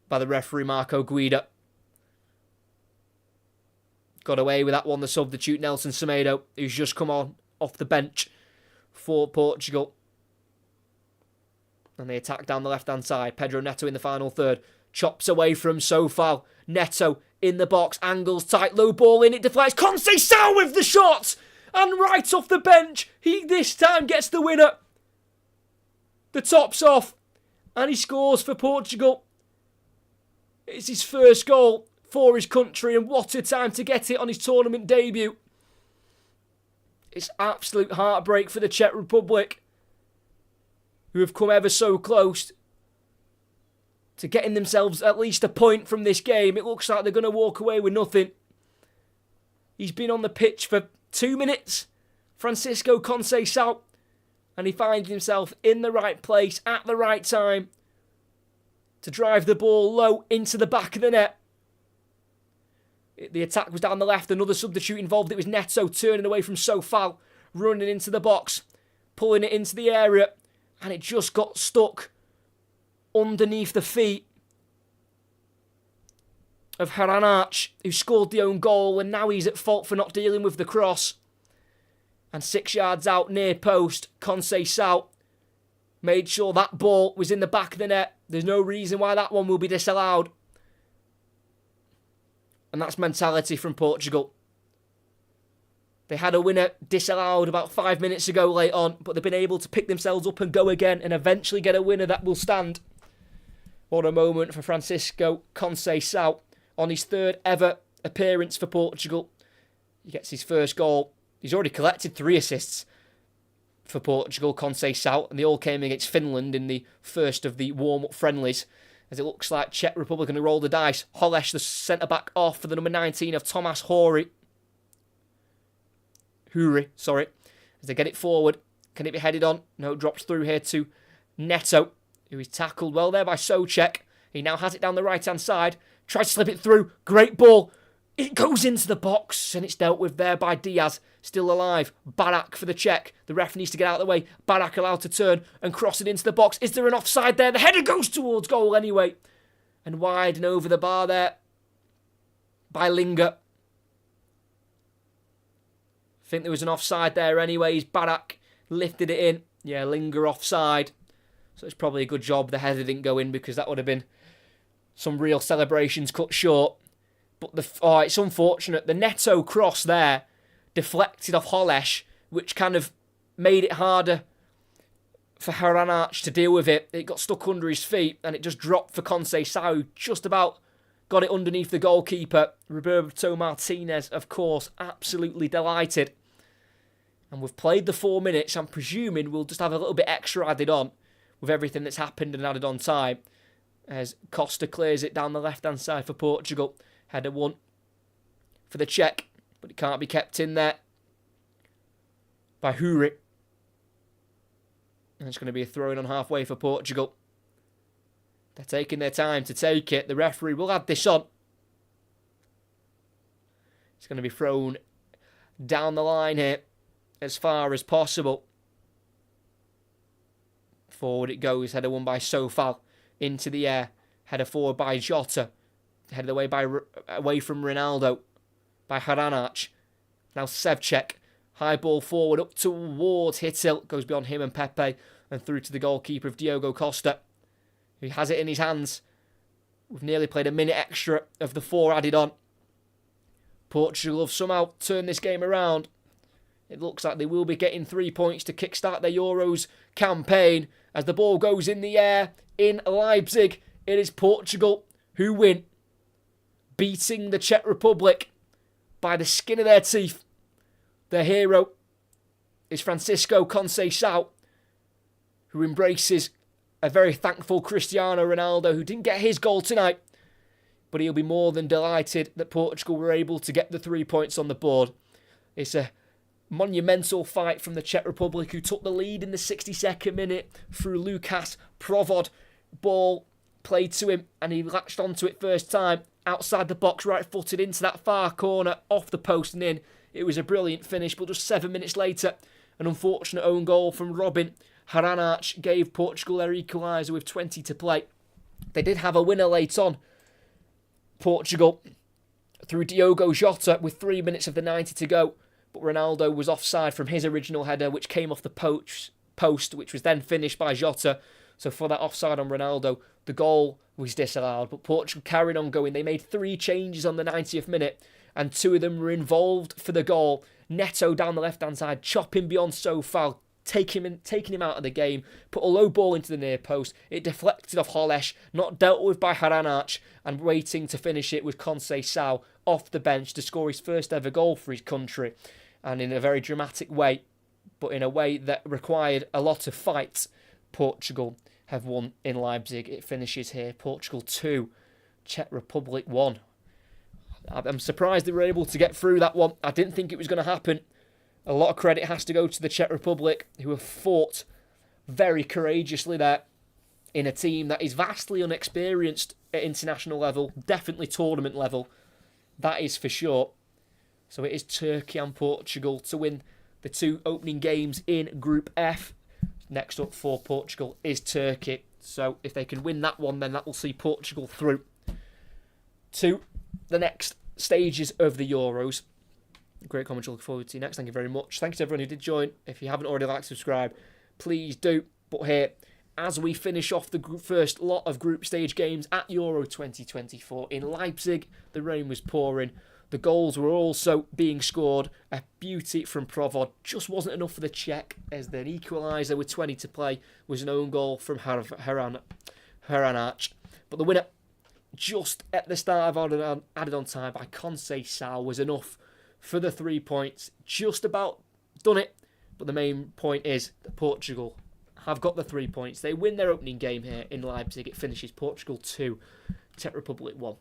by the referee Marco Guida. Got away with that one, the substitute Nelson Semedo, who's just come on off the bench for Portugal. And they attack down the left-hand side. Pedro Neto in the final third. Chops away from Sofal. Neto in the box. Angles tight. Low ball in. It deflects. Conceição with the shot. And right off the bench, he this time gets the winner. The top's off. And he scores for Portugal. It's his first goal for his country. And what a time to get it on his tournament debut. It's absolute heartbreak for the Czech Republic, who have come ever so close to getting themselves at least a point from this game. It looks like they're going to walk away with nothing. He's been on the pitch for 2 minutes, Francisco Conceição, and he finds himself in the right place at the right time to drive the ball low into the back of the net. The attack was down the left, another substitute involved. It was Neto turning away from Sofal, running into the box, pulling it into the area, and it just got stuck underneath the feet of Haranach, who scored the own goal, and now he's at fault for not dealing with the cross. And 6 yards out, near post, Conceição made sure that ball was in the back of the net. There's no reason why that one will be disallowed. And that's mentality from Portugal. They had a winner disallowed about 5 minutes ago late on, but they've been able to pick themselves up and go again and eventually get a winner that will stand. What a moment for Francisco Conceição on his 3rd ever appearance for Portugal. He gets his first goal. He's already collected 3 assists for Portugal, Conceição, and they all came against Finland in the first of the warm-up friendlies. As it looks like Czech Republic going to roll the dice. Holeš, the centre-back, off for the number 19 of Tomáš Huri, as they get it forward. Can it be headed on? No, it drops through here to Neto, who is tackled well there by Souček. He now has it down the right-hand side. Tries to slip it through. Great ball. It goes into the box, and it's dealt with there by Diaz. Still alive. Barak for the Czech. The ref needs to get out of the way. Barak allowed to turn and cross it into the box. Is there an offside there? The header goes towards goal anyway. And wide and over the bar there by Linger. I think there was an offside there anyways. Barak lifted it in. Yeah, Linger offside. So it's probably a good job the header didn't go in, because that would have been some real celebrations cut short. But it's unfortunate. The Neto cross there deflected off Holeš, which kind of made it harder for Haranach to deal with it. It got stuck under his feet, and it just dropped for Conceição, who just about got it underneath the goalkeeper. Roberto Martinez, of course, absolutely delighted. And we've played the 4 minutes. I'm presuming we'll just have a little bit extra added on with everything that's happened and added on time, as Costa clears it down the left-hand side for Portugal. Header 1 for the Czech, but it can't be kept in there by Huri. And it's going to be a throw-in on halfway for Portugal. They're taking their time to take it. The referee will add this on. It's going to be thrown down the line here as far as possible. Forward it goes. Header 1 by Sofal into the air. Header forward by Jota. Headed away from Ronaldo by Haranach. Now Sevcek. High ball forward up towards Hittil. Goes beyond him and Pepe and through to the goalkeeper of Diogo Costa. He has it in his hands. We've nearly played a minute extra of the 4 added on. Portugal have somehow turned this game around. It looks like they will be getting 3 points to kickstart their Euros campaign. As the ball goes in the air in Leipzig, it is Portugal who win, beating the Czech Republic by the skin of their teeth. Their hero is Francisco Conceição, who embraces a very thankful Cristiano Ronaldo, who didn't get his goal tonight, but he'll be more than delighted that Portugal were able to get the 3 points on the board. It's a monumental fight from the Czech Republic, who took the lead in the 62nd minute through Lukas Provod. Ball played to him, and he latched onto it first time. Outside the box, right-footed into that far corner, off the post and in. It was a brilliant finish, but just 7 minutes later, an unfortunate own goal from Robin Haranach gave Portugal their equaliser with 20 to play. They did have a winner late on, Portugal, through Diogo Jota with 3 minutes of the 90 to go, but Ronaldo was offside from his original header, which came off the post, which was then finished by Jota So for that offside on Ronaldo, the goal was disallowed, but Portugal carried on going. They made 3 changes on the 90th minute, and 2 of them were involved for the goal. Neto down the left-hand side, chopping beyond Sofal, taking him out of the game, put a low ball into the near post. It deflected off Holesh, not dealt with by Haranach, and waiting to finish it was Conceição off the bench to score his first ever goal for his country, and in a very dramatic way, but in a way that required a lot of fight. Portugal have won in Leipzig. It finishes here. Portugal 2, Czech Republic 1. I'm surprised they were able to get through that one. I didn't think it was going to happen. A lot of credit has to go to the Czech Republic, who have fought very courageously there in a team that is vastly unexperienced at international level, definitely tournament level. That is for sure. So it is Turkey and Portugal to win the 2 opening games in Group F. Next up for Portugal is Turkey. So if they can win that one, then that will see Portugal through to the next stages of the Euros. Great comment, look forward to you next. Thank you very much. Thanks to everyone who did join. If you haven't already liked, subscribe, please do. But here, as we finish off the first lot of group stage games at Euro 2024 in Leipzig, the rain was pouring. The goals were also being scored. A beauty from Provod. Just wasn't enough for the Czech, as the equaliser with 20 to play was an own goal from Haranach. But the winner, just at the start of added on time by Conceição, was enough for the 3 points. Just about done it. But the main point is that Portugal have got the 3 points. They win their opening game here in Leipzig. It finishes Portugal 2, Czech Republic 1.